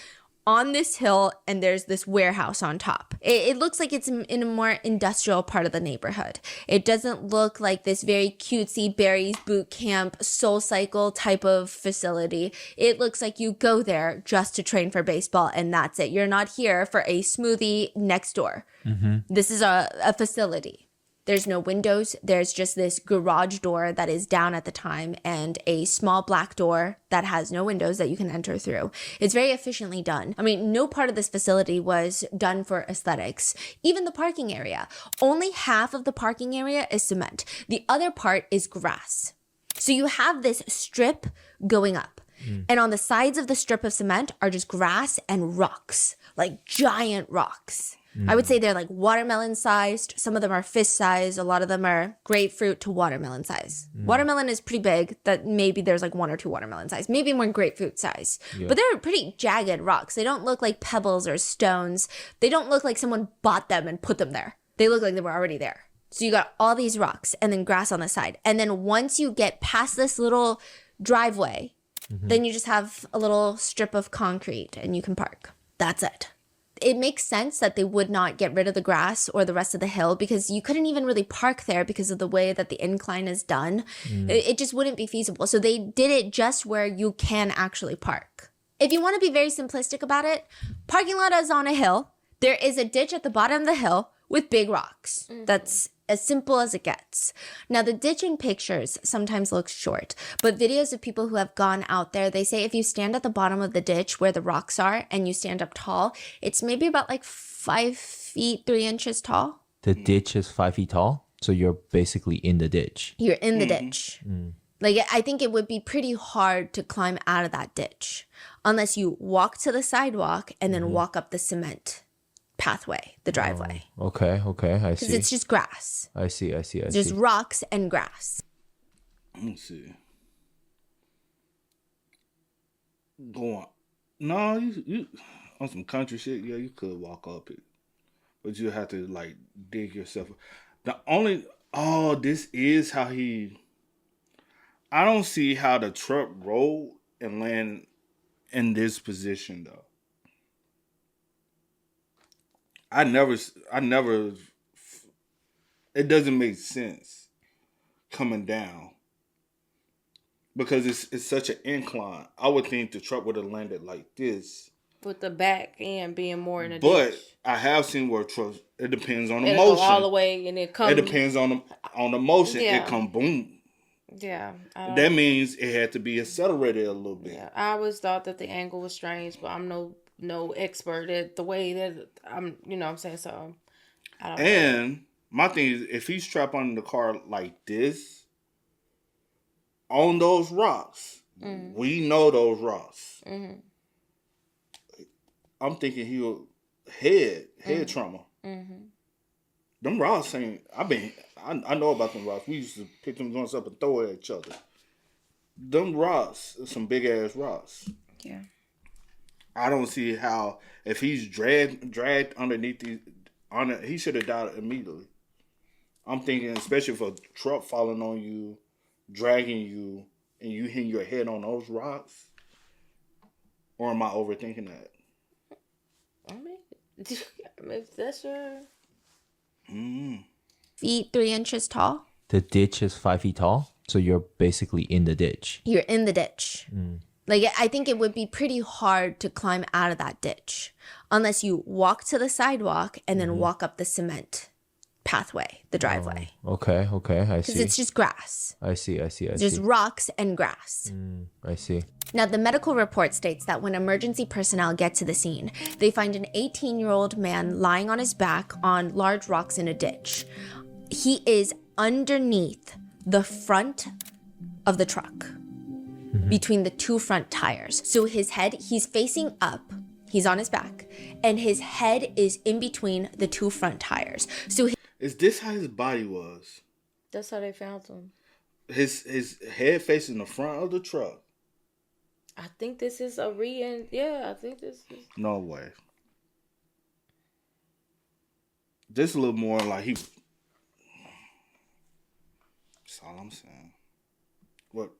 on this hill, and there's this warehouse on top. It looks like it's in a more industrial part of the neighborhood. It doesn't look like this very cutesy Barry's boot camp, Soul Cycle type of facility. It looks like you go there just to train for baseball, and that's it. You're not here for a smoothie next door. Mm-hmm. This is a facility. There's no windows. There's just this garage door that is down at the time and a small black door that has no windows that you can enter through. It's very efficiently done. I mean, no part of this facility was done for aesthetics. Even the parking area. Only half of the parking area is cement. The other part is grass. So you have this strip going up. And on the sides of the strip of cement are just grass and rocks, like giant rocks. I would say they're like watermelon sized. Some of them are fist size. A lot of them are grapefruit to watermelon size. Watermelon is pretty big. That maybe there's like 1 or 2 watermelon size, maybe more grapefruit size. Yeah. But they're pretty jagged rocks. They don't look like pebbles or stones. They don't look like someone bought them and put them there. They look like they were already there. So you got all these rocks and then grass on the side. And then once you get past this little driveway, then you just have a little strip of concrete and you can park. That's it. It makes sense that they would not get rid of the grass or the rest of the hill because you couldn't even really park there because of the way that the incline is done. It just wouldn't be feasible. So they did it just where you can actually park. If you want to be very simplistic about it, parking lot is on a hill. There is a ditch at the bottom of the hill with big rocks. That's as simple as it gets. Now, the ditch in pictures sometimes looks short, but videos of people who have gone out there, they say if you stand at the bottom of the ditch where the rocks are and you stand up tall, it's maybe about like 5 feet, 3 inches tall. The ditch is 5 feet tall? So you're basically in the ditch. You're in the ditch. Like, I think it would be pretty hard to climb out of that ditch unless you walk to the sidewalk and then walk up the cement pathway, the driveway. Okay, I see. Because it's just grass. I see. Just rocks and grass. Let's see. Go on. No, you on some country shit. Yeah, you could walk up it. but you have to like dig yourself. This is how he. I don't see how the truck rolled and land in this position though. I never. It doesn't make sense coming down because it's such an incline. I would think the truck would have landed like this. With the back end being more in a But ditch. I have seen where trucks. It depends on the It'll motion. go all the way and it comes. It depends on the motion. Yeah. It come boom. Yeah. That means it had to be accelerated a little bit. Yeah. I always thought that the angle was strange, but I'm no expert at the way that I'm. You know what I'm saying? So I don't know. And my thing is, if he's strapped on the car like this, on those rocks, we know those rocks. Mm-hmm. I'm thinking he'll head trauma. Mm-hmm. Them rocks ain't. I know about them rocks. We used to pick them joints up and throw it at each other. Them rocks, some big ass rocks. Yeah. I don't see how if he's dragged underneath he should have died immediately. I'm thinking, especially if a truck falling on you, dragging you, and you hitting your head on those rocks. Or am I overthinking that? I mean, if that's your... Feet 3 inches tall. The ditch is 5 feet tall, so you're basically in the ditch. You're in the ditch. Like, I think it would be pretty hard to climb out of that ditch unless you walk to the sidewalk and then walk up the cement pathway, the driveway. Okay, I Because see. it's just grass. I see. Just rocks and grass. I see. Now, the medical report states that when emergency personnel get to the scene, they find an 18-year-old man lying on his back on large rocks in a ditch. He is underneath the front of the truck, between the 2 front tires. So his head, he's facing up, he's on his back, and his head is in between the 2 front tires. So Is this how his body was? That's how they found him. His head facing the front of the truck. I think this is a I think this is... No way. This a little more like he... That's all I'm saying. What?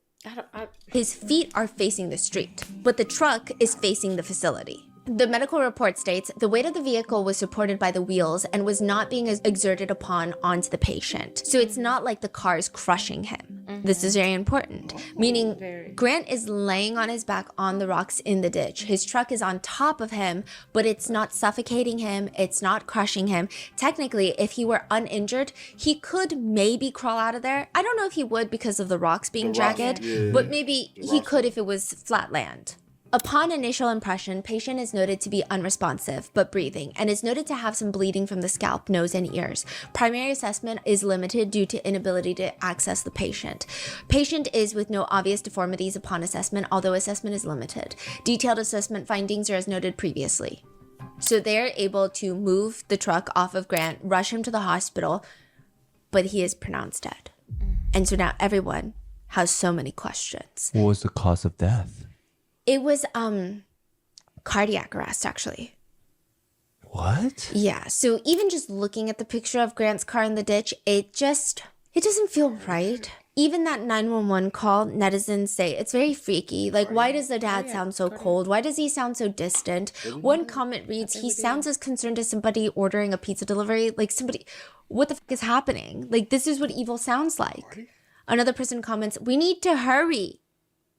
his feet are facing the street, but the truck is facing the facility. The medical report states the weight of the vehicle was supported by the wheels and was not being exerted upon onto the patient. So it's not like the car is crushing him. This is very important, meaning Grant is laying on his back on the rocks in the ditch. His truck is on top of him, but it's not suffocating him. It's not crushing him. Technically, if he were uninjured, he could maybe crawl out of there. I don't know if he would because of the rocks being jagged, but maybe he could if it was flat land. Upon initial impression, patient is noted to be unresponsive, but breathing, and is noted to have some bleeding from the scalp, nose, and ears. Primary assessment is limited due to inability to access the patient. Patient is with no obvious deformities upon assessment, although assessment is limited. Detailed assessment findings are as noted previously. So they're able to move the truck off of Grant, rush him to the hospital, but he is pronounced dead. And so now everyone has so many questions. What was the cause of death? It was cardiac arrest, actually. What? Yeah, so even just looking at the picture of Grant's car in the ditch, it doesn't feel right. Even that 911 call, netizens say it's very freaky. Like, why does the dad sound so cold? Why does he sound so distant? One comment reads, he sounds as concerned as somebody ordering a pizza delivery. Like, somebody, what the fuck is happening? Like, this is what evil sounds like. Another person comments, we need to hurry.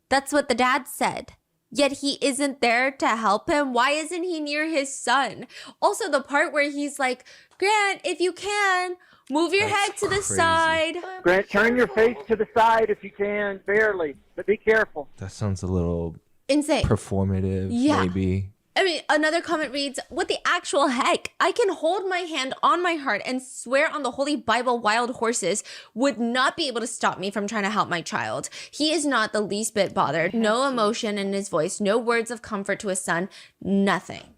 That's what the dad said. Yet he isn't there to help him. Why isn't he near his son? Also, the part where he's like, Grant, if you can, move your head to the side. Grant, turn your face to the side if you can, barely, but be careful. That sounds a little insane. Performative, maybe. I mean, another comment reads, what the actual heck? I can hold my hand on my heart and swear on the Holy Bible wild horses would not be able to stop me from trying to help my child. He is not the least bit bothered. No emotion in his voice, no words of comfort to his son, nothing.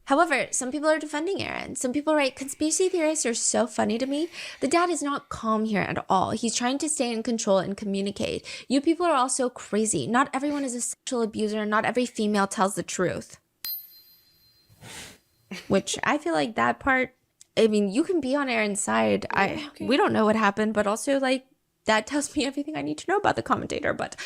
However, some people are defending Aaron. Some people write, conspiracy theorists are so funny to me. The dad is not calm here at all. He's trying to stay in control and communicate. You people are all so crazy. Not everyone is a sexual abuser. Not every female tells the truth. Which I feel like that part, I mean, you can be on Aaron's side. We don't know what happened, but also like that tells me everything I need to know about the commentator. But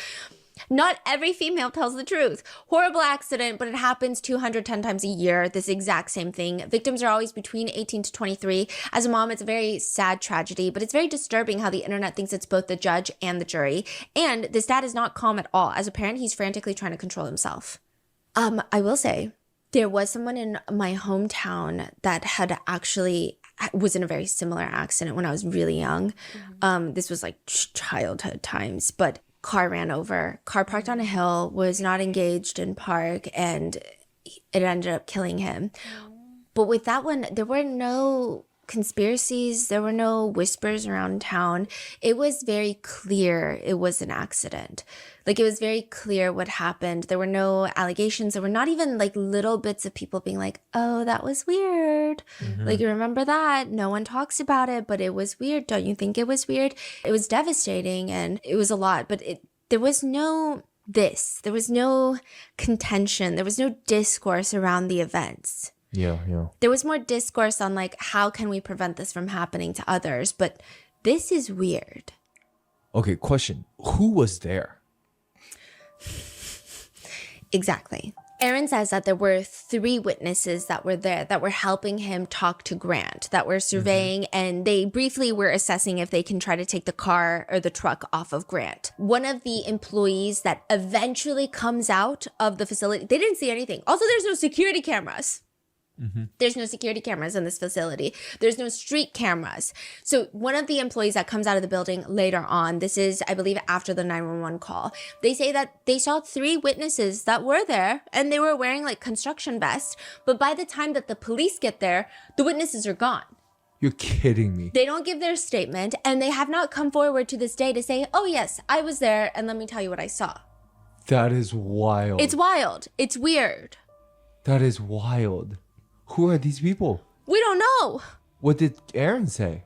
not every female tells the truth. Horrible accident, but it happens 210 times a year. This exact same thing. Victims are always between 18 to 23. As a mom, it's a very sad tragedy, but it's very disturbing how the internet thinks it's both the judge and the jury. And this dad is not calm at all. As a parent, he's frantically trying to control himself. I will say, there was someone in my hometown that had actually was in a very similar accident when I was really young. This was like childhood times, but car ran over. Car parked on a hill, was not engaged in park, and it ended up killing him. But with that one, there were no conspiracies. There were no whispers around town. It was very clear it was an accident. Like, it was very clear what happened. There were no allegations. There were not even like little bits of people being like, oh, that was weird. Like, you remember that? No one talks about it, but it was weird. Don't you think it was weird? It was devastating and it was a lot, but there was no there was no contention. There was no discourse around the events. Yeah. There was more discourse on like, how can we prevent this from happening to others? But this is weird. Okay, question. Who was there? Exactly. Aaron says that there were 3 witnesses that were there that were helping him talk to Grant, that were surveying, and they briefly were assessing if they can try to take the car or the truck off of Grant. One of the employees that eventually comes out of the facility, they didn't see anything. Also, there's no security cameras. There's no security cameras in this facility. There's no street cameras. So one of the employees that comes out of the building later on, this is, I believe, after the 911 call, they say that they saw 3 witnesses that were there and they were wearing like construction vests. But by the time that the police get there, the witnesses are gone. You're kidding me. They don't give their statement and they have not come forward to this day to say, oh yes, I was there and let me tell you what I saw. That is wild. It's wild. It's weird. That is wild. Who are these people? We don't know. What did Aaron say?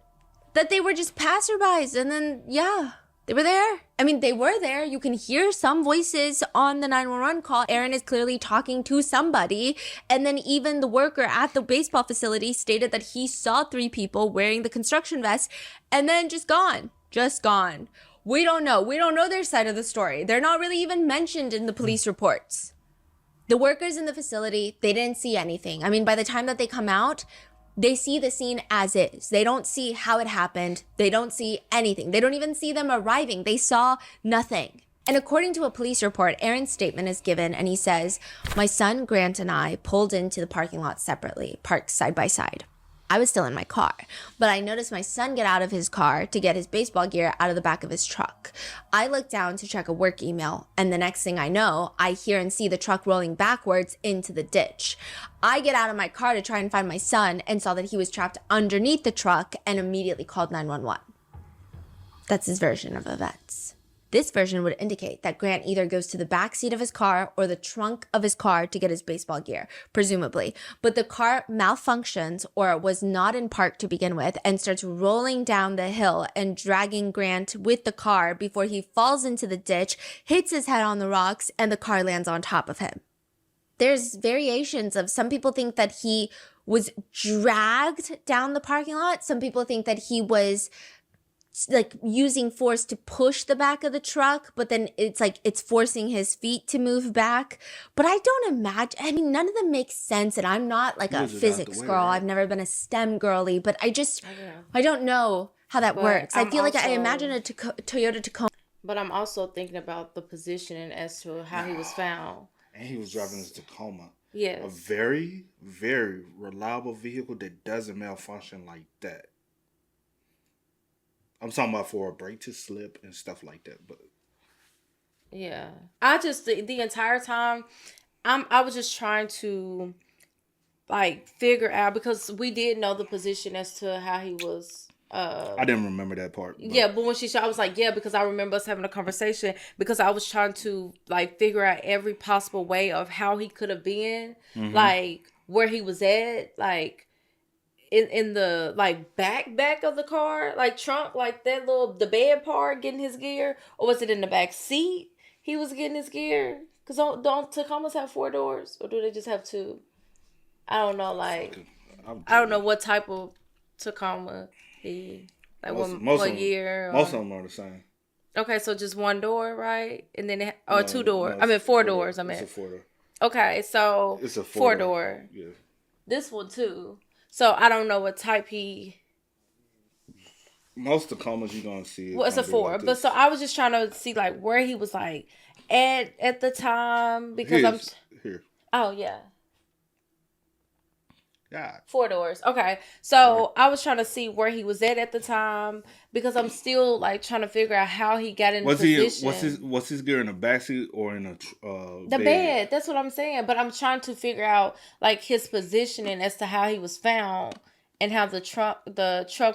That they were just passerbys and then, yeah, they were there. I mean, they were there. You can hear some voices on the 911 call. Aaron is clearly talking to somebody. And then even the worker at the baseball facility stated that he saw 3 people wearing the construction vest and then just gone. Just gone. We don't know. We don't know their side of the story. They're not really even mentioned in the police reports. The workers in the facility, they didn't see anything. I mean, by the time that they come out, they see the scene as is. They don't see how it happened. They don't see anything. They don't even see them arriving. They saw nothing. And according to a police report, Aaron's statement is given and he says, my son Grant and I pulled into the parking lot separately, parked side by side. I was still in my car, but I noticed my son get out of his car to get his baseball gear out of the back of his truck. I looked down to check a work email, and the next thing I know, I hear and see the truck rolling backwards into the ditch. I get out of my car to try and find my son and saw that he was trapped underneath the truck and immediately called 911. That's his version of events. This version would indicate that Grant either goes to the back seat of his car or the trunk of his car to get his baseball gear, presumably. But the car malfunctions or was not in park to begin with and starts rolling down the hill and dragging Grant with the car before he falls into the ditch, hits his head on the rocks, and the car lands on top of him. There's variations of some people think that he was dragged down the parking lot. Some people think that he was like using force to push the back of the truck, but then it's like it's forcing his feet to move back. But I don't imagine, I mean, none of them make sense. And I'm not like a physics girl. I've never been a STEM girly, but I don't know how that works. I feel like I imagine a Toyota Tacoma. But I'm also thinking about the positioning as to how he was found. And he was driving his Tacoma. Yes. A very, very reliable vehicle that doesn't malfunction like that. I'm talking about for a brake to slip and stuff like that, but yeah, I just the entire time I was just trying to like figure out, because we did know the position as to how he was. I didn't remember that part. Yeah, but when she showed, I was like, yeah, because I remember us having a conversation, because I was trying to like figure out every possible way of how he could have been, like where he was at, like. In the like back of the car, like trunk, like that the bed part, getting his gear, or was it in the back seat he was getting his gear? Because don't Tacomas have 4 doors, or do they just have 2? I don't know. Like I don't know what type of Tacoma? Like most what of them, year? Most of them are the same. Okay, so just one door, right? And then No, two door. no, I mean four door. doors. I mean. It's a 4-door. Okay, so It's a four 4-door. door. Yeah. This one too. So I don't know what type he. Most Tacomas you're gonna see. Well, it's a 4, like but so I was just trying to see like where he was like at the time because here. Oh yeah. God. 4 doors. Okay. So I was trying to see where he was at the time because I'm still like trying to figure out how he got into position. Was his gear in a backseat or in a the bed? That's what I'm saying. But I'm trying to figure out like his positioning as to how he was found and how the truck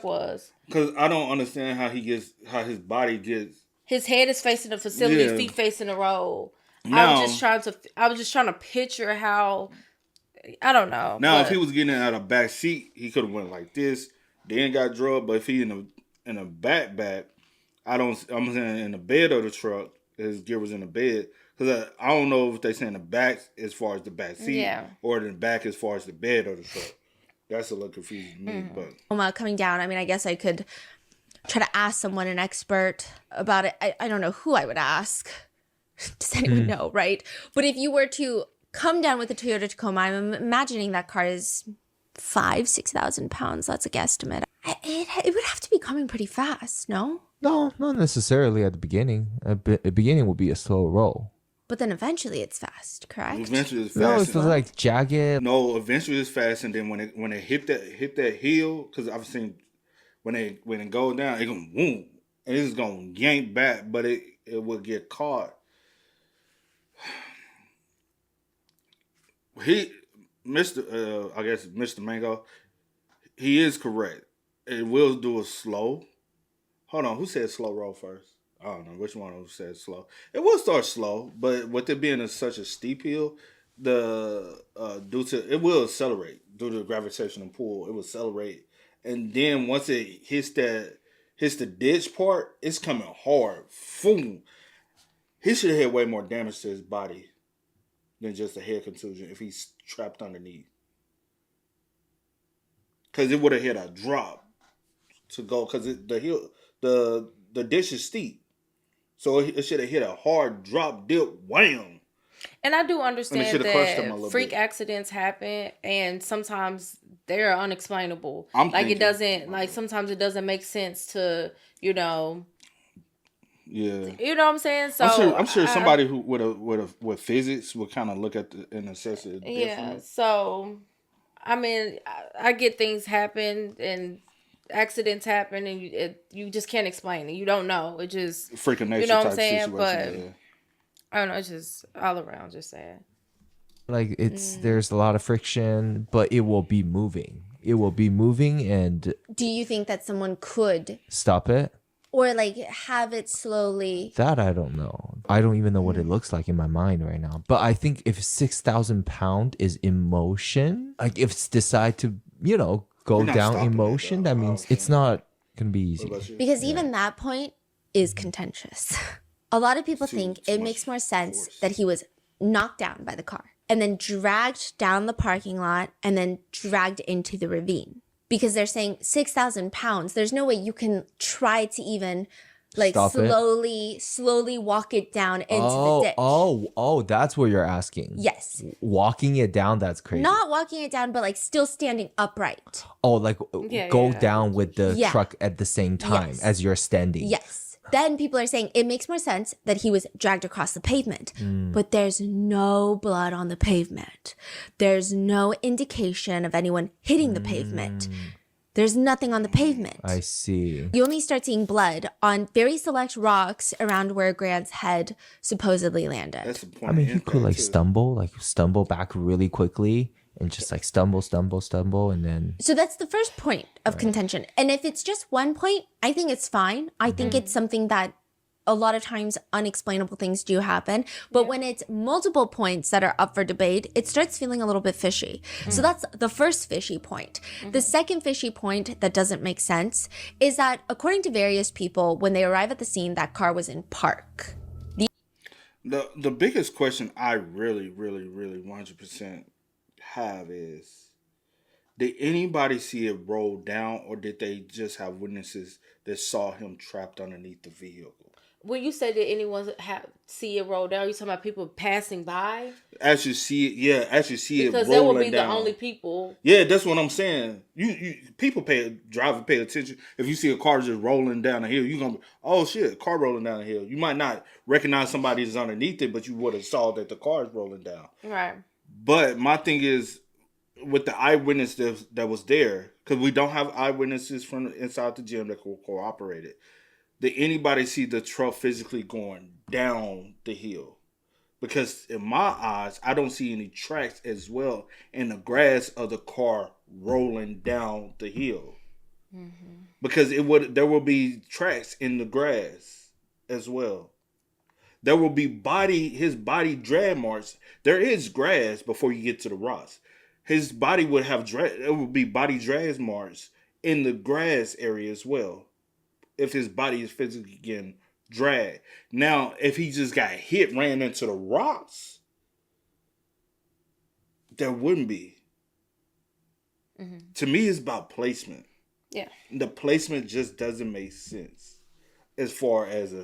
was. Because I don't understand how his body gets. His head is facing the facility, feet facing the road. I was just trying to picture how. I don't know. Now, if he was getting out of back seat, he could have went like this, then got drugged. But if he in a back, I'm saying in the bed of the truck, his gear was in the bed. Because I don't know if they saying the back as far as the back seat, or the back as far as the bed of the truck. That's a little confusing to me. But coming down, I mean, I guess I could try to ask someone, an expert about it. I don't know who I would ask. Does anyone know, right? But if you were to come down with a Toyota Tacoma, I'm imagining that car is 6,000 pounds. That's a guesstimate. It would have to be coming pretty fast, no? No, not necessarily at the beginning. At the beginning will be a slow roll. But then eventually it's fast, correct? Eventually it's fast. No, it's like jagged. No, eventually it's fast, and then when it hit that hill, because I've seen when it go down, it gonna boom, and it's gonna yank back, but it will get caught. Mr. Mango, he is correct. It will do a slow. Hold on, who said slow roll first? I don't know which one who said slow. It will start slow, but with it being such a steep hill, it will accelerate due to the gravitational pull. It will accelerate, and then once it hits the ditch part, it's coming hard. Boom. He should have had way more damage to his body than just a head contusion if he's trapped underneath. Because it would have hit a drop to go, because the ditch is steep. So it should have hit a hard drop, dip, whammy. And I do understand that freak accidents happen, and sometimes they're unexplainable. Sometimes it doesn't make sense to, Yeah. You know what I'm saying? So I'm sure somebody who with physics would kind of look at and assess it differently. Yeah. So, I mean, I get things happen and accidents happen, and you just can't explain it. You don't know. It just freaking nature. You know what I'm type saying? But situation, I don't know. It's just all around just sad. Like there's a lot of friction, but it will be moving. It will be moving, and do you think that someone could stop it? Or like have it slowly? That I don't know. I don't even know what it looks like in my mind right now. But I think if 6,000 pound is emotion, like if it's decide to, go down emotion, that means it's not gonna be easy. Because even that point is contentious. A lot of people think it makes more sense that he was knocked down by the car and then dragged down the parking lot and then dragged into the ravine. Because they're saying 6,000 pounds. There's no way you can try to even like slowly walk it down into the ditch. Oh, that's what you're asking. Yes. Walking it down, that's crazy. Not walking it down, but like still standing upright. Oh, like go down with the truck at the same time as you're standing. Yes. Then people are saying it makes more sense that he was dragged across the pavement. But there's no blood on the pavement. There's no indication of anyone hitting the pavement. There's nothing on the pavement. I see. You only start seeing blood on very select rocks around where Grant's head supposedly landed. That's the point. I mean, he could stumble back really quickly and just like stumble, and then. So that's the first point of contention. And if it's just one point, I think it's fine. I think it's something that a lot of times unexplainable things do happen. But when it's multiple points that are up for debate, it starts feeling a little bit fishy. So that's the first fishy point. The second fishy point that doesn't make sense is that according to various people, when they arrive at the scene, that car was in park. The biggest question I really 100% have is Did anybody see it roll down, or did they just have witnesses that saw him trapped underneath the vehicle? When you say that anyone see it roll down, you talking about people passing by? As you see it, yeah, as you see because it rolling they will be down. the only people. Yeah, that's what I'm saying. You people pay attention. If you see a car just rolling down the hill, you're gonna be, oh shit, car rolling down the hill. You might not recognize somebody that's underneath it, but you would have saw that the car is rolling down. Right. But my thing is, with the eyewitness that was there, because we don't have eyewitnesses from inside the gym that cooperated. Did anybody see the truck physically going down the hill? Because in my eyes, I don't see any tracks as well in the grass of the car rolling down the hill. Mm-hmm. Because there will be tracks in the grass as well. There will be his body drag marks. There is grass before you get to the rocks. His body would have there would be body drag marks in the grass area as well. If his body is physically getting dragged. Now, if he just got hit, ran into the rocks, there wouldn't be. Mm-hmm. To me, it's about placement. Yeah. The placement just doesn't make sense as far as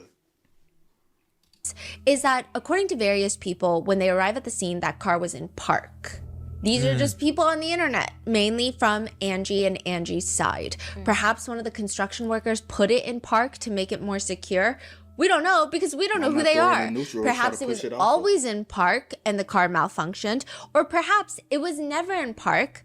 is that according to various people, when they arrive at the scene, that car was in park. These are just people on the internet, mainly from Angie and Angie's side. Perhaps one of the construction workers put it in park to make it more secure. We don't know because we don't know who they are. Perhaps it was always in park and the car malfunctioned, or perhaps it was never in park.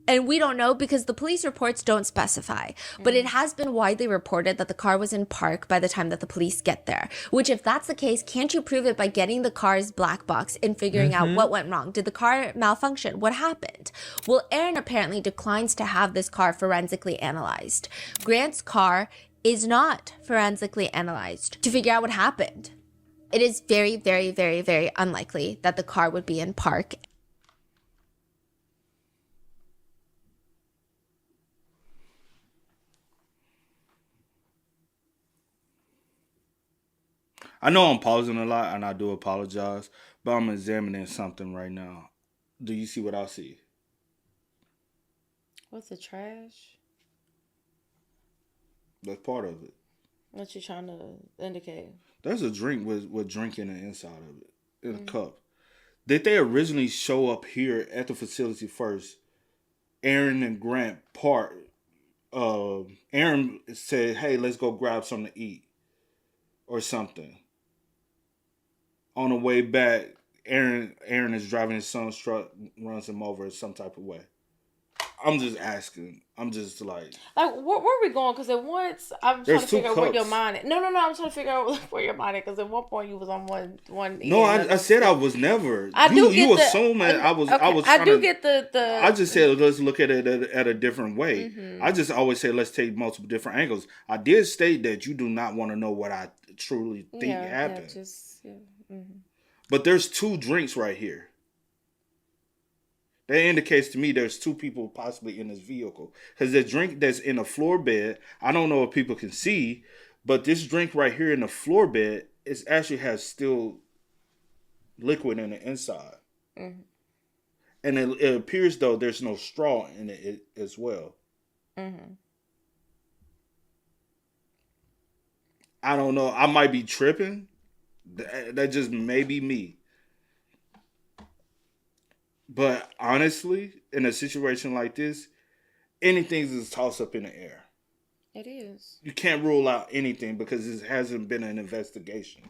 And we don't know because the police reports don't specify. But it has been widely reported that the car was in park by the time that the police get there. Which, if that's the case, can't you prove it by getting the car's black box and figuring out what went wrong? Did the car malfunction? What happened? Well, Aaron apparently declines to have this car forensically analyzed. Grant's car is not forensically analyzed to figure out what happened. It is very, very, very, very unlikely that the car would be in park. I know I'm pausing a lot, and I do apologize, but I'm examining something right now. Do you see what I see? What's the trash? That's part of it. What you trying to indicate? There's a drink with drink in the inside of it, in a cup. Did they originally show up here at the facility first? Aaron and Grant Aaron said, hey, let's go grab something to eat or something. On the way back, Aaron is driving his son's truck, runs him over some type of way. I'm just asking. I'm just like where are we going? Because at once I'm trying to figure out where your mind is. No. I'm trying to figure out where your mind is. Because at one point you was on one. No, I said I was never. You assume that I was. Okay, I was. I get the. I just said let's look at it at a different way. Mm-hmm. I just always say let's take multiple different angles. I did state that you do not want to know what I truly think happened. Mm-hmm. But there's two drinks right here. That indicates to me there's two people possibly in this vehicle. Because the drink that's in the floor bed, I don't know if people can see, but this drink right here in the floor bed actually has still liquid in the inside. Mm-hmm. And it appears though there's no straw in it as well. Mm-hmm. I don't know. I might be tripping. That just may be me. But honestly, in a situation like this, anything is tossed up in the air. It is. You can't rule out anything because it hasn't been an investigation.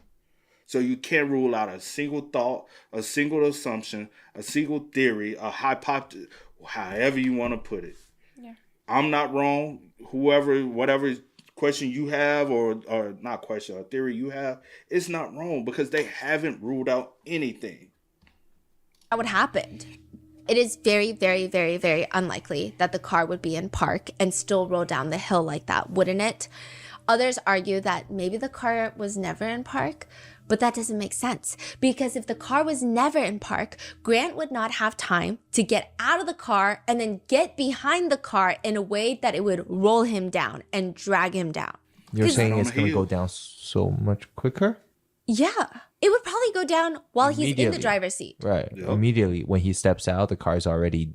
So you can't rule out a single thought, a single assumption, a single theory, a hypothesis, however you want to put it. Yeah. I'm not wrong. Whatever question you have or not question, or theory you have, it's not wrong because they haven't ruled out anything. What happened? It is very, very, very, very unlikely that the car would be in park and still roll down the hill like that, wouldn't it? Others argue that maybe the car was never in park, but that doesn't make sense because if the car was never in park, Grant would not have time to get out of the car and then get behind the car in a way that it would roll him down and drag him down. You're saying it's going to go down so much quicker? Yeah. It would probably go down while he's in the driver's seat. Right. Yep. Immediately when he steps out, the car's already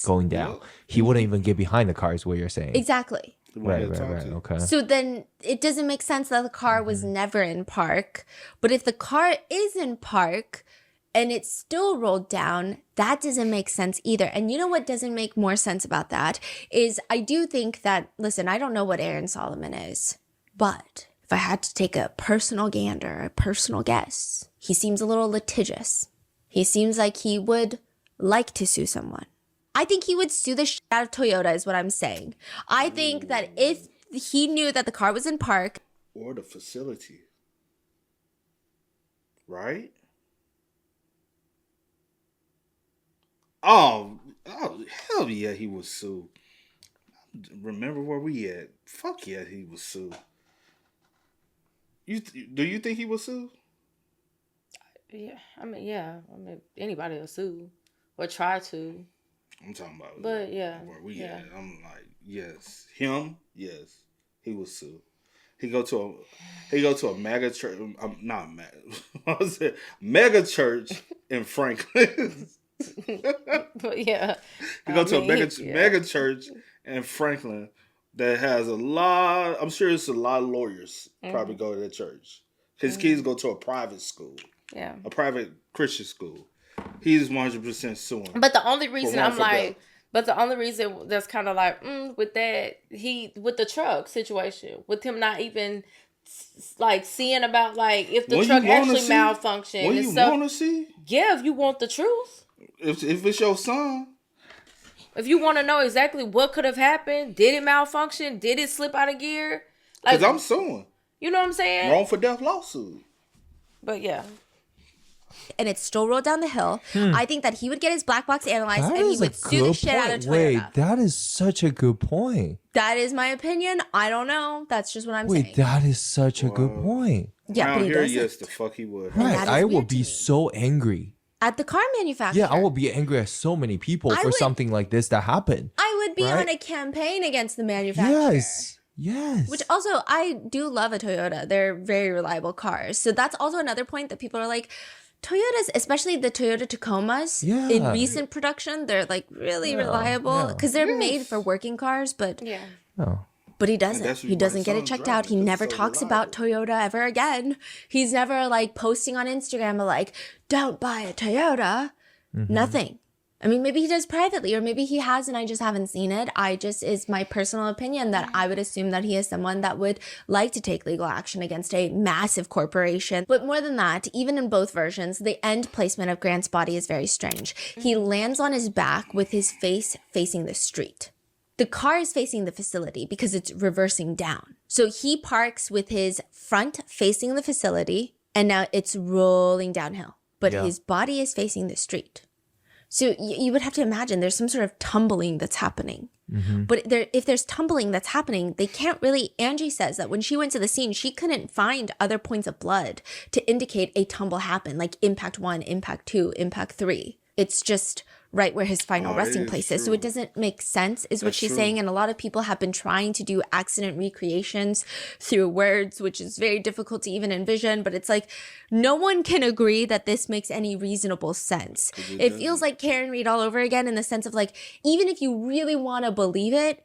going down. Yep. He wouldn't even get behind the car is what you're saying. Exactly. Right. Okay. So then it doesn't make sense that the car was never in park. But if the car is in park and it's still rolled down, that doesn't make sense either. And you know what doesn't make more sense about that is I do think that, listen, I don't know what Aaron Solomon is, but if I had to take a personal gander, a personal guess, he seems a little litigious. He seems like he would like to sue someone. I think he would sue the shit out of Toyota is what I'm saying. I think that if he knew that the car was in park. Or the facility. Right? Oh, hell yeah, he was sue. Remember where we at? Fuck yeah, he was sue. Do you think he was sue? Yeah, I mean, anybody will sue or try to. I'm talking about. But yeah, where we at? I'm like, yes, him, yes, he was sue. He go to a mega church. Not mega. What was it? Mega church in Franklin. But yeah, he go to a mega church in Franklin that has a lot. I'm sure it's a lot of lawyers probably go to that church. His kids go to a private school. Yeah, a private Christian school. He's 100% suing. But the only reason that's kind of like with that with the truck situation, with him not even like seeing about like if the truck actually malfunctioned. What you want to see? Yeah, if you want the truth. If it's your son. If you want to know exactly what could have happened, did it malfunction? Did it slip out of gear? Because I'm suing. You know what I'm saying? Wrong for death lawsuit. But yeah. And it still rolled down the hill. I think that he would get his black box analyzed and he would sue the shit out of Toyota. Wait, that is such a good point. That is my opinion. I don't know. That's just what I'm saying. Wait, that is such a good point. Yeah, but he doesn't. Yes, the fuck he would. Right, I will be so angry. At the car manufacturer. Yeah, I will be angry at so many people for something like this that happened. I would be on a campaign against the manufacturer. Yes. Which also, I do love a Toyota. They're very reliable cars. So that's also another point that people are like, Toyotas, especially the Toyota Tacomas, in recent production, they're like really reliable because they're made for working cars. But but he doesn't. He doesn't get it checked out. He never talks about Toyota ever again. He's never like posting on Instagram like, "Don't buy a Toyota." Nothing. I mean, maybe he does privately, or maybe he has and I just haven't seen it. Is my personal opinion that I would assume that he is someone that would like to take legal action against a massive corporation. But more than that, even in both versions, the end placement of Grant's body is very strange. He lands on his back with his face facing the street. The car is facing the facility because it's reversing down. So he parks with his front facing the facility and now it's rolling downhill. But his body is facing the street. So you would have to imagine there's some sort of tumbling that's happening. But if there's tumbling that's happening, they can't really. Angie says that when she went to the scene, she couldn't find other points of blood to indicate a tumble happened, like impact 1, impact 2, impact 3. It's just right where his final resting place is. So it doesn't make sense, is what she's saying. And a lot of people have been trying to do accident recreations through words, which is very difficult to even envision. But it's like, no one can agree that this makes any reasonable sense. It feels like Karen Reed all over again in the sense of like, even if you really want to believe it,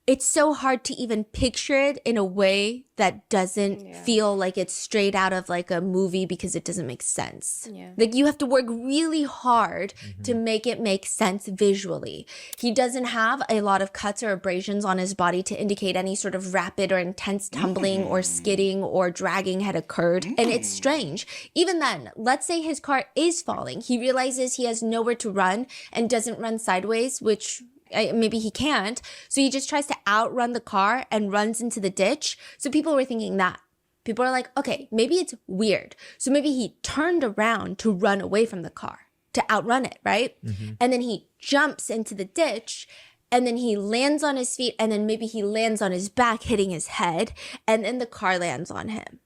it's so hard to even picture it in a way that doesn't feel like it's straight out of like a movie because it doesn't make sense. Like you have to work really hard to make it make sense visually. He doesn't have a lot of cuts or abrasions on his body to indicate any sort of rapid or intense tumbling or skidding or dragging had occurred. And it's strange. Even then, let's say his car is falling. He realizes he has nowhere to run and doesn't run sideways, which maybe he can't. So he just tries to outrun the car and runs into the ditch. So people were thinking that. People are like, okay, maybe it's weird. So maybe he turned around to run away from the car, to outrun it, right? And then he jumps into the ditch and then he lands on his feet and then maybe he lands on his back hitting his head and then the car lands on him.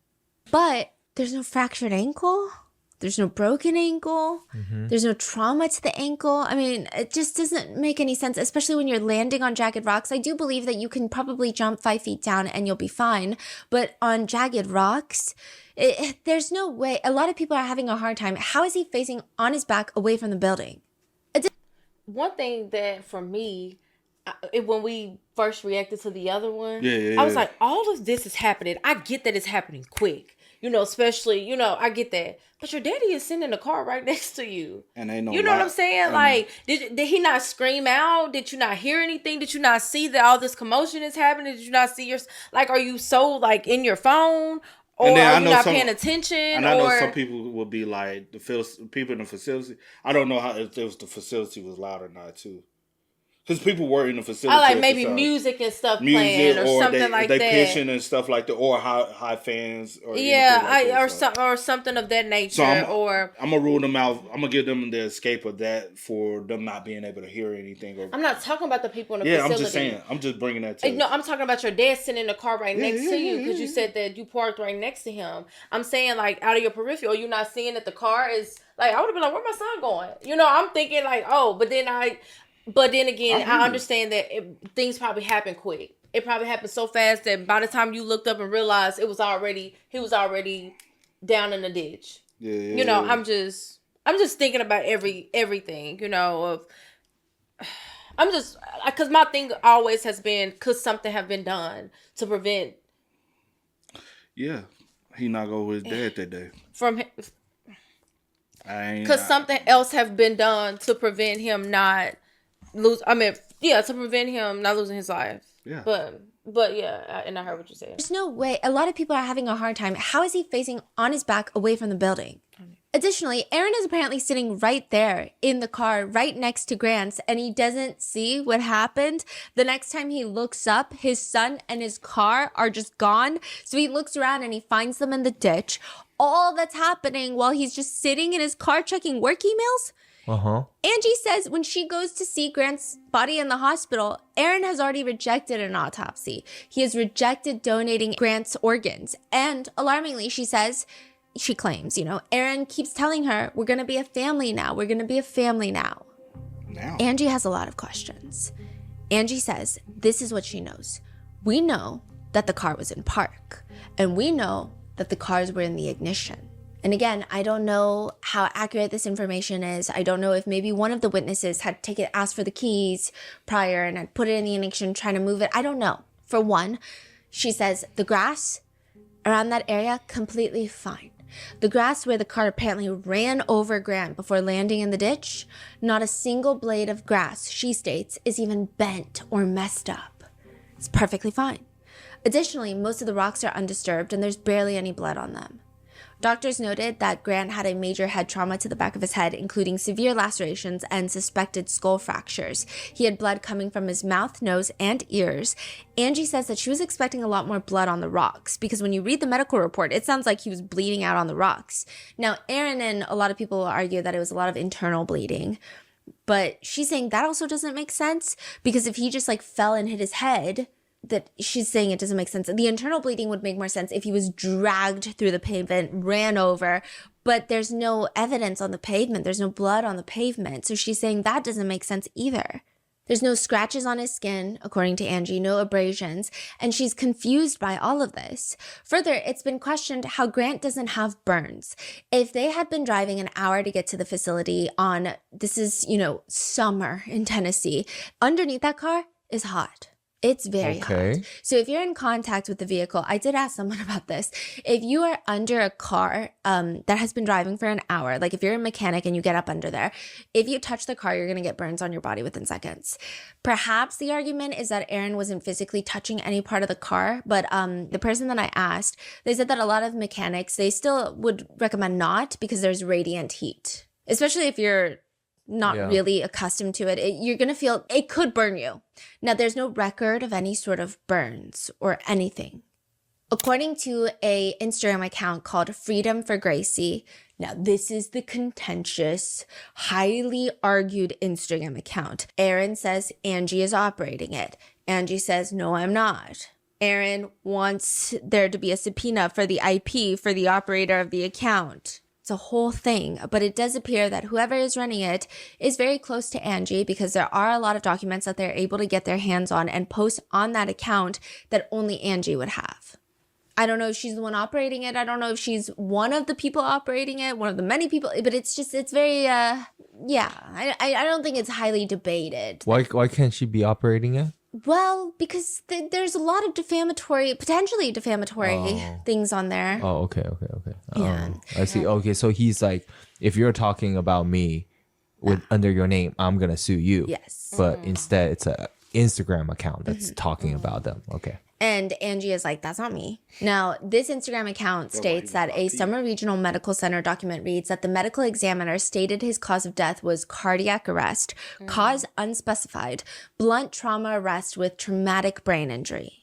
But there's no fractured ankle. There's no broken ankle. There's no trauma to the ankle. I mean, it just doesn't make any sense, especially when you're landing on jagged rocks. I do believe that you can probably jump 5 feet down and you'll be fine. But on jagged rocks, There's no way. A lot of people are having a hard time. How is he facing on his back away from the building? One thing that for me, when we first reacted to the other one, Yeah. I was like, all of this is happening. I get that it's happening quick. Especially, I get that. But your daddy is sitting in the car right next to you. And ain't no You know what I'm saying? Like, did he not scream out? Did you not hear anything? Did you not see that all this commotion is happening? Did you not see are you so like in your phone? Or are you not paying attention? And I know some people will be like, people in the facility. I don't know if the facility was loud or not, too. Because people were in the facility. I like maybe music and stuff playing or something like that. They pitching and stuff like that, or high fans. Or or something of that nature. So I'm going to rule them out. I'm going to give them the escape of that for them not being able to hear anything. I'm not talking about the people in the facility. Yeah, I'm just saying. I'm just bringing that to No, I'm talking about your dad sitting in the car right next to you because you said that you parked right next to him. I'm saying like out of your peripheral, you're not seeing that the car is like, I would have been like, where my son going? I'm thinking like, oh, but then again, I understand that things probably happen quick. It probably happened so fast that by the time you looked up and realized he was already down in the ditch. Yeah. I'm just thinking about everything. Of I'm just because my thing always has been could something have been done to prevent. Yeah, he not go with his dad that day from him. Could something else have been done to prevent him not to prevent him not losing his life. Yeah. But yeah, and I heard what you said. There's no way. A lot of people are having a hard time. How is he facing on his back away from the building? Additionally, Aaron is apparently sitting right there in the car, right next to Grant's, and he doesn't see what happened. The next time he looks up, his son and his car are just gone. So he looks around and he finds them in the ditch. All that's happening while he's just sitting in his car checking work emails. Angie says when she goes to see Grant's body in the hospital, Aaron has already rejected an autopsy. He has rejected donating Grant's organs. And alarmingly, she claims, Aaron keeps telling her, we're going to be a family now. We're going to be a family now. Angie has a lot of questions. Angie says this is what she knows. We know that the car was in park. And we know that the cars were in the ignition. And again, I don't know how accurate this information is. I don't know if maybe one of the witnesses had asked for the keys prior and had put it in the ignition, trying to move it. I don't know. For one, she says the grass around that area, completely fine. The grass where the car apparently ran over Grant before landing in the ditch, not a single blade of grass, she states, is even bent or messed up. It's perfectly fine. Additionally, most of the rocks are undisturbed and there's barely any blood on them. Doctors noted that Grant had a major head trauma to the back of his head, including severe lacerations and suspected skull fractures. He had blood coming from his mouth, nose, and ears. Angie says that she was expecting a lot more blood on the rocks because when you read the medical report, it sounds like he was bleeding out on the rocks. Now, Aaron and a lot of people argue that it was a lot of internal bleeding, but she's saying that also doesn't make sense because if he just fell and hit his head, that she's saying it doesn't make sense. The internal bleeding would make more sense if he was dragged through the pavement, ran over, but there's no evidence on the pavement. There's no blood on the pavement. So she's saying that doesn't make sense either. There's no scratches on his skin, according to Angie, no abrasions, and she's confused by all of this. Further, it's been questioned how Grant doesn't have burns. If they had been driving an hour to get to the facility on, this is, summer in Tennessee, underneath that car is hot. It's very hot. So if you're in contact with the vehicle, I did ask someone about this. If you are under a car that has been driving for an hour, like if you're a mechanic and you get up under there, if you touch the car, you're going to get burns on your body within seconds. Perhaps the argument is that Aaron wasn't physically touching any part of the car, but the person that I asked, they said that a lot of mechanics, they still would recommend not because there's radiant heat, especially if you're not really accustomed to it. You're going to feel it could burn you. Now, there's no record of any sort of burns or anything. According to a Instagram account called Freedom for Gracie, now this is the contentious, highly argued Instagram account. Aaron says Angie is operating it. Angie says, no, I'm not. Aaron wants there to be a subpoena for the IP for the operator of the account. It's a whole thing, but it does appear that whoever is running it is very close to Angie because there are a lot of documents that they're able to get their hands on and post on that account that only Angie would have. I don't know if she's the one operating it. I don't know if she's one of the people operating it, one of the many people. But it's very, I don't think it's highly debated. Why can't she be operating it? Well, because there's a lot of potentially defamatory things on there. Oh, okay. Yeah. I see. Okay, so he's like, if you're talking about me under your name, I'm gonna sue you. Yes. But instead, it's a Instagram account that's talking about them. Okay. And Angie is like, that's not me. Now, this Instagram account states that a Summer Regional Medical Center document reads that the medical examiner stated his cause of death was cardiac arrest, cause unspecified, blunt trauma arrest with traumatic brain injury.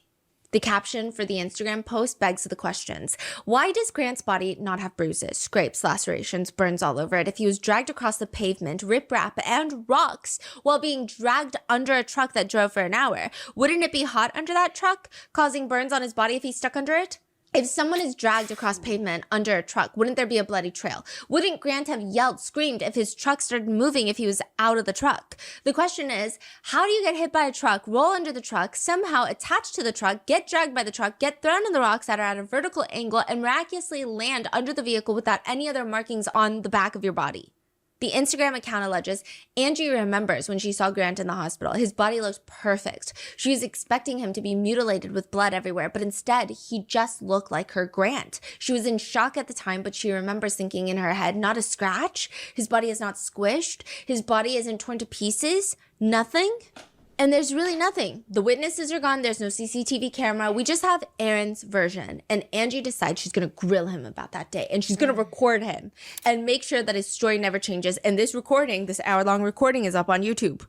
The caption for the Instagram post begs the questions. Why does Grant's body not have bruises, scrapes, lacerations, burns all over it if he was dragged across the pavement, riprap, and rocks while being dragged under a truck that drove for an hour? Wouldn't it be hot under that truck, causing burns on his body if he's stuck under it? If someone is dragged across pavement under a truck, wouldn't there be a bloody trail? Wouldn't Grant have yelled, screamed if his truck started moving if he was out of the truck? The question is, how do you get hit by a truck, roll under the truck, somehow attach to the truck, get dragged by the truck, get thrown in the rocks that are at a vertical angle, and miraculously land under the vehicle without any other markings on the back of your body? The Instagram account alleges Angie remembers when she saw Grant in the hospital. His body looked perfect. She was expecting him to be mutilated with blood everywhere, but instead, he just looked like her Grant. She was in shock at the time, but she remembers thinking in her head, not a scratch. His body is not squished. His body isn't torn to pieces. Nothing. And there's really nothing. The witnesses are gone. There's no CCTV camera. We just have Aaron's version. And Angie decides she's going to grill him about that day. And she's going to record him and make sure that his story never changes. And this hour-long recording is up on YouTube.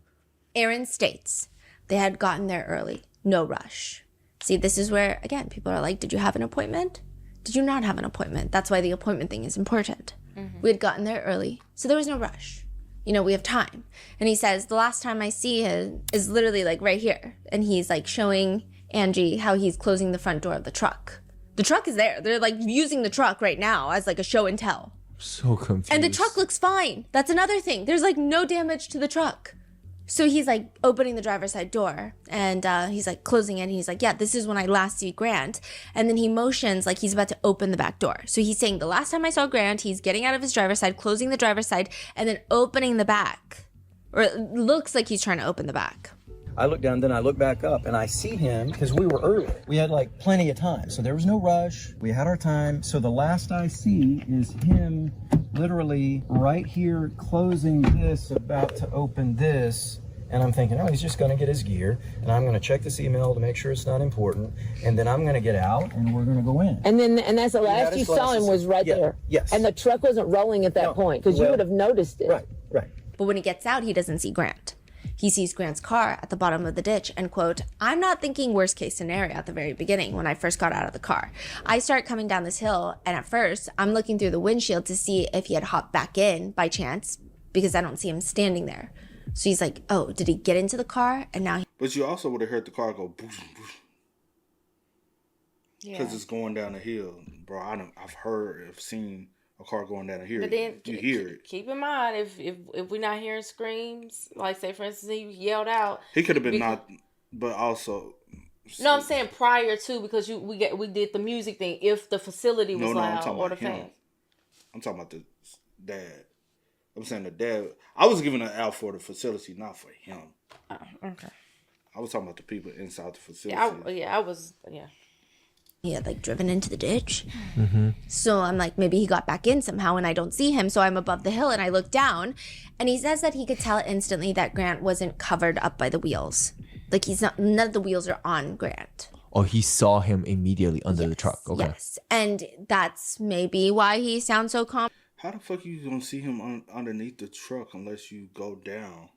Aaron states they had gotten there early. No rush. See, this is where, again, people are like, did you have an appointment? Did you not have an appointment? That's why the appointment thing is important. We had gotten there early, so there was no rush. We have time. And he says, the last time I see him is literally like right here. And he's like showing Angie how he's closing the front door of the truck. The truck is there. They're like using the truck right now as like a show and tell. So confused. And the truck looks fine. That's another thing. There's like no damage to the truck. So he's like opening the driver's side door and he's like closing it. And he's like, yeah, this is when I last see Grant. And then he motions like he's about to open the back door. So he's saying the last time I saw Grant, he's getting out of his driver's side, closing the driver's side, and then opening the back. Or it looks like he's trying to open the back. I look down, then I look back up, and I see him because we were early. We had like plenty of time, so there was no rush. We had our time. So the last I see is him literally right here closing this, about to open this. And I'm thinking, oh, he's just going to get his gear, and I'm going to check this email to make sure it's not important, and then I'm going to get out, and we're going to go in. And that's the last you saw him was right there. Yes. And the truck wasn't rolling at that point, because you would have noticed it. Right. But when he gets out, he doesn't see Grant. He sees Grant's car at the bottom of the ditch and, quote, I'm not thinking worst case scenario at the very beginning when I first got out of the car. I start coming down this hill, and at first, I'm looking through the windshield to see if he had hopped back in by chance, because I don't see him standing there. So he's like, oh, did he get into the car? And now But you also would have heard the car go boom, boom. Because it's going down the hill. Bro, I've seen a car going down the hill. But then you hear it. Keep in mind, if we're not hearing screams, like say for instance he yelled out. He could have been not, but also. No, I'm saying prior to, because we did the music thing. If the facility was loud or the fans. I'm talking about the dad. I'm saying the dad. I was giving an out for the facility, not for him. Oh, okay. I was talking about the people inside the facility. He had like driven into the ditch. Mm-hmm. So I'm like, maybe he got back in somehow and I don't see him. So I'm above the hill and I look down and he says that he could tell instantly that Grant wasn't covered up by the wheels. Like none of the wheels are on Grant. Oh, he saw him immediately under the truck. Okay. Yes. And that's maybe why he sounds so calm. How the fuck you gonna see him underneath the truck unless you go down?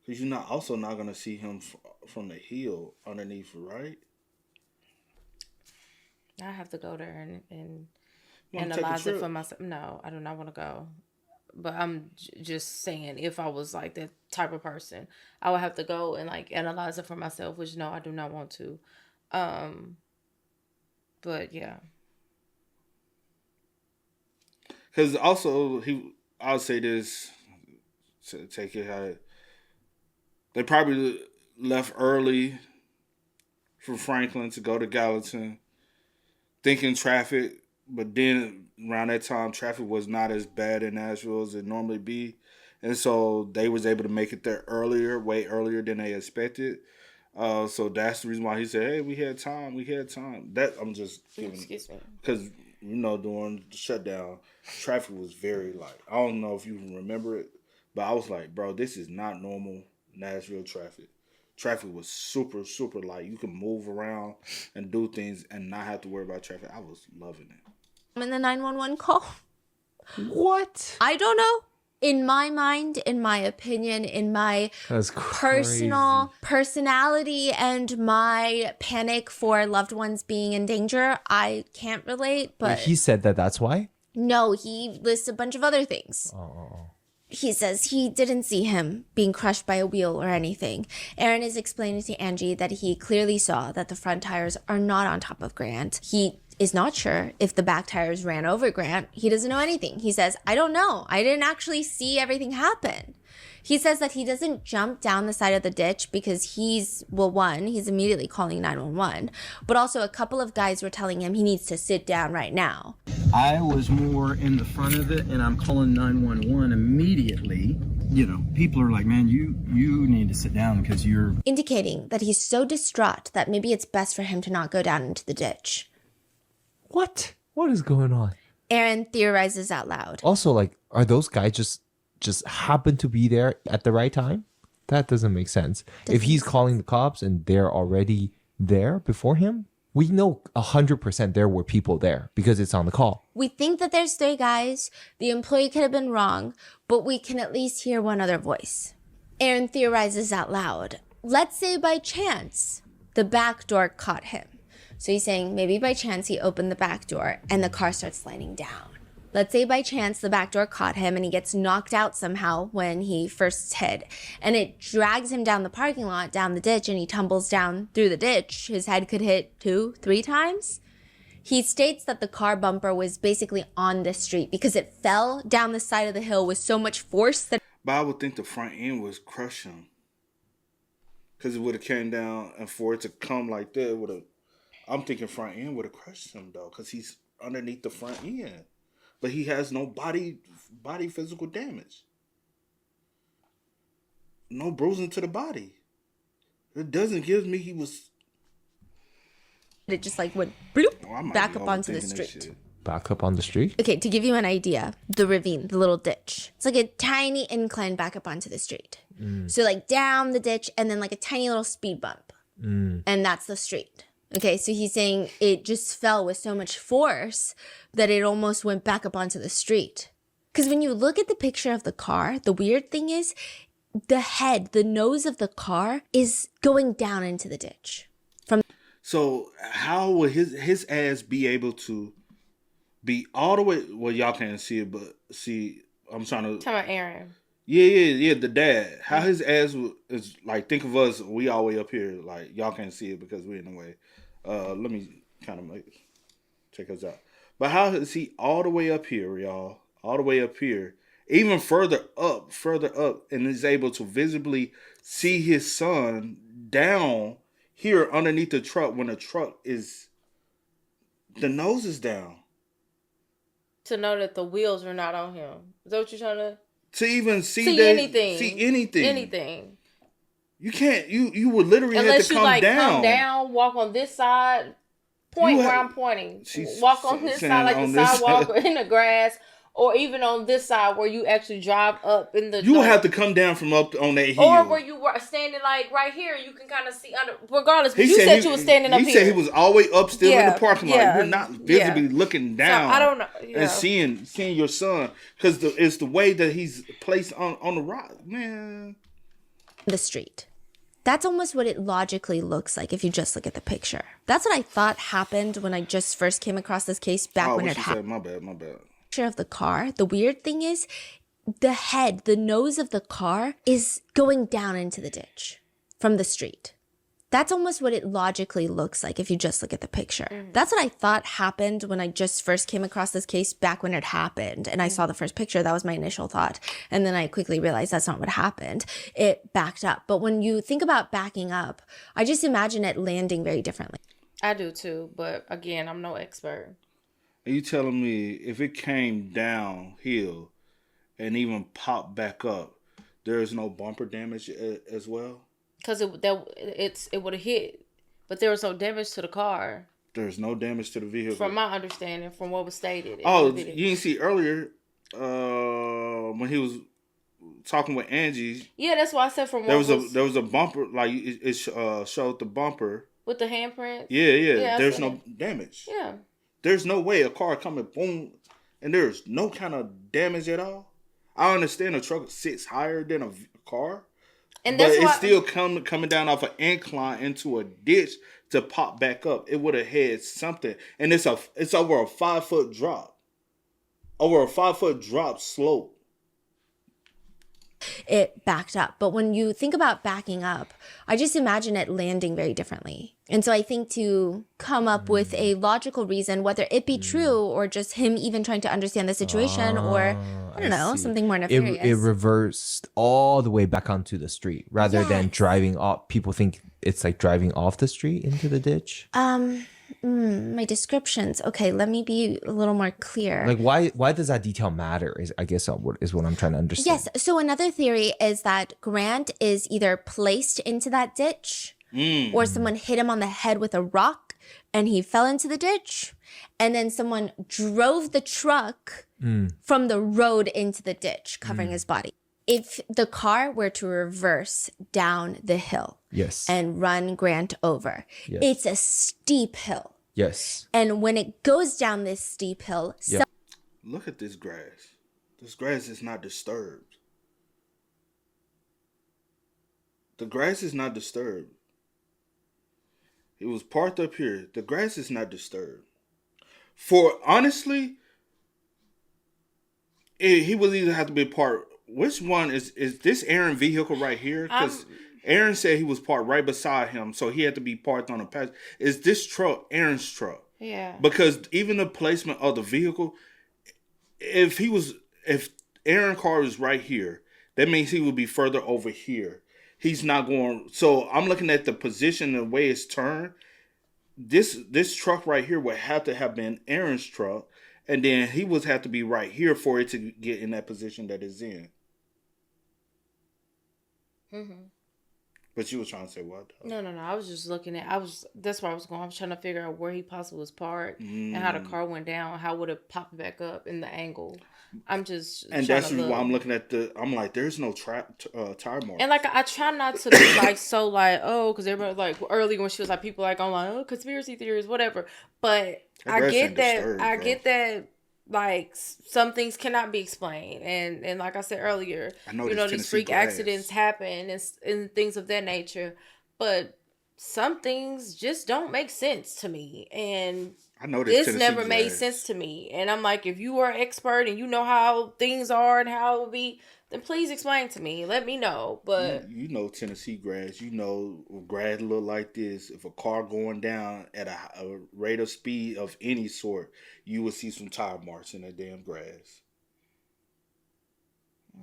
Because you're also not gonna see him from the hill underneath, right? I have to go there and analyze it for myself. No, I do not want to go. But I'm just saying, if I was like that type of person, I would have to go and like analyze it for myself, which no, I do not want to. But yeah. Because also, I'll say this, to take it how they probably left early from Franklin to go to Gallatin thinking traffic, but then around that time, traffic was not as bad in Nashville as it normally be. And so they was able to make it there earlier, way earlier than they expected. So that's the reason why he said, "Hey, we had time. We had time." That I'm just giving, excuse me, because during the shutdown, traffic was very light. I don't know if you can remember it, but I was like, "Bro, this is not normal Nashville traffic." Traffic was super, super light. You can move around and do things and not have to worry about traffic. I was loving it. In the 911 call. What? I don't know. In my mind, in my opinion, in my personal personality and my panic for loved ones being in danger, I can't relate. But Wait, he said that's why? No, he lists a bunch of other things. He says he didn't see him being crushed by a wheel or anything. Aaron is explaining to Angie that he clearly saw that the front tires are not on top of Grant. He is not sure if the back tires ran over Grant. He doesn't know anything. He says, I don't know. I didn't actually see everything happen. He says that he doesn't jump down the side of the ditch because he's immediately calling 911. But also a couple of guys were telling him he needs to sit down right now. I was more in the front of it, and I'm calling 911 immediately. People are like, man, you need to sit down because you're... Indicating that he's so distraught that maybe it's best for him to not go down into the ditch. What? What is going on? Aaron theorizes out loud. Also, are those guys just happen to be there at the right time? That doesn't make sense. If he's calling the cops and they're already there before him, we know 100% there were people there because it's on the call. We think that there's 3 guys. The employee could have been wrong, but we can at least hear one other voice. Aaron theorizes out loud. Let's say by chance the back door caught him. So he's saying maybe by chance he opened the back door and the car starts sliding down. Let's say by chance the back door caught him and he gets knocked out somehow when he first hit. And it drags him down the parking lot, down the ditch, and he tumbles down through the ditch. His head could hit 2-3 times. He states that the car bumper was basically on the street because it fell down the side of the hill with so much force that... But I would think the front end was crushing. Because it would have came down, and for it to come like that, it would have... I'm thinking front end would have crushed him, though, because he's underneath the front end. But he has no body physical damage. No bruising to the body. It doesn't give me he was... It just went bloop, back up onto the street. Back up on the street? Okay, to give you an idea, the ravine, the little ditch. It's like a tiny incline back up onto the street. So down the ditch and then a tiny little speed bump. And that's the street. Okay, so he's saying it just fell with so much force that it almost went back up onto the street. Because when you look at the picture of the car, the weird thing is the nose of the car is going down into the ditch. So how would his ass be able to be all the way... Well, y'all can't see it, but see, I'm trying to... Talking about Aaron. Yeah, the dad. How his ass is think of us, we all the way up here. Y'all can't see it because we're in the way. Let me kind of check us out. But how is he all the way up here, y'all? All the way up here. Even further up, and is able to visibly see his son down here underneath the truck when the truck is... The nose is down. To know that the wheels are not on him. Is that what you're trying to... To even see anything. You can't. You would literally have to come down. Come down, walk on this side, point where I'm pointing. Walk on this side, the sidewalk or in the grass, or even on this side where you actually drive up in the... You will have to come down from up on that hill. Or where you were standing right here, you can kind of see under... Regardless, but you said you were standing up here. He said he was all the way up still in the parking lot. You're not visibly looking down. So, I don't know. And seeing your son. Because it's the way that he's placed on the rock. Man. The street. That's almost what it logically looks like if you just look at the picture. That's what I thought happened when I just first came across this case back when it happened. My bad. Picture of the car. The weird thing is the nose of the car is going down into the ditch from the street. That's almost what it logically looks like if you just look at the picture. That's what I thought happened when I just first came across this case back when it happened. And I saw the first picture. That was my initial thought. And then I quickly realized that's not what happened. It backed up. But when you think about backing up, I just imagine it landing very differently. I do too, but again, I'm no expert. Are you telling me if it came downhill and even popped back up, there is no bumper damage as well? Because it would have hit, but there was no damage to the car. There's no damage to the vehicle. From my understanding, from what was stated. Oh, you didn't see earlier when he was talking with Angie. Yeah, that's why I said from there was a bumper, like it showed the bumper with the handprint. Yeah. There's no damage. Yeah. There's no way a car coming boom, and there's no kind of damage at all. I understand a truck sits higher than a car, and but it's still coming down off an incline into a ditch to pop back up. It would have had something, and it's over a 5-foot drop, slope. It backed up. But when you think about backing up, I just imagine it landing very differently. And so I think to come up with a logical reason, whether it be true or just him even trying to understand the situation or, I don't know, something more nefarious. It reversed all the way back onto the street rather than driving off. People think it's like driving off the street into the ditch. My descriptions. Okay, let me be a little more clear. Like why does that detail matter? Is what I'm trying to understand. Yes. So another theory is that Grant is either placed into that ditch or someone hit him on the head with a rock and he fell into the ditch, and then someone drove the truck from the road into the ditch, covering his body. If the car were to reverse down the hill and run Grant over, it's a steep hill. Yes. And when it goes down this steep hill... Look at this grass. This grass is not disturbed. The grass is not disturbed. It was parked up here. The grass is not disturbed. Honestly, he would either have to be parked... Which one is this Aaron vehicle right here? Because Aaron said he was parked right beside him, so he had to be parked on a path. Is this truck Aaron's truck? Yeah. Because even the placement of the vehicle, if Aaron's car is right here, that means he would be further over here. He's not going. So I'm looking at the position and the way it's turned. This truck right here would have to have been Aaron's truck, and then he would have to be right here for it to get in that position that it's in. Mm-hmm. But you were trying to say what? No. I was just looking at. That's where I was going. I was trying to figure out where he possibly was parked and how the car went down. How would it pop back up in the angle? I'm just. And that's why I'm looking at I'm like, there's no tire mark. And like, I try not to be like so like, oh, because everybody like early when she was like, people like, I'm like, oh, conspiracy theories, whatever. But I get that. Like, some things cannot be explained, and like I said earlier, these freak accidents happen and things of that nature, but some things just don't make sense to me, and I know this never made sense to me. And I'm like, if you are an expert and you know how things are and how it will be, then please explain to me. Let me know. But you know Tennessee grass. You know grass look like this. If a car going down at a rate of speed of any sort, you would see some tire marks in that damn grass.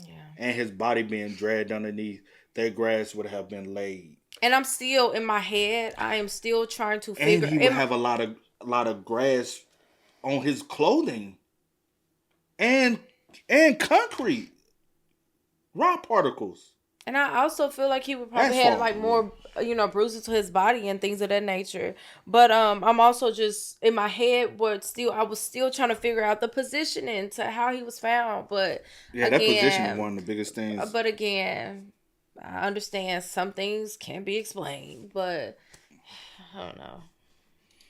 Yeah. And his body being dragged underneath, that grass would have been laid. And I'm still in my head. I am still trying to figure. And he would have a lot of grass on his clothing, and concrete. Rock particles. And I also feel like he would probably have like more, bruises to his body and things of that nature. But I'm also just in my head, I was still trying to figure out the positioning to how he was found. But yeah, that position is one of the biggest things. But again, I understand some things can be explained, but I don't know.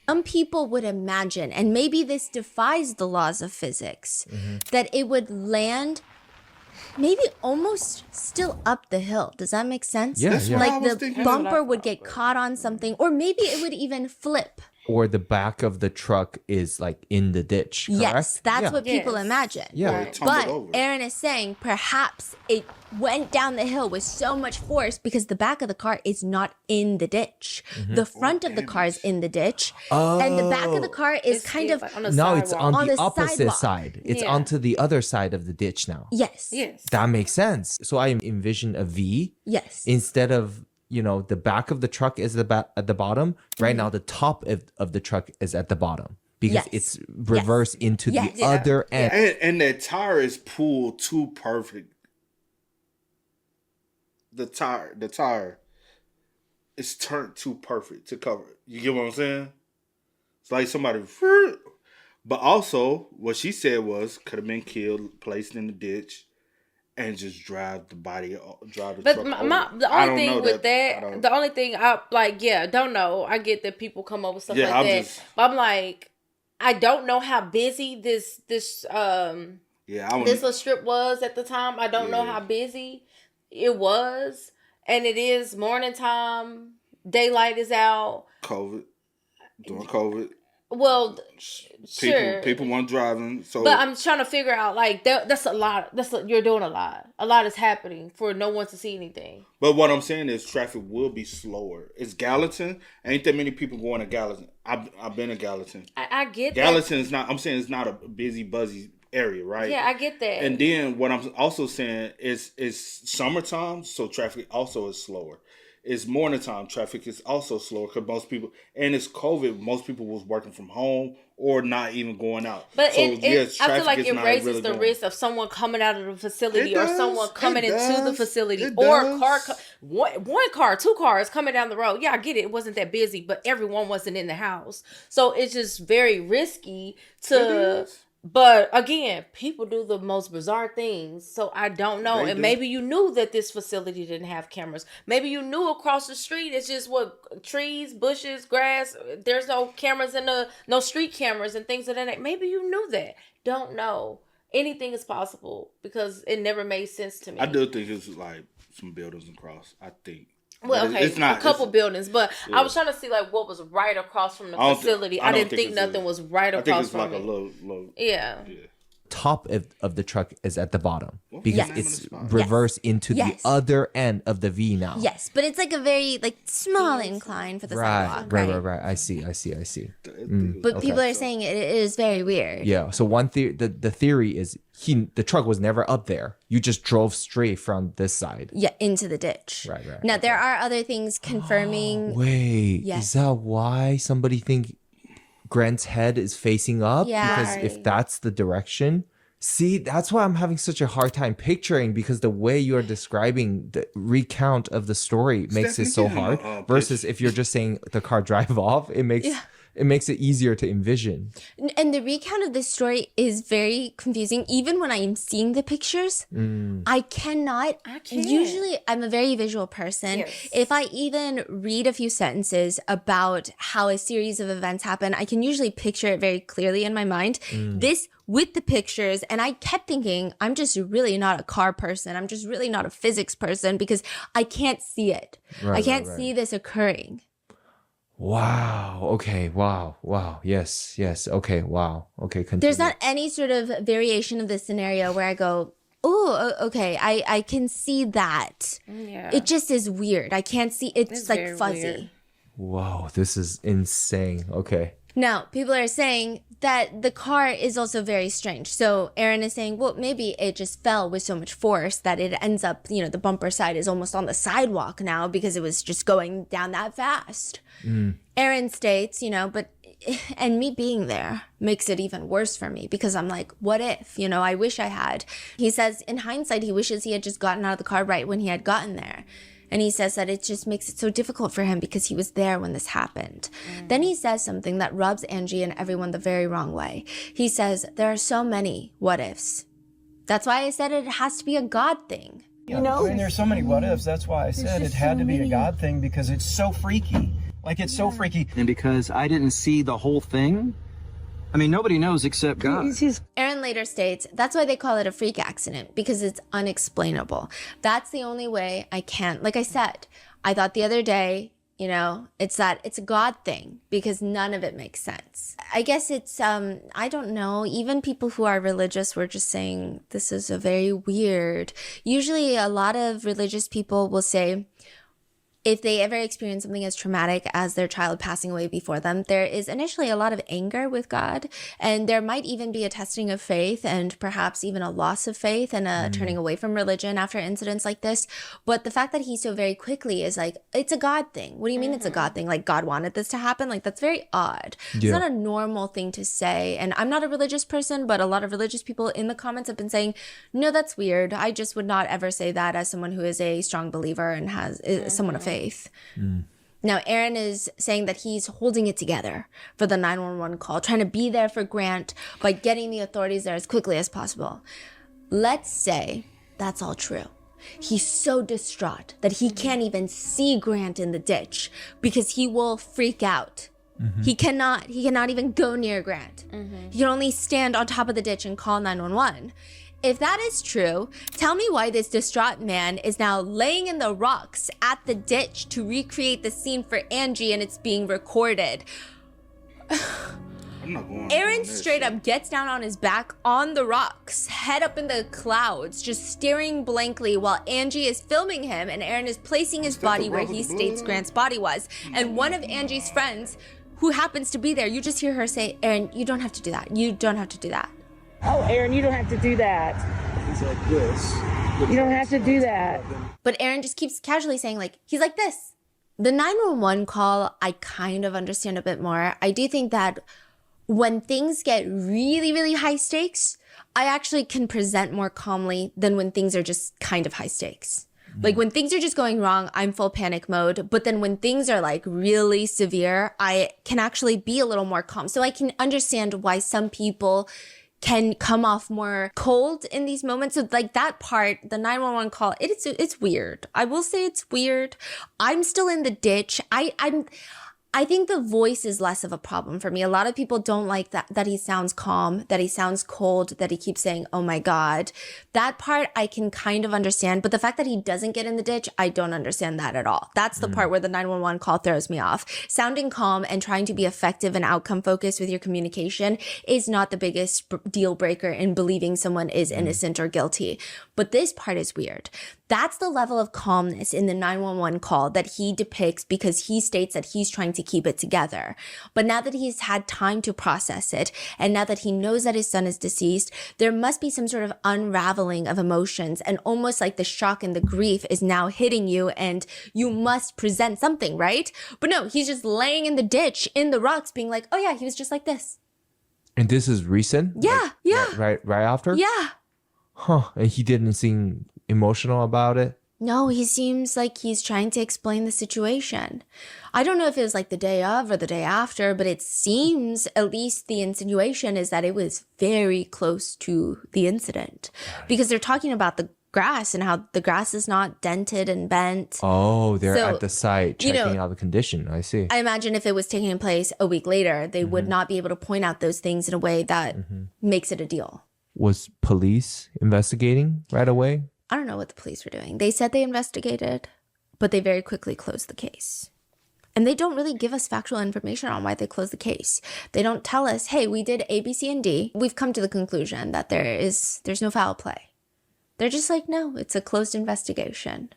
Some people would imagine, and maybe this defies the laws of physics, that it would land maybe almost still up the hill. Does that make sense? Yeah. Like the bumper would get caught on something, or maybe it would even flip. Or the back of the truck is like in the ditch, correct? Yes, that's what people imagine. Yeah. Right. But Aaron is saying perhaps it went down the hill with so much force because the back of the car is not in the ditch. The front of the car is in the ditch. And the back of the car is kind of... Like on the No, sidewalk. it's on the opposite sidewalk. side. It's onto the other side of the ditch now. Yes. Yes. That makes sense. So I envision a V Yes. instead of the back of the truck is at the bottom. Right now, the top of the truck is at the bottom because it's reversed into the other end. And that tire is pulled too perfect. The tire is turned too perfect to cover it. You get what I'm saying? It's like somebody... But also, what she said was, could have been killed, placed in the ditch, and just drive the truck. The only thing with that, the only thing I like, don't know. I get that people come up with stuff like that, but I'm like, I don't know how busy this little strip was at the time. I don't know how busy it was, and it is morning time. Daylight is out. During COVID. Well, sure. People weren't driving, so. But I'm trying to figure out, like, that's a lot. You're doing a lot. A lot is happening for no one to see anything. But what I'm saying is, traffic will be slower. It's Gallatin. Ain't that many people going to Gallatin? I've been to Gallatin. I get Gallatin is not. I'm saying it's not a busy, buzzy area, right? Yeah, I get that. And then what I'm also saying is, it's summertime, so traffic also is slower. It's morning time. Traffic is also slower because most people, and it's COVID, most people was working from home or not even going out. But I feel like it raises the risk of someone coming out of the facility or someone coming into the facility or a car, one car, two cars coming down the road. Yeah, I get it. It wasn't that busy, but everyone wasn't in the house. So it's just very risky to... But again, people do the most bizarre things. So I don't know. And maybe you knew that this facility didn't have cameras. Maybe you knew across the street it's just trees, bushes, grass. There's no cameras no street cameras and things of that. Maybe you knew that. Don't know. Anything is possible because it never made sense to me. I do think it's like some buildings across. I think. Well, okay, it's not, a couple buildings, but I was trying to see like what was right across from the facility. I didn't think nothing was right across from it. I think it's like a low. Yeah. Top of the truck is at the bottom because it's reversed into the other end of the V now. Yes, but it's like a very small incline for the sidewalk. Right. I see. But people are saying it is very weird. Yeah. So one theory, the theory is the truck was never up there. You just drove straight from this side. Yeah, into the ditch. Right. Now there are other things confirming. Wait, is that why somebody think Grant's head is facing up? Yeah. Because if that's the direction, see, that's why I'm having such a hard time picturing, because the way you're describing the recount of the story makes it so hard. Versus if you're just saying the car drive off, it makes it easier to envision. And the recount of this story is very confusing. Even when I'm seeing the pictures, I can't. Usually, I'm a very visual person. Yes. If I even read a few sentences about how a series of events happen, I can usually picture it very clearly in my mind. This with the pictures, and I kept thinking, I'm just really not a car person. I'm just really not a physics person because I can't see it. I can't see this occurring. Wow. Okay. Wow. Yes. Okay. Wow. Okay. Continue. There's not any sort of variation of the scenario where I go, oh, okay, I can see that. Yeah. It just is weird. I can't see. It's like fuzzy. Weird. Wow. This is insane. Okay. Now, people are saying that the car is also very strange. So Aaron is saying, well, maybe it just fell with so much force that it ends up, the bumper side is almost on the sidewalk now because it was just going down that fast. Aaron states, and me being there makes it even worse for me because I'm like, what if, I wish I had. He says in hindsight, he wishes he had just gotten out of the car right when he had gotten there. And he says that it just makes it so difficult for him because he was there when this happened. Then he says something that rubs Angie and everyone the very wrong way. He says, there are so many what ifs. That's why I said it has to be a God thing. There's so many what ifs. That's why I said it had to be a God thing because it's so freaky. It's so freaky. And because I didn't see the whole thing, nobody knows except God. Aaron later states, that's why they call it a freak accident, because it's unexplainable. That's the only way I can. Like I said, I thought the other day, it's a God thing because none of it makes sense. I guess it's, I don't know, even people who are religious were just saying this is a very weird. Usually a lot of religious people will say, if they ever experience something as traumatic as their child passing away before them, there is initially a lot of anger with God, and there might even be a testing of faith and perhaps even a loss of faith and a turning away from religion after incidents like this. But the fact that he so very quickly is like, it's a God thing. What do you mean it's a God thing? Like, God wanted this to happen? Like, that's very odd. It's not a normal thing to say. And I'm not a religious person, but a lot of religious people in the comments have been saying, no, that's weird. I just would not ever say that as someone who is a strong believer and is someone of faith. Now, Aaron is saying that he's holding it together for the 911 call, trying to be there for Grant by getting the authorities there as quickly as possible. Let's say that's all true. He's so distraught that he can't even see Grant in the ditch because he will freak out. He cannot even go near Grant. He can only stand on top of the ditch and call 911. If that is true, tell me why this distraught man is now laying in the rocks at the ditch to recreate the scene for Angie, and it's being recorded. Aaron straight up gets down on his back on the rocks, head up in the clouds, just staring blankly while Angie is filming him, and Aaron is placing his body where he states Grant's body was. And one of Angie's friends, who happens to be there, you just hear her say, Aaron, you don't have to do that. You don't have to do that. Oh, Aaron, you don't have to do that. He's like this. You don't have to do that. But Aaron just keeps casually saying, like, he's like this. The 911 call, I kind of understand a bit more. I do think that when things get really, really high stakes, I actually can present more calmly than when things are just kind of high stakes. Like when things are just going wrong, I'm full panic mode. But then when things are like really severe, I can actually be a little more calm. So I can understand why some people can come off more cold in these moments. So like that part, the 911 call, it's weird. I will say it's weird. I'm still in the ditch. I think the voice is less of a problem for me. A lot of people don't like that he sounds calm, that he sounds cold, that he keeps saying, oh my God. That part I can kind of understand. But the fact that he doesn't get in the ditch, I don't understand that at all. That's the part where the 911 call throws me off. Sounding calm and trying to be effective and outcome focused with your communication is not the biggest deal breaker in believing someone is innocent or guilty. But this part is weird. That's the level of calmness in the 911 call that he depicts because he states that he's trying to keep it together. But now that he's had time to process it, and now that he knows that his son is deceased, there must be some sort of unraveling of emotions, and almost like the shock and the grief is now hitting you and you must present something, right? But no, he's just laying in the ditch in the rocks being like, oh yeah, he was just like this. And this is recent? Yeah, yeah. Right after? Yeah. Huh. And he didn't seem emotional about it? No, he seems like he's trying to explain the situation. I don't know if it was like the day of or the day after, but it seems, at least the insinuation is that it was very close to the incident. Because they're talking about the grass and how the grass is not dented and bent. Oh, they're at the site checking out the condition. I see. I imagine if it was taking place a week later, they would not be able to point out those things in a way that makes it a deal. Was police investigating right away? I don't know what the police were doing. They said they investigated, but they very quickly closed the case. And they don't really give us factual information on why they closed the case. They don't tell us, hey, we did A, B, C, and D. We've come to the conclusion that there's no foul play. They're just like, no, it's a closed investigation.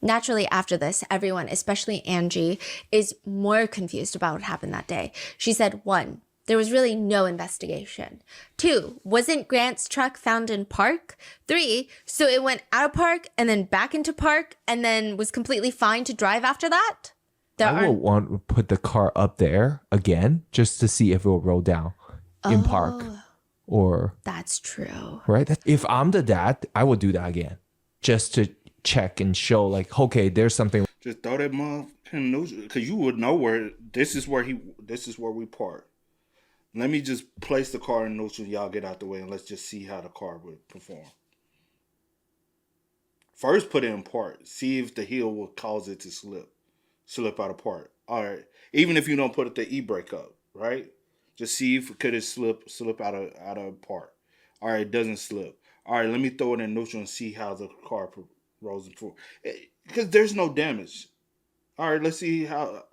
Naturally, after this, everyone, especially Angie, is more confused about what happened that day. She said, 1, there was really no investigation. 2, wasn't Grant's truck found in park? 3, so it went out of park and then back into park and then was completely fine to drive after that? I would want to put the car up there again just to see if it will roll down in park. Or that's true. Right? If I'm the dad, I would do that again. Just to check and show like, okay, there's something. Just throw that motherfucking neutral, because you would know where this is where we park. Let me just place the car in neutral, y'all get out the way, and let's just see how the car would perform. First, put it in park. See if the heel will cause it to slip out of park. All right. Even if you don't put the e-brake up, right? Just see if it could slip out of park. All right, it doesn't slip. All right, let me throw it in neutral and see how the car rolls forward. Because there's no damage. All right, let's see how,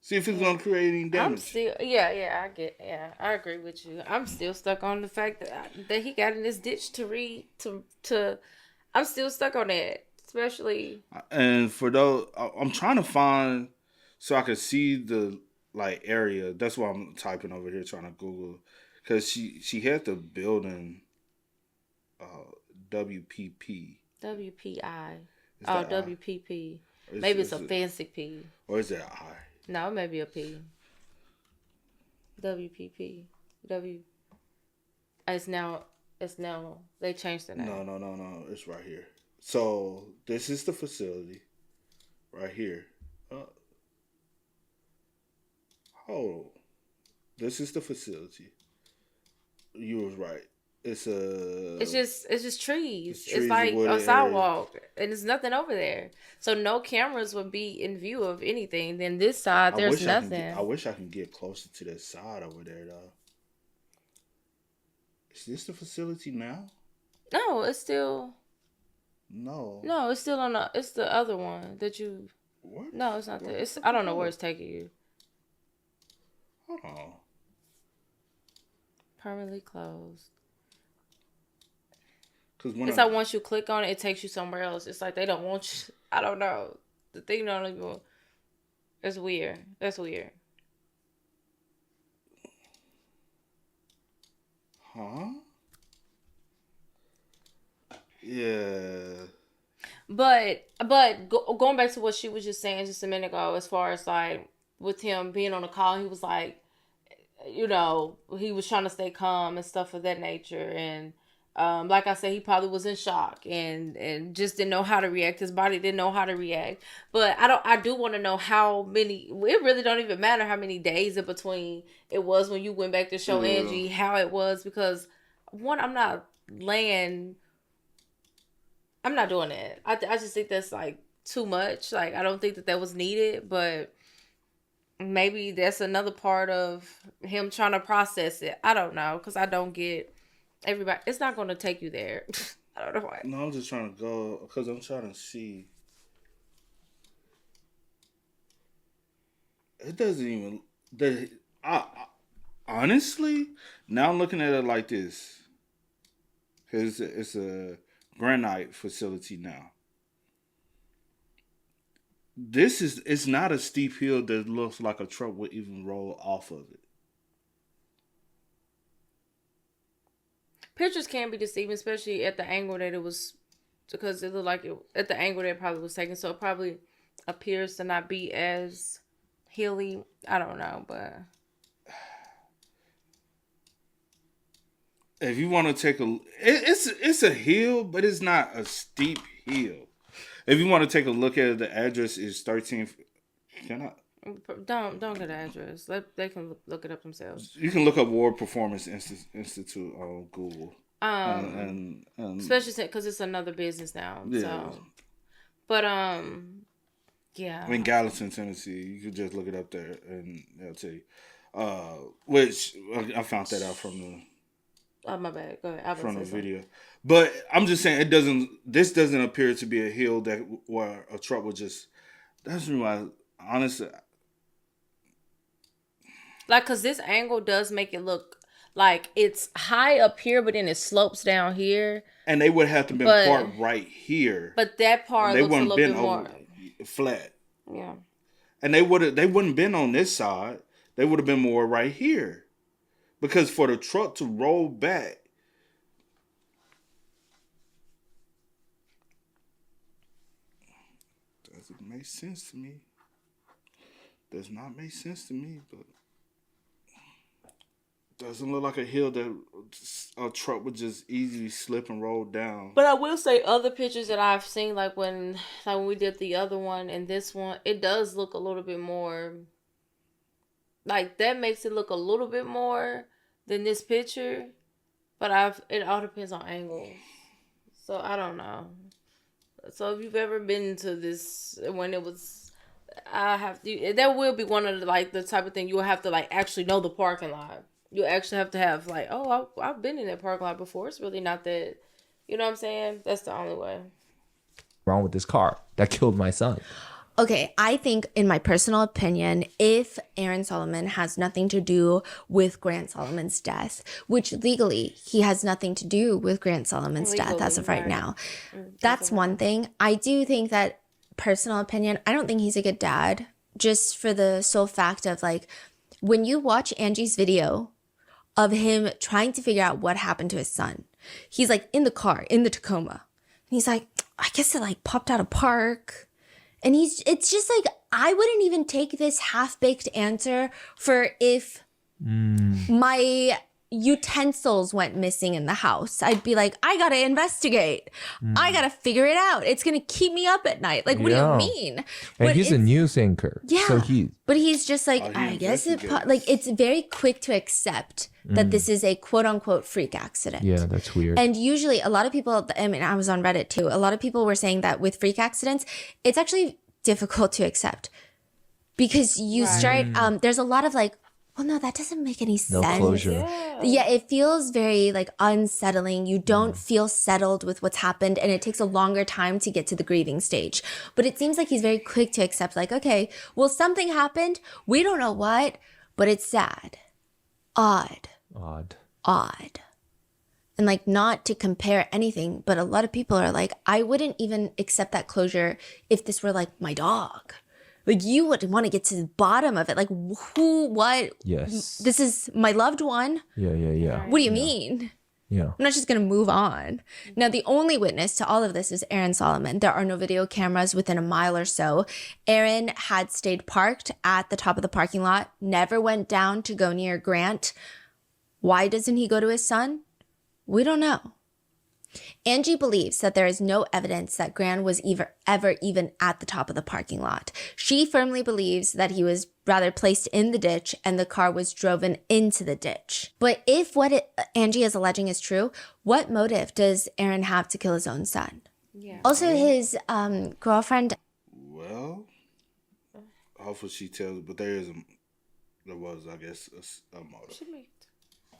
see if it's going to create any damage. I agree with you. I'm still stuck on the fact that he got in this ditch I'm still stuck on that. Especially. And for those, I'm trying to find so I can see the like area. That's why I'm typing over here trying to Google, because she had the building, WPP. WPI. Is Oh, that I? WPP. Maybe it's a fancy P. Or is that I? No, it may be a P. WPP. It's now they changed the name. No. It's right here. So this is the facility, right here. This is the facility. You was right. It's just trees. It's like wooded a sidewalk, and there's nothing over there. So no cameras would be in view of anything. Then this side, there's nothing. I wish I can get closer to that side over there, though. Is this the facility now? No, it's still. No. No, it's still on the. It's the other one that you. What? No, it's not that. I don't know where it's taking you. Hold on. Permanently closed. It's like once you click on it, it takes you somewhere else. It's like they don't want you. I don't know. The thing don't even. It's weird. That's weird. Huh? Yeah. But going back to what she was just saying just a minute ago, as far as like with him being on the call, he was like, you know, he was trying to stay calm and stuff of that nature. And like I said, he probably was in shock and just didn't know how to react. His body didn't know how to react. But I do want to know how many. It really don't even matter how many days in between it was when you went back to show Angie how it was, because one, I'm not doing it. I just think that's like too much. Like I don't think that was needed, but maybe that's another part of him trying to process it. I don't know, because I don't get everybody. It's not going to take you there. I don't know why. No, I'm just trying to go because I'm trying to see. It doesn't even. Honestly, now I'm looking at it like this. Because it's a granite facility now. It's not a steep hill that looks like a truck would even roll off of it. Pictures can be deceiving, especially at the angle that it was, because it looked like it at the angle that it probably was taken. So it probably appears to not be as hilly. I don't know, but if you want to take it's a hill, but it's not a steep hill. If you want to take a look at it, the address is 13. Can I? Don't get the address. They can look it up themselves. You can look up War Performance Institute on Google. And especially because it's another business now. Yeah. So, but yeah. In Gallatin, Tennessee, you could just look it up there, and they'll tell you. Which I found that out from the. Oh, my bad. Go ahead. From the video. But I'm just saying this doesn't appear to be a hill where a truck would just. That's why, honestly. Like, because this angle does make it look like it's high up here, but then it slopes down here. And they would have to be parked right here. But that part looks a little bit more flat. Yeah. And they wouldn't been on this side. They would have been more right here. Because for the truck to roll back, doesn't make sense to me. Does not make sense to me, but doesn't look like a hill that a truck would just easily slip and roll down. But I will say other pictures that I've seen, like when we did the other one and this one, it does look a little bit more. Like that makes it look a little bit more than this picture, but it all depends on angle. So I don't know. So if you've ever been to this when it was, there will be one of the type of thing you'll have to actually know the parking lot. You actually have to have I've been in that parking lot before. It's really not that, you know what I'm saying? That's the only way. Wrong with this car that killed my son. Okay, I think, in my personal opinion, if Aaron Solomon has nothing to do with Grant Solomon's death, which legally he has nothing to do with Grant Solomon's death as of right now, that's one thing. I do think that, personal opinion, I don't think he's a good dad, just for the sole fact of like, when you watch Angie's video of him trying to figure out what happened to his son, he's like in the car, in the Tacoma. And he's like, I guess it like popped out of park. And it's just like, I wouldn't even take this half-baked answer for if my utensils went missing in the house. I'd be like, I gotta investigate. I gotta figure it out. It's gonna keep me up at night. Like, what do you mean? And But he's a news anchor. Yeah. So but he's just like, I guess like, it's very quick to accept that this is a quote unquote freak accident. Yeah, that's weird. And usually a lot of people, I mean, I was on Reddit too. A lot of people were saying that with freak accidents, it's actually difficult to accept because you start, there's a lot of like, well, no, that doesn't make any sense. No closure. Yeah, it feels very like unsettling. You don't feel settled with what's happened, and it takes a longer time to get to the grieving stage. But it seems like he's very quick to accept, like, okay, well, something happened. We don't know what, but it's sad. Odd. And like, not to compare anything, but a lot of people are like, I wouldn't even accept that closure if this were like my dog. Like, you would want to get to the bottom of it. Like, who, what? Yes. This is my loved one. Yeah. What do you mean? Yeah. I'm not just going to move on. Now, the only witness to all of this is Aaron Solomon. There are no video cameras within a mile or so. Aaron had stayed parked at the top of the parking lot, never went down to go near Grant. Why doesn't he go to his son? We don't know. Angie believes that there is no evidence that Grant was ever even at the top of the parking lot. She firmly believes that he was rather placed in the ditch and the car was driven into the ditch. But if what Angie is alleging is true, what motive does Aaron have to kill his own son? Yeah. Also, his girlfriend. Well, hopefully she tells, but there was, I guess, a motive.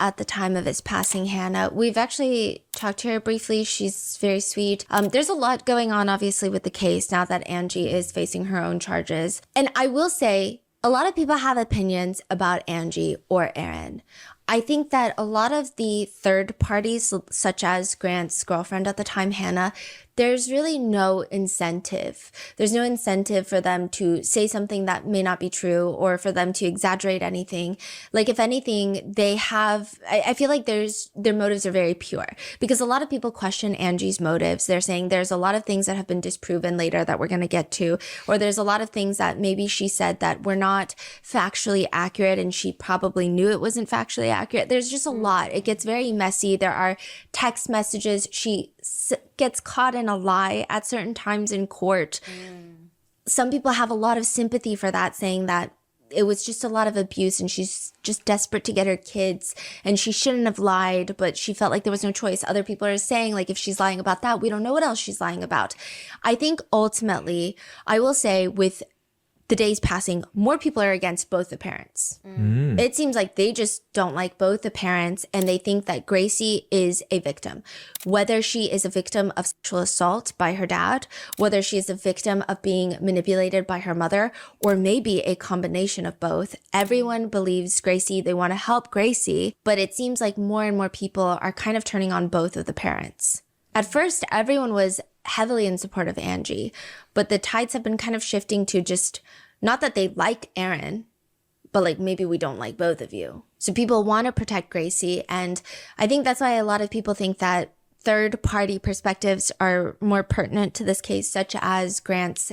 At the time of his passing, Hannah. We've actually talked to her briefly. She's very sweet. There's a lot going on, obviously, with the case now that Angie is facing her own charges. And I will say, a lot of people have opinions about Angie or Aaron. I think that a lot of the third parties, such as Grant's girlfriend at the time, Hannah, there's really no incentive. There's no incentive for them to say something that may not be true or for them to exaggerate anything. Like, if anything, they have, I feel like their motives are very pure, because a lot of people question Angie's motives. They're saying there's a lot of things that have been disproven later that we're going to get to, or there's a lot of things that maybe she said that were not factually accurate and she probably knew it wasn't factually accurate. There's just a lot. It gets very messy. There are text messages. She gets caught in a lie at certain times in court. Some people have a lot of sympathy for that, saying that it was just a lot of abuse and she's just desperate to get her kids and she shouldn't have lied, but she felt like there was no choice. Other people are saying, like, if she's lying about that, we don't know what else she's lying about. I think ultimately, I will say, with the days passing, more people are against both the parents. It seems like they just don't like both the parents, and they think that Gracie is a victim. Whether she is a victim of sexual assault by her dad, whether she is a victim of being manipulated by her mother, or maybe a combination of both. Everyone believes Gracie. They want to help Gracie, but it seems like more and more people are kind of turning on both of the parents. At first, everyone was heavily in support of Angie, but the tides have been kind of shifting to just, not that they like Aaron, but like, maybe we don't like both of you. So people want to protect Gracie, and I think that's why a lot of people think that third-party perspectives are more pertinent to this case, such as Grant's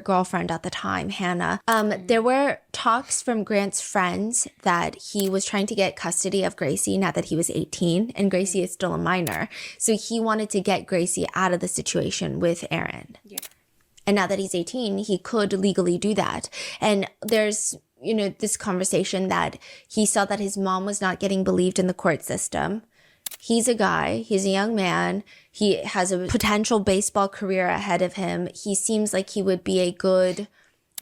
girlfriend at the time, Hannah. There were talks from Grant's friends that he was trying to get custody of Gracie now that he was 18, and Gracie is still a minor. So he wanted to get Gracie out of the situation with Aaron. Yeah. And now that he's 18, he could legally do that. And there's, this conversation that he saw that his mom was not getting believed in the court system. He's a guy, he's a young man, he has a potential baseball career ahead of him. He seems like he would be a good,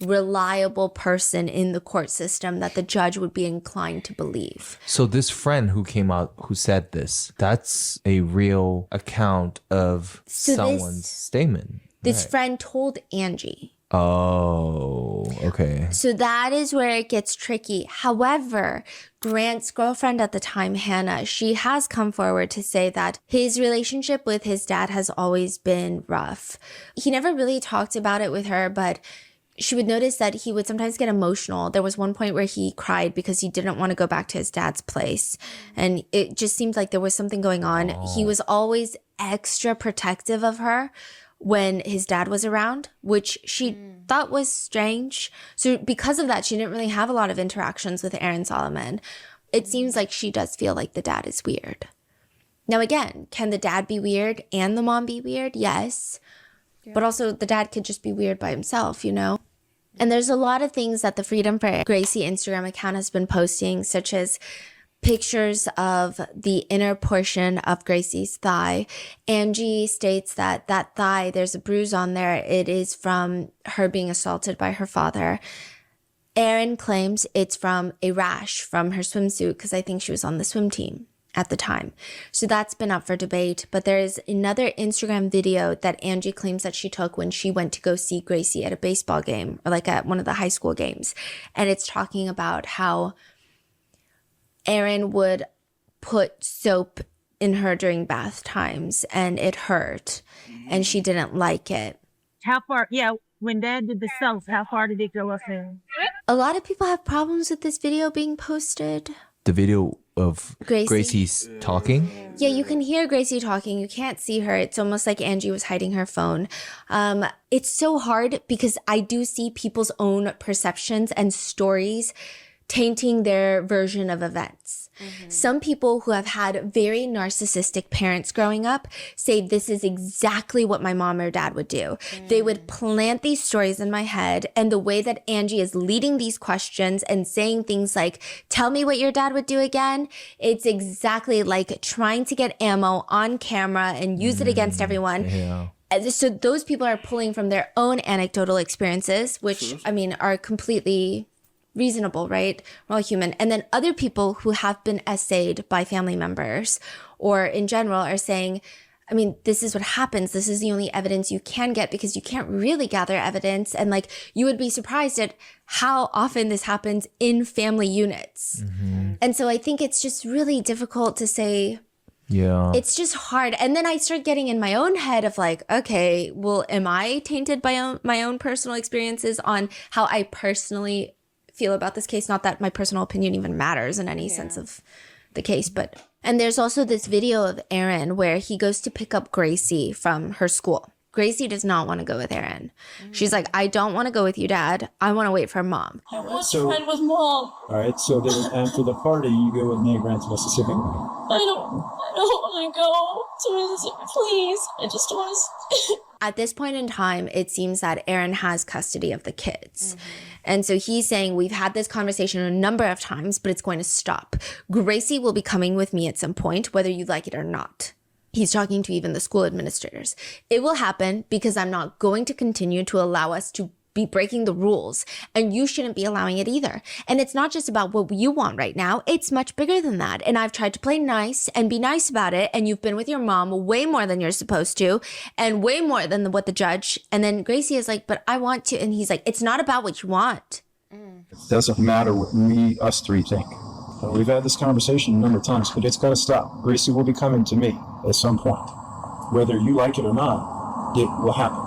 reliable person in the court system that the judge would be inclined to believe. So this friend who came out, who said this, that's a real account of someone's statement. This friend told Angie Oh, okay. So that is where it gets tricky. However, Grant's girlfriend at the time, Hannah, she has come forward to say that his relationship with his dad has always been rough. He never really talked about it with her, but she would notice that he would sometimes get emotional. There was one point where he cried because he didn't want to go back to his dad's place. And it just seemed like there was something going on. He was always extra protective of her when his dad was around, which she thought was strange. So because of that, she didn't really have a lot of interactions with Aaron Solomon. It seems like she does feel like the dad is weird. Now, again, can the dad be weird and the mom be weird? Yes. But also the dad could just be weird by himself, you know? And there's a lot of things that the Freedom for Gracie Instagram account has been posting, such as pictures of the inner portion of Gracie's thigh. Angie states that that thigh, there's a bruise on there. It is from her being assaulted by her father. Aaron claims it's from a rash from her swimsuit because I think she was on the swim team at the time. So that's been up for debate. But there is another Instagram video that Angie claims that she took when she went to go see Gracie at a baseball game or like at one of the high school games. And it's talking about how Aaron would put soap in her during bath times and it hurt and she didn't like it. How far? Yeah, when Dad did the soap, how far did it go up there? A lot of people have problems with this video being posted. The video of Gracie's talking? Yeah, you can hear Gracie talking. You can't see her. It's almost like Angie was hiding her phone. It's so hard because I do see people's own perceptions and stories tainting their version of events. Some people who have had very narcissistic parents growing up say this is exactly what my mom or dad would do. They would plant these stories in my head, and the way that Angie is leading these questions and saying things like, tell me what your dad would do again, it's exactly like trying to get ammo on camera and use it against everyone. Yeah. So those people are pulling from their own anecdotal experiences, which, I mean, are completely reasonable, right? We're all human. And then other people who have been essayed by family members or in general are saying, I mean, this is what happens. This is the only evidence you can get because you can't really gather evidence. And like, you would be surprised at how often this happens in family units. And so I think it's just really difficult to say. Yeah. It's just hard. And then I start getting in my own head of like, okay, well, am I tainted by my own personal experiences on how I personally feel about this case? Not that my personal opinion even matters in any sense of the case, but. And there's also this video of Aaron where he goes to pick up Gracie from her school. Gracie does not want to go with Aaron. She's like, I don't want to go with you, Dad. I want to wait for Mom. I want to ride with Mom. All right, so then after the party, you go with me and Grant to Mississippi. I don't want to go to Mississippi, please. I just want to. At this point in time, it seems that Aaron has custody of the kids. And so he's saying, we've had this conversation a number of times, but it's going to stop. Gracie will be coming with me at some point, whether you like it or not. He's talking to even the school administrators. It will happen because I'm not going to continue to allow us to be breaking the rules, and you shouldn't be allowing it either. And it's not just about what you want right now. It's much bigger than that. And I've tried to play nice and be nice about it. And you've been with your mom way more than you're supposed to and way more than what the judge. And then Gracie is like, but I want to. And he's like, it's not about what you want. It doesn't matter what us three think. We've had this conversation a number of times, but it's got to stop. Gracie will be coming to me at some point. Whether you like it or not, it will happen.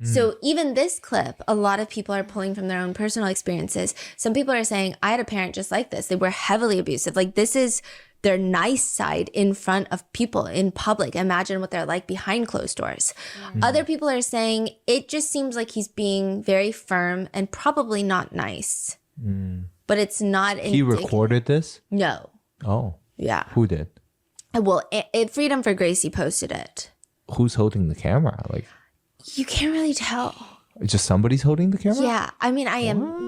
So even this clip, a lot of people are pulling from their own personal experiences. Some people are saying, I had a parent just like this. They were heavily abusive. Like, this is their nice side in front of people in public. Imagine what they're like behind closed doors. Other people are saying it just seems like he's being very firm and probably not nice. But it's not. He recorded this? No. Oh. Yeah. Who did? Well, Freedom for Gracie posted it. Who's holding the camera? Like, you can't really tell. Just somebody's holding the camera? Yeah. I mean,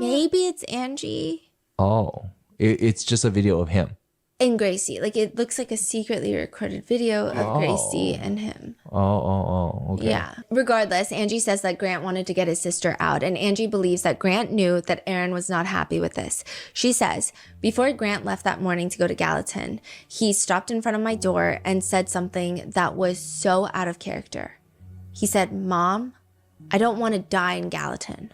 maybe it's Angie. Oh. It's just a video of him. And Gracie. Like, it looks like a secretly recorded video of Gracie and him. Okay. Yeah. Regardless, Angie says that Grant wanted to get his sister out, and Angie believes that Grant knew that Aaron was not happy with this. She says, before Grant left that morning to go to Gallatin, he stopped in front of my door and said something that was so out of character. He said, Mom, I don't want to die in Gallatin.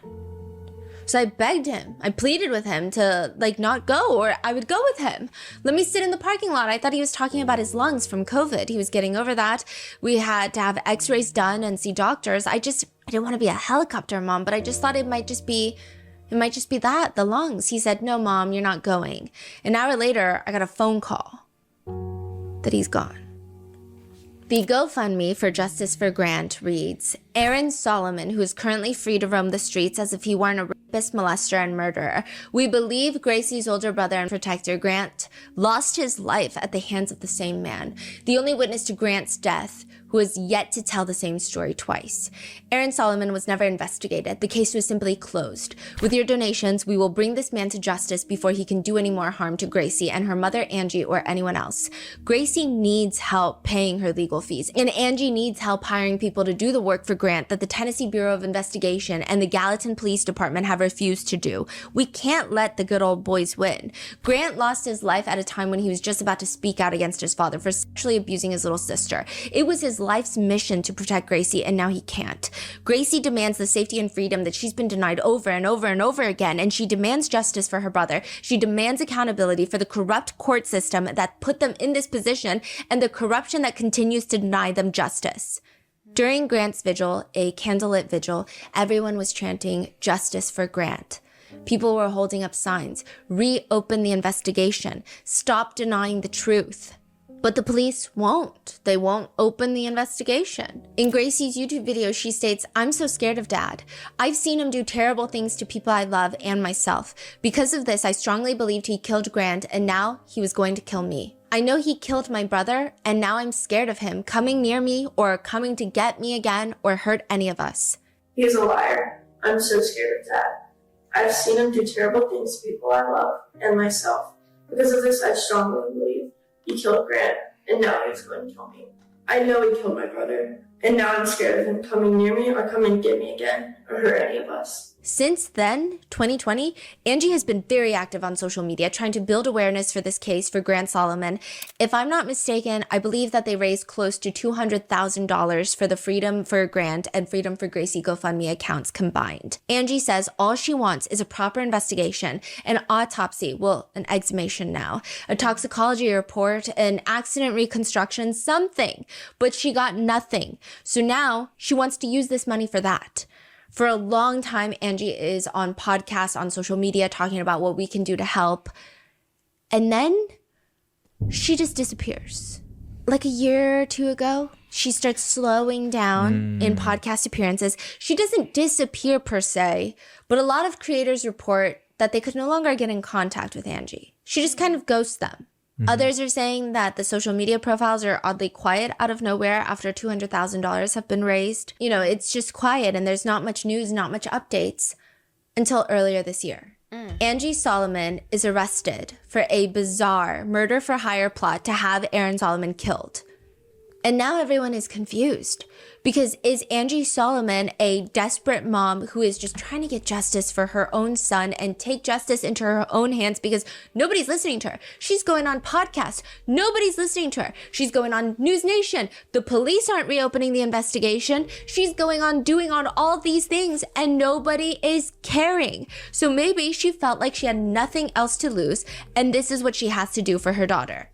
So I begged him, I pleaded with him to not go, or I would go with him. Let me sit in the parking lot. I thought he was talking about his lungs from COVID. He was getting over that. We had to have x-rays done and see doctors. I didn't want to be a helicopter mom, but I just thought it might just be that, the lungs. He said, no, Mom, you're not going. An hour later, I got a phone call that he's gone. The GoFundMe for Justice for Grant reads, Aaron Solomon, who is currently free to roam the streets as if he weren't a rapist, molester, and murderer. We believe Gracie's older brother and protector, Grant, lost his life at the hands of the same man, the only witness to Grant's death, who has yet to tell the same story twice. Aaron Solomon was never investigated. The case was simply closed. With your donations, we will bring this man to justice before he can do any more harm to Gracie and her mother, Angie, or anyone else. Gracie needs help paying her legal fees, and Angie needs help hiring people to do the work for Grant that the Tennessee Bureau of Investigation and the Gallatin Police Department have refused to do. We can't let the good old boys win. Grant lost his life at a time when he was just about to speak out against his father for sexually abusing his little sister. It was his life's mission to protect Gracie, and now he can't. Gracie demands the safety and freedom that she's been denied over and over and over again, and she demands justice for her brother. She demands accountability for the corrupt court system that put them in this position and the corruption that continues to deny them justice. During Grant's vigil, a candlelit vigil, everyone was chanting justice for Grant. People were holding up signs, reopen the investigation, stop denying the truth. But the police won't. They won't open the investigation. In Gracie's YouTube video, she states, I'm so scared of Dad. I've seen him do terrible things to people I love and myself. Because of this, I strongly believed he killed Grant, and now he was going to kill me. I know he killed my brother, and now I'm scared of him coming near me or coming to get me again or hurt any of us. He's a liar. I'm so scared of Dad. I've seen him do terrible things to people I love and myself. Because of this, I strongly believe he killed Grant, and now he's going to kill me. I know he killed my brother, and now I'm scared of him coming near me or coming to get me again or hurt any of us. Since then, 2020, Angie has been very active on social media trying to build awareness for this case for Grant Solomon. If I'm not mistaken, I believe that they raised close to $200,000 for the Freedom for Grant and Freedom for Gracie GoFundMe accounts combined. Angie says all she wants is a proper investigation, an autopsy, an exhumation now, a toxicology report, an accident reconstruction, something, but she got nothing. So now she wants to use this money for that. For a long time, Angie is on podcasts, on social media, talking about what we can do to help. And then she just disappears. Like a year or two ago, she starts slowing down in podcast appearances. She doesn't disappear per se, but a lot of creators report that they could no longer get in contact with Angie. She just kind of ghosts them. Others are saying that the social media profiles are oddly quiet out of nowhere after $200,000 have been raised. You know, it's just quiet and there's not much news, not much updates until earlier this year. Angie Solomon is arrested for a bizarre murder for hire plot to have Aaron Solomon killed. And now everyone is confused because is Angie Solomon a desperate mom who is just trying to get justice for her own son and take justice into her own hands because nobody's listening to her? She's going on podcasts. Nobody's listening to her. She's going on News Nation. The police aren't reopening the investigation. She's going on doing on all these things and nobody is caring. So maybe she felt like she had nothing else to lose and this is what she has to do for her daughter.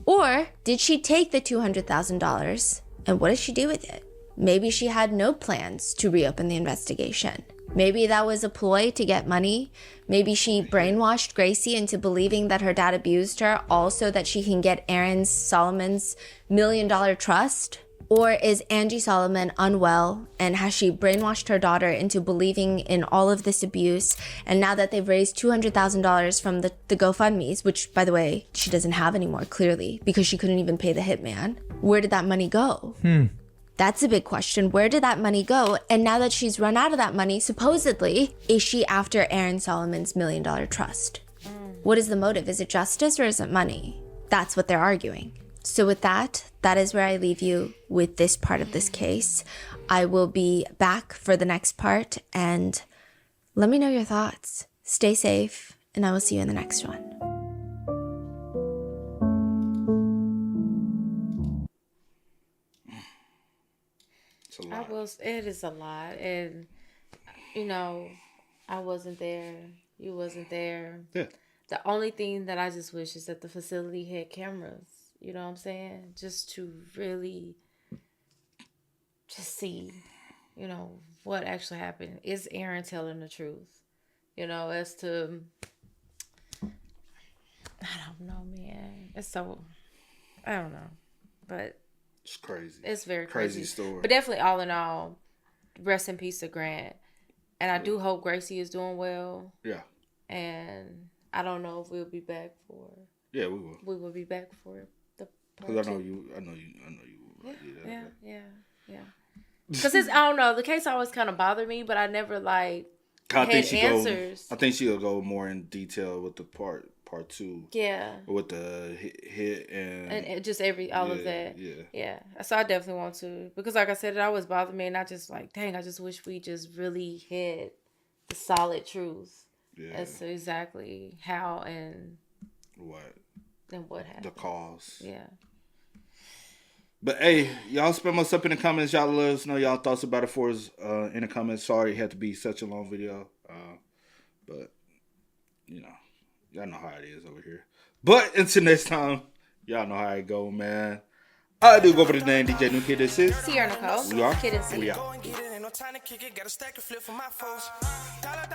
Or did she take the $200,000 and what did she do with it? Maybe she had no plans to reopen the investigation. Maybe that was a ploy to get money. Maybe she brainwashed Gracie into believing that her dad abused her, also that she can get Aaron Solomon's $1 million trust. Or is Angie Solomon unwell and has she brainwashed her daughter into believing in all of this abuse? And now that they've raised $200,000 from the GoFundMes, which by the way, she doesn't have anymore clearly because she couldn't even pay the hitman. Where did that money go? That's a big question. Where did that money go? And now that she's run out of that money, supposedly, is she after Aaron Solomon's $1 million trust? What is the motive? Is it justice or is it money? That's what they're arguing. So with that is where I leave you with this part of this case. I will be back for the next part and let me know your thoughts. Stay safe and I will see you in the next one. a lot. It is a lot, and you know, I wasn't there. You wasn't there. Yeah. The only thing that I just wish is that the facility had cameras. You know what I'm saying? Just to really just see, you know, what actually happened. Is Aaron telling the truth? You know, as to, I don't know, man. It's so, I don't know. But it's crazy. It's very crazy story. But definitely, all in all, rest in peace to Grant. And I do hope Gracie is doing well. Yeah. And I don't know if we'll be back for. Yeah, we will. We will be back for the. Because I know you will. Yeah. Because I don't know, the case always kind of bothered me, but I never had answers. I think she'll go more in detail with the part 2. Yeah. With the hit and just all of that. Yeah. Yeah. So I definitely want to, because like I said, it always bothered me, and I just dang, I just wish we just really hit the solid truth as to exactly how and what happened. The cause. Yeah. But hey, y'all spam us up in the comments. Y'all let us know y'all thoughts about it for us in the comments. Sorry it had to be such a long video. But, you know, y'all know how it is over here. But until next time, y'all know how it go, man. I do go for the name DJ New Kid. This is Sierra Nicole. We are. Kid and C. We out. Go and get it, ain't no time to kick it. Got a stack and flip for my foes. Dollar.